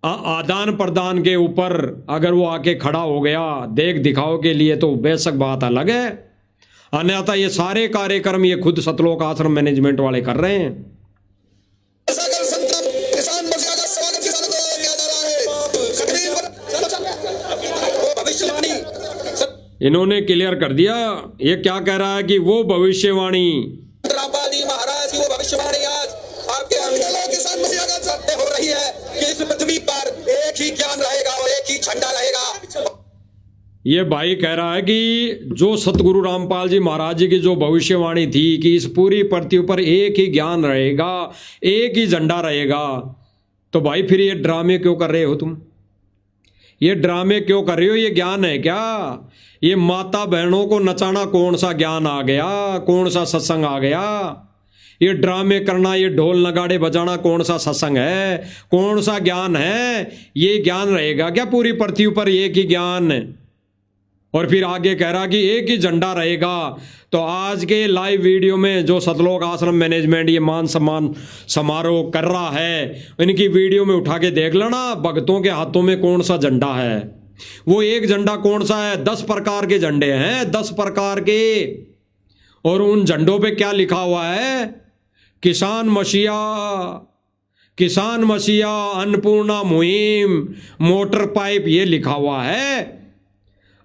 आदान प्रदान के ऊपर अगर वो आके खड़ा हो गया देख दिखाओ के लिए, तो बेशक बात अलग है। अन्यथा ये सारे कार्यक्रम ये खुद सतलोक आश्रम मैनेजमेंट वाले कर रहे हैं। सागर संतम किसान मोर्चा का स्वागत किसानों को किया जा रहा है। स्क्रीन पर वो भविष्यवाणी इन्होंने क्लियर कर दिया। ये क्या कह रहा है कि वो भविष्यवाणी, रामपाल जी महाराज की वो भविष्यवाणी आज आपके किसान मोर्चा का सत्य हो रही है कि इस पृथ्वी पर एक ही ज्ञान रहेगा और एक ही झंडा रहेगा। ये भाई कह रहा है कि जो सतगुरु रामपाल जी महाराज जी की जो भविष्यवाणी थी कि इस पूरी पृथ्वी पर एक ही ज्ञान रहेगा, एक ही झंडा रहेगा, तो भाई फिर ये ड्रामे क्यों कर रहे हो तुम? ये ड्रामे क्यों कर रहे हो? ये ज्ञान है क्या? ये माता बहनों को नचाना कौन सा ज्ञान आ गया? कौन सा सत्संग आ गया? ये ड्रामे करना, ये ढोल नगाड़े बजाना कौन सा सत्संग है? कौन सा ज्ञान है? ये ज्ञान रहेगा क्या पूरी पृथ्वी पर एक ही ज्ञान? और फिर आगे कह रहा कि एक ही झंडा रहेगा। तो आज के लाइव वीडियो में जो सतलोक आश्रम मैनेजमेंट ये मान सम्मान समारोह कर रहा है, इनकी वीडियो में उठा के देख लेना भक्तों के हाथों में कौन सा झंडा है। वो एक झंडा कौन सा है? 10 प्रकार के झंडे हैं, 10 प्रकार के। और उन झंडों पे क्या लिखा हुआ है? किसान मसीहा, किसान मसीहा, अन्नपूर्णा मुहिम, मोटर पाइप, ये लिखा हुआ है।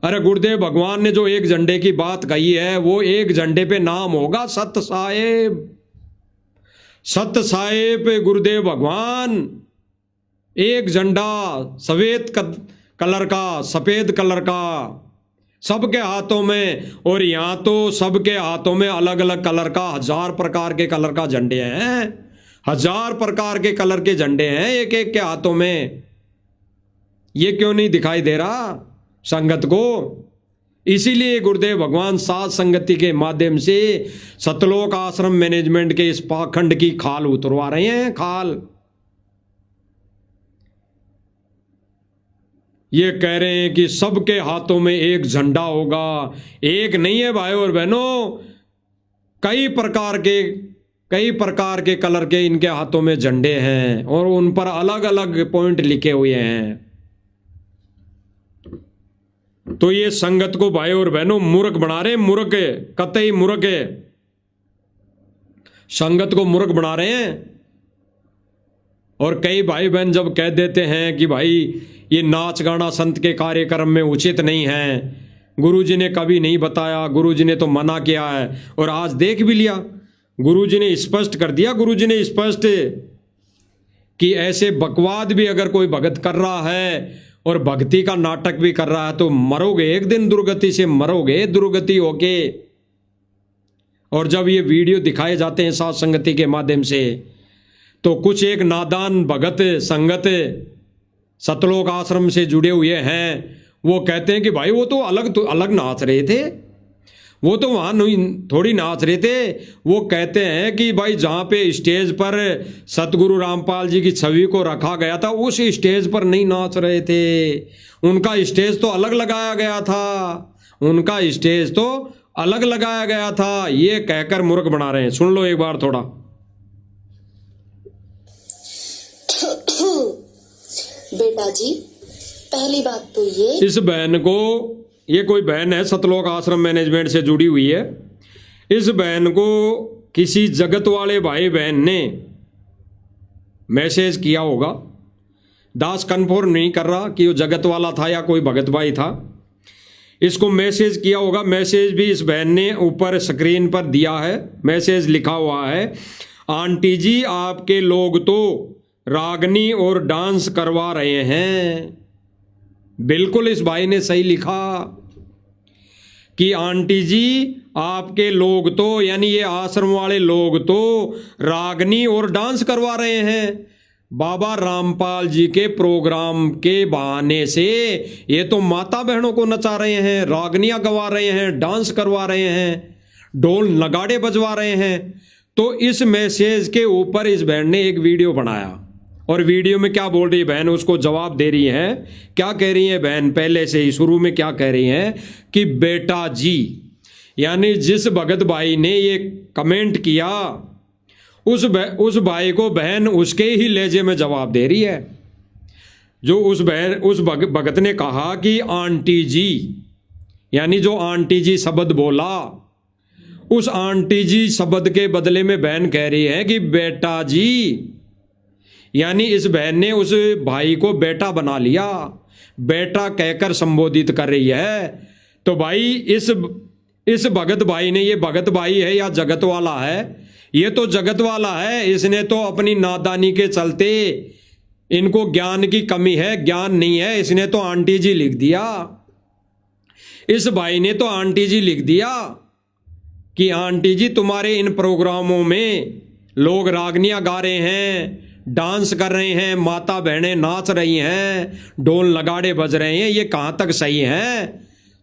अरे गुरुदेव भगवान ने जो एक झंडे की बात कही है, वो एक झंडे पे नाम होगा सत्य साहेब। सत्य साहेब गुरुदेव भगवान, एक झंडा सफेद कलर का, सफेद कलर का सबके हाथों में। और यहाँ तो सबके हाथों में अलग अलग कलर का, 1000 प्रकार के कलर का झंडे हैं, 1000 प्रकार के कलर के झंडे हैं एक एक के हाथों में। ये क्यों नहीं दिखाई दे रहा संगत को? इसीलिए गुरुदेव भगवान सात संगति के माध्यम से सतलोक आश्रम मैनेजमेंट के इस पाखंड की खाल उतरवा रहे हैं, खाल। ये कह रहे हैं कि सबके हाथों में एक झंडा होगा। एक नहीं है भाई और बहनों, कई प्रकार के कलर के इनके हाथों में झंडे हैं और उन पर अलग अलग पॉइंट लिखे हुए हैं। तो ये संगत को भाई और बहनों मूर्ख बना रहे, मूर्ख, कतई मूर्ख है, संगत को मूर्ख बना रहे हैं। और कई भाई बहन जब कह देते हैं कि भाई ये नाच गाना संत के कार्यक्रम में उचित नहीं है, गुरुजी ने कभी नहीं बताया, गुरुजी ने तो मना किया है। और आज देख भी लिया, गुरुजी ने स्पष्ट कर दिया, गुरुजी ने स्पष्ट कि ऐसे बकवाद भी अगर कोई भगत कर रहा है और भक्ति का नाटक भी कर रहा है तो मरोगे, एक दिन दुर्गति से मरोगे, दुर्गति होके। और जब ये वीडियो दिखाए जाते हैं सात संगति के माध्यम से, तो कुछ एक नादान भगत संगत सतलोक आश्रम से जुड़े हुए हैं, वो कहते हैं कि भाई वो तो अलग नाच रहे थे, वो तो वहाँ नहीं थोड़ी नाच रहे थे। वो कहते हैं कि भाई जहाँ पे स्टेज पर सतगुरु रामपाल जी की छवि को रखा गया था उस स्टेज पर नहीं नाच रहे थे, उनका स्टेज तो अलग लगाया गया था, उनका स्टेज तो अलग लगाया गया था। ये कहकर मूर्ख बना रहे हैं। सुन लो एक बार थोड़ा। बेटा जी, पहली बात तो ये, इस बहन को, ये कोई बहन है सतलोक आश्रम मैनेजमेंट से जुड़ी हुई है, इस बहन को किसी जगत वाले भाई बहन ने मैसेज किया होगा। दास कन्फर्म नहीं कर रहा कि वो जगत वाला था या कोई भगत भाई था, इसको मैसेज किया होगा। मैसेज भी इस बहन ने ऊपर स्क्रीन पर दिया है, मैसेज लिखा हुआ है, आंटी जी आपके लोग तो रागनी और डांस करवा रहे हैं। बिल्कुल इस भाई ने सही लिखा कि आंटी जी आपके लोग तो यानी ये आश्रम वाले लोग तो रागनी और डांस करवा रहे हैं बाबा रामपाल जी के प्रोग्राम के बहाने से। ये तो माता बहनों को नचा रहे हैं, रागनियां गवा रहे हैं, डांस करवा रहे हैं, ढोल नगाड़े बजवा रहे हैं। तो इस मैसेज के ऊपर इस बहन ने एक वीडियो बनाया और वीडियो में क्या बोल रही है बहन, उसको जवाब दे रही है। क्या कह रही है बहन, पहले से ही शुरू में क्या कह रही है कि बेटा जी, यानी जिस भगत भाई ने ये कमेंट किया उस भाई को बहन उसके ही लहजे में जवाब दे रही है। जो उस भगत ने कहा कि आंटी जी, यानी जो आंटी जी शब्द बोला, उस आंटी जी शब्द के बदले में बहन कह रही है कि बेटा जी, यानी इस बहन ने उस भाई को बेटा बना लिया, बेटा कहकर संबोधित कर रही है। तो भाई इस भगत भाई ने, ये भगत भाई है या जगत वाला है? ये तो जगत वाला है। इसने तो अपनी नादानी के चलते, इनको ज्ञान की कमी है, ज्ञान नहीं है, इसने तो आंटी जी लिख दिया। इस भाई ने तो आंटी जी लिख दिया कि आंटी जी तुम्हारे इन प्रोग्रामों में लोग रागनियां गा रहे हैं, डांस कर रहे हैं, माता बहनें नाच रही हैं, ढोल नगाड़े बज रहे हैं, ये कहाँ तक सही है?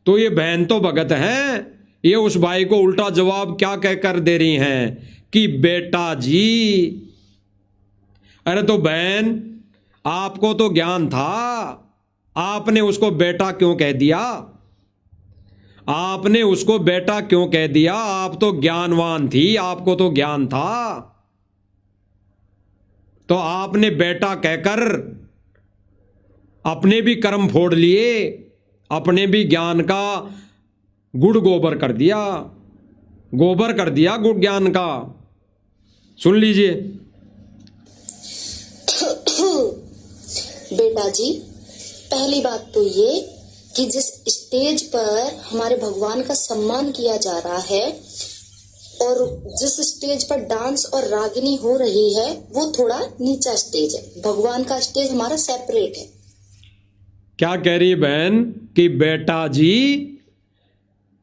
तो ये बहन तो भगत है, ये उस भाई को उल्टा जवाब क्या कहकर दे रही हैं कि बेटा जी। अरे तो बहन, आपको तो ज्ञान था, आपने उसको बेटा क्यों कह दिया? आपने उसको बेटा क्यों कह दिया? आप तो ज्ञानवान थी, आपको तो ज्ञान था, तो आपने बेटा कहकर अपने भी कर्म फोड़ लिए, अपने भी ज्ञान का गुड़ गोबर कर दिया, गोबर कर दिया गुड़ ज्ञान का। सुन लीजिए। बेटा जी, पहली बात तो ये कि जिस स्टेज पर हमारे भगवान का सम्मान किया जा रहा है और जिस स्टेज पर डांस और रागिनी हो रही है वो थोड़ा नीचा स्टेज है। भगवान का स्टेज हमारा सेपरेट है। क्या कह रही बहन कि बेटा जी,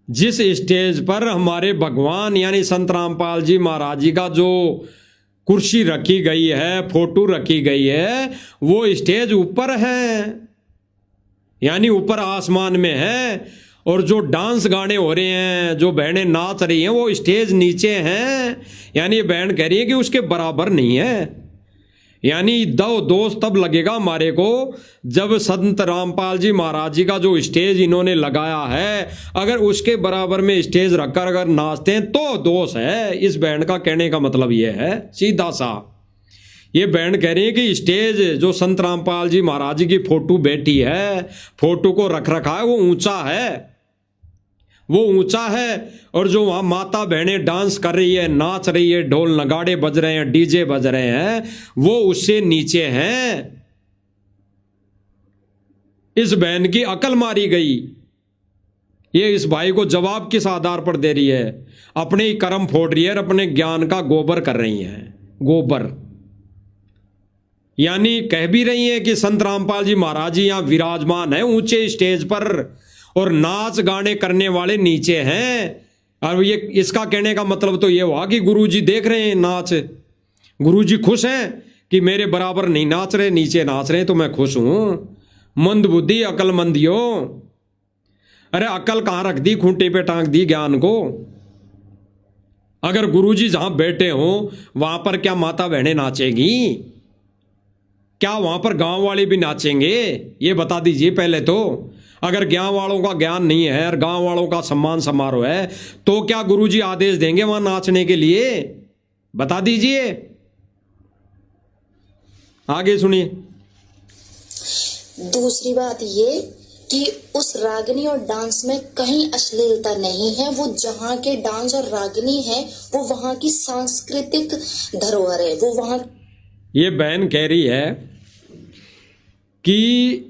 जिस स्टेज पर हमारे भगवान यानी संत रामपाल जी महाराज जी का जो कुर्सी रखी गई है, फोटो रखी गई है, वो स्टेज ऊपर है, यानी ऊपर आसमान में है, और जो डांस गाने हो रहे हैं, जो बहनें नाच रही हैं, वो स्टेज नीचे हैं। यानी ये बहन कह रही है कि उसके बराबर नहीं है। यानी दो दोस्त तब लगेगा हमारे को जब संत रामपाल जी महाराज जी का जो स्टेज इन्होंने लगाया है, अगर उसके बराबर में स्टेज रखकर अगर नाचते हैं तो दोष है। इस बहन का कहने का मतलब ये है सीधा सा। ये बहन कह रही है कि स्टेज जो संत रामपाल जी महाराज जी की फोटो बैठी है, फोटो को रख रखा है, वो ऊंचा है, वो ऊंचा है, और जो वहां माता बहनें डांस कर रही है, नाच रही है, ढोल नगाड़े बज रहे हैं, डीजे बज रहे हैं, वो उससे नीचे हैं। इस बहन की अकल मारी गई। ये इस भाई को जवाब किस आधार पर दे रही है? अपने ही कर्म फोड़ रही है और अपने ज्ञान का गोबर कर रही है, गोबर। यानी कह भी रही है कि संत रामपाल जी महाराज जी यहां विराजमान है ऊंचे स्टेज पर, और नाच गाने करने वाले नीचे हैं। और ये इसका कहने का मतलब तो ये हुआ कि गुरुजी देख रहे हैं नाच, गुरुजी खुश हैं कि मेरे बराबर नहीं नाच रहे, नीचे नाच रहे, तो मैं खुश हूं। मंद बुद्धि अकलमंदियों। अरे अकल कहां रख दी? खूंटे पे टांग दी ज्ञान को। अगर गुरुजी जहां बैठे हो वहां पर क्या माता बहनें नाचेगी? क्या वहां पर गांव वाले भी नाचेंगे? ये बता दीजिए पहले तो। अगर गांव वालों का ज्ञान नहीं है और गांव वालों का सम्मान समारोह है, तो क्या गुरुजी आदेश देंगे वहां नाचने के लिए? बता दीजिए। आगे सुनिए। दूसरी बात ये कि उस रागिनी और डांस में कहीं अश्लीलता नहीं है। वो जहाँ के डांस और रागिनी है वो वहाँ की सांस्कृतिक धरोहर है, वो वहाँ। ये बहन कह रही है कि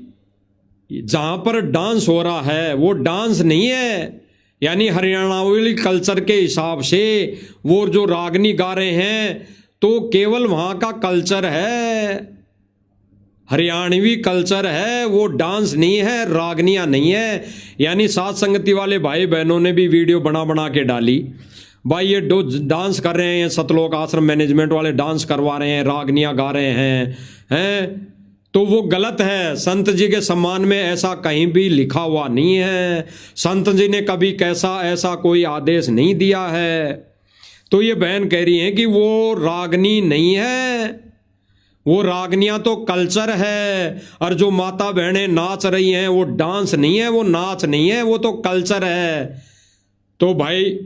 जहां पर डांस हो रहा है वो डांस नहीं है, यानी हरियाणवी कल्चर के हिसाब से वो जो रागनी गा रहे हैं तो केवल वहां का कल्चर है। हरियाणवी कल्चर है, वो डांस नहीं है, रागनियाँ नहीं है। यानी साथ संगति वाले भाई बहनों ने भी वीडियो बना बना के डाली, भाई ये डांस कर रहे हैं, सतलोक आश्रम मैनेजमेंट वाले डांस करवा रहे हैं, रागनियाँ गा रहे हैं, तो वो गलत है। संत जी के सम्मान में ऐसा कहीं भी लिखा हुआ नहीं है। संत जी ने कभी कैसा ऐसा कोई आदेश नहीं दिया है। तो ये बहन कह रही हैं कि वो रागनी नहीं है, वो रागनियाँ तो कल्चर है, और जो माता बहनें नाच रही हैं वो डांस नहीं है, वो नाच नहीं है, वो तो कल्चर है। तो भाई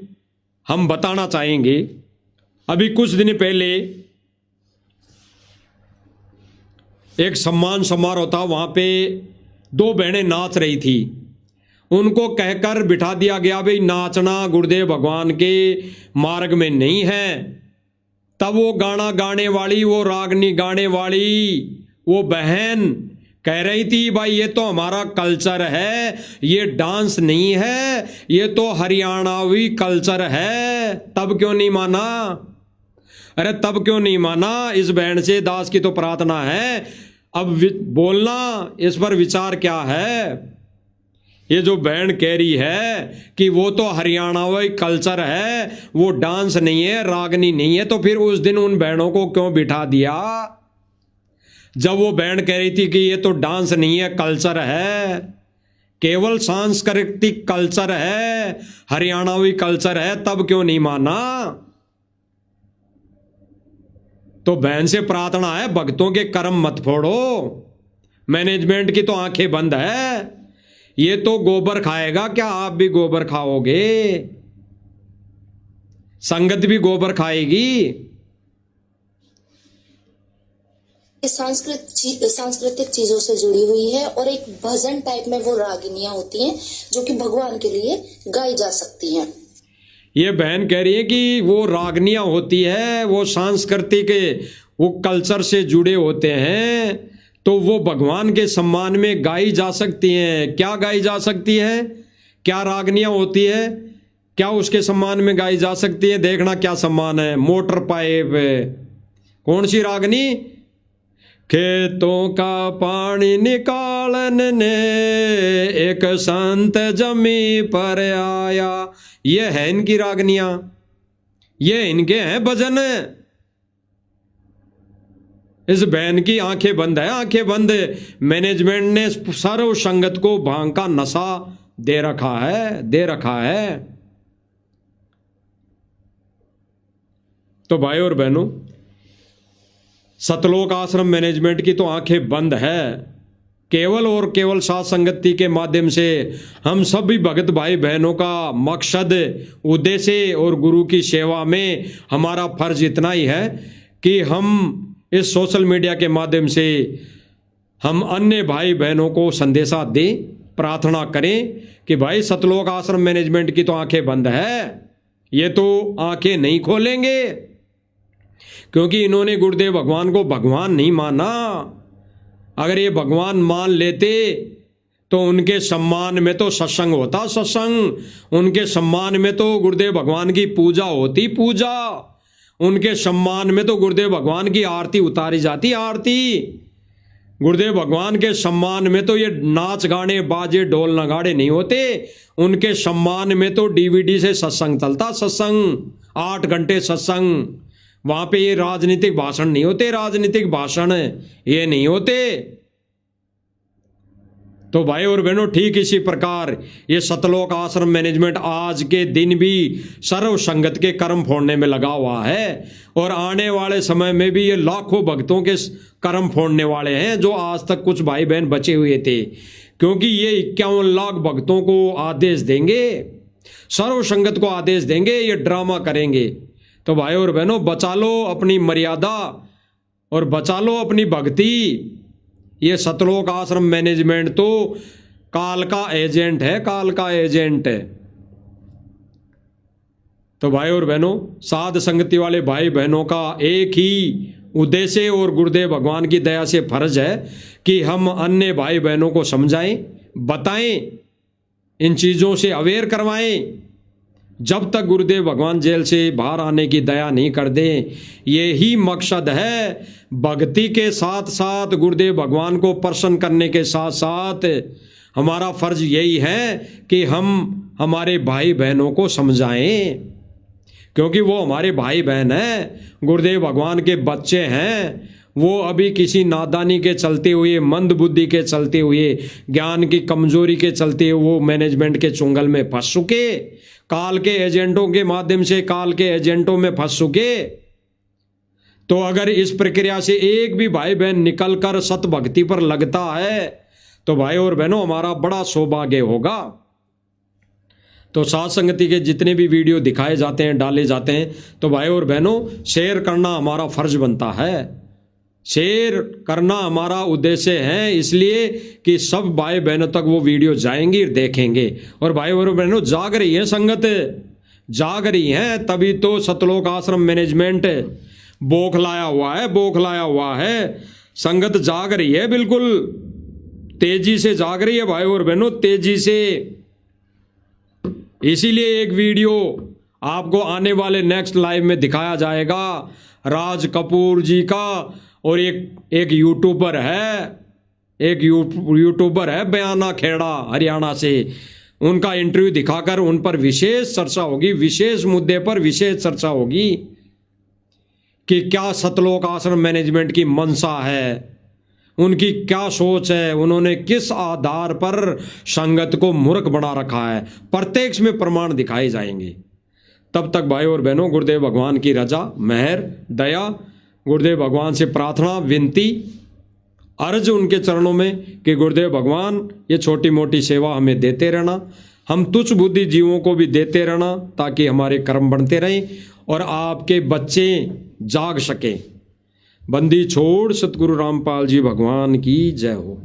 हम बताना चाहेंगे, अभी कुछ दिन पहले एक सम्मान समारोह था, वहाँ पे 2 बहनें नाच रही थी, उनको कहकर बिठा दिया गया भाई नाचना गुरुदेव भगवान के मार्ग में नहीं है। तब वो गाना गाने वाली, वो रागनी गाने वाली वो बहन कह रही थी भाई ये तो हमारा कल्चर है, ये डांस नहीं है, ये तो हरियाणावी कल्चर है। तब क्यों नहीं माना? अरे तब क्यों नहीं माना? इस बहन से दास की तो प्रार्थना है, अब बोलना इस पर विचार क्या है। ये जो बहन कह रही है कि वो तो हरियाणावी कल्चर है, वो डांस नहीं है, रागनी नहीं है, तो फिर उस दिन उन बहनों को क्यों बिठा दिया? जब वो बहन कह रही थी कि ये तो डांस नहीं है, कल्चर है, केवल सांस्कृतिक कल्चर है, हरियाणावी कल्चर है, तब क्यों नहीं माना? तो बहन से प्रार्थना है, भक्तों के कर्म मत फोड़ो। मैनेजमेंट की तो आंखें बंद है, ये तो गोबर खाएगा, क्या आप भी गोबर खाओगे? संगत भी गोबर खाएगी। सांस्कृतिक चीजों से जुड़ी हुई है, और एक भजन टाइप में वो रागिनियां होती हैं जो कि भगवान के लिए गाई जा सकती हैं। ये बहन कह रही है कि वो रागनियाँ होती है, वो सांस्कृतिक वो कल्चर से जुड़े होते हैं, तो वो भगवान के सम्मान में गाई जा सकती हैं। क्या गाई जा सकती है? क्या रागनियाँ होती है, क्या उसके सम्मान में गाई जा सकती है? देखना क्या सम्मान है। मोटर पाइप, कौन सी रागनी? खेतों का पानी निकालन ने एक संत जमी पर आया, ये है इनकी रागनियां, ये इनके हैं भजन। इस बहन की आंखें बंद है, आंखें बंद। मैनेजमेंट ने सर्व संगत को भांग का नशा दे रखा है। तो भाई और बहनों, सतलोक आश्रम मैनेजमेंट की तो आंखें बंद है। केवल और केवल साथ संगति के माध्यम से हम सभी भगत भाई बहनों का मकसद, उद्देश्य और गुरु की सेवा में हमारा फर्ज इतना ही है कि हम इस सोशल मीडिया के माध्यम से हम अन्य भाई बहनों को संदेशा दें, प्रार्थना करें कि भाई सतलोक आश्रम मैनेजमेंट की तो आंखें बंद है, ये तो आंखें नहीं खोलेंगे, क्योंकि इन्होंने गुरुदेव भगवान को भगवान नहीं माना। अगर ये भगवान मान लेते तो उनके सम्मान में तो सत्संग होता, सत्संग। उनके सम्मान में तो गुरुदेव भगवान की पूजा होती, पूजा। उनके सम्मान में तो गुरुदेव भगवान की आरती उतारी जाती, आरती। गुरुदेव भगवान के सम्मान में तो ये नाच गाने बाजे ढोल नगाड़े नहीं होते। उनके सम्मान में तो डीवीडी से सत्संग चलता, सत्संग, 8 घंटे सत्संग। वहां पे ये राजनीतिक भाषण नहीं होते, राजनीतिक भाषण ये नहीं होते। तो भाई और बहनों, ठीक इसी प्रकार ये सतलोक आश्रम मैनेजमेंट आज के दिन भी सर्व संगत के कर्म फोड़ने में लगा हुआ है, और आने वाले समय में भी ये लाखों भक्तों के कर्म फोड़ने वाले हैं, जो आज तक कुछ भाई बहन बचे हुए थे। क्योंकि ये 51 लाख भक्तों को आदेश देंगे, सर्व संगत को आदेश देंगे, ये ड्रामा करेंगे। तो भाई और बहनों, बचा लो अपनी मर्यादा और बचा लो अपनी भक्ति। ये सतलोक आश्रम मैनेजमेंट तो काल का एजेंट है, काल का एजेंट है। तो भाई और बहनों, साध संगति वाले भाई बहनों का एक ही उद्देश्य और गुरुदेव भगवान की दया से फर्ज है कि हम अन्य भाई बहनों को समझाएं, बताएं, इन चीज़ों से अवेयर करवाएं। जब तक गुरुदेव भगवान जेल से बाहर आने की दया नहीं कर दें। यही मकसद है। भक्ति के साथ साथ गुरुदेव भगवान को प्रसन्न करने के साथ साथ हमारा फर्ज यही है कि हम हमारे भाई बहनों को समझाएं, क्योंकि वो हमारे भाई बहन हैं, गुरुदेव भगवान के बच्चे हैं। वो अभी किसी नादानी के चलते हुए, मंद बुद्धि के चलते हुए, ज्ञान की कमजोरी के चलते हुए वो मैनेजमेंट के चुंगल में फंस चुके, काल के एजेंटों के माध्यम से काल के एजेंटों में फंस चुके। तो अगर इस प्रक्रिया से एक भी भाई बहन निकलकर सत भक्ति पर लगता है तो भाई और बहनों हमारा बड़ा सौभाग्य होगा। तो साथ संगति के जितने भी वीडियो दिखाए जाते हैं, डाले जाते हैं, तो भाई और बहनों शेयर करना हमारा फर्ज बनता है। शेयर करना हमारा उद्देश्य है, इसलिए कि सब भाई बहनों तक वो वीडियो जाएंगी, देखेंगे। और भाई और बहनों जाग रही है संगत, जाग रही है, तभी तो सतलोक आश्रम मैनेजमेंट बौखलाया हुआ है। संगत जाग रही है, बिल्कुल तेजी से जाग रही है भाई और बहनों, तेजी से। इसीलिए एक वीडियो आपको आने वाले नेक्स्ट लाइव में दिखाया जाएगा राज कपूर जी का। और एक यूट्यूबर है बयाना खेड़ा हरियाणा से, उनका इंटरव्यू दिखाकर उन पर विशेष चर्चा होगी, विशेष मुद्दे पर विशेष चर्चा होगी कि क्या सतलोक आश्रम मैनेजमेंट की मंशा है, उनकी क्या सोच है, उन्होंने किस आधार पर संगत को मूर्ख बना रखा है। प्रत्यक्ष में प्रमाण दिखाए जाएंगे। तब तक भाई और बहनों गुरुदेव भगवान की रजा, मेहर, दया, गुरुदेव भगवान से प्रार्थना, विनती, अर्ज उनके चरणों में कि गुरुदेव भगवान ये छोटी मोटी सेवा हमें देते रहना, हम तुच्छ बुद्धि जीवों को भी देते रहना, ताकि हमारे कर्म बढ़ते रहें और आपके बच्चे जाग सकें। बंदी छोड़ सतगुरु रामपाल जी भगवान की जय हो।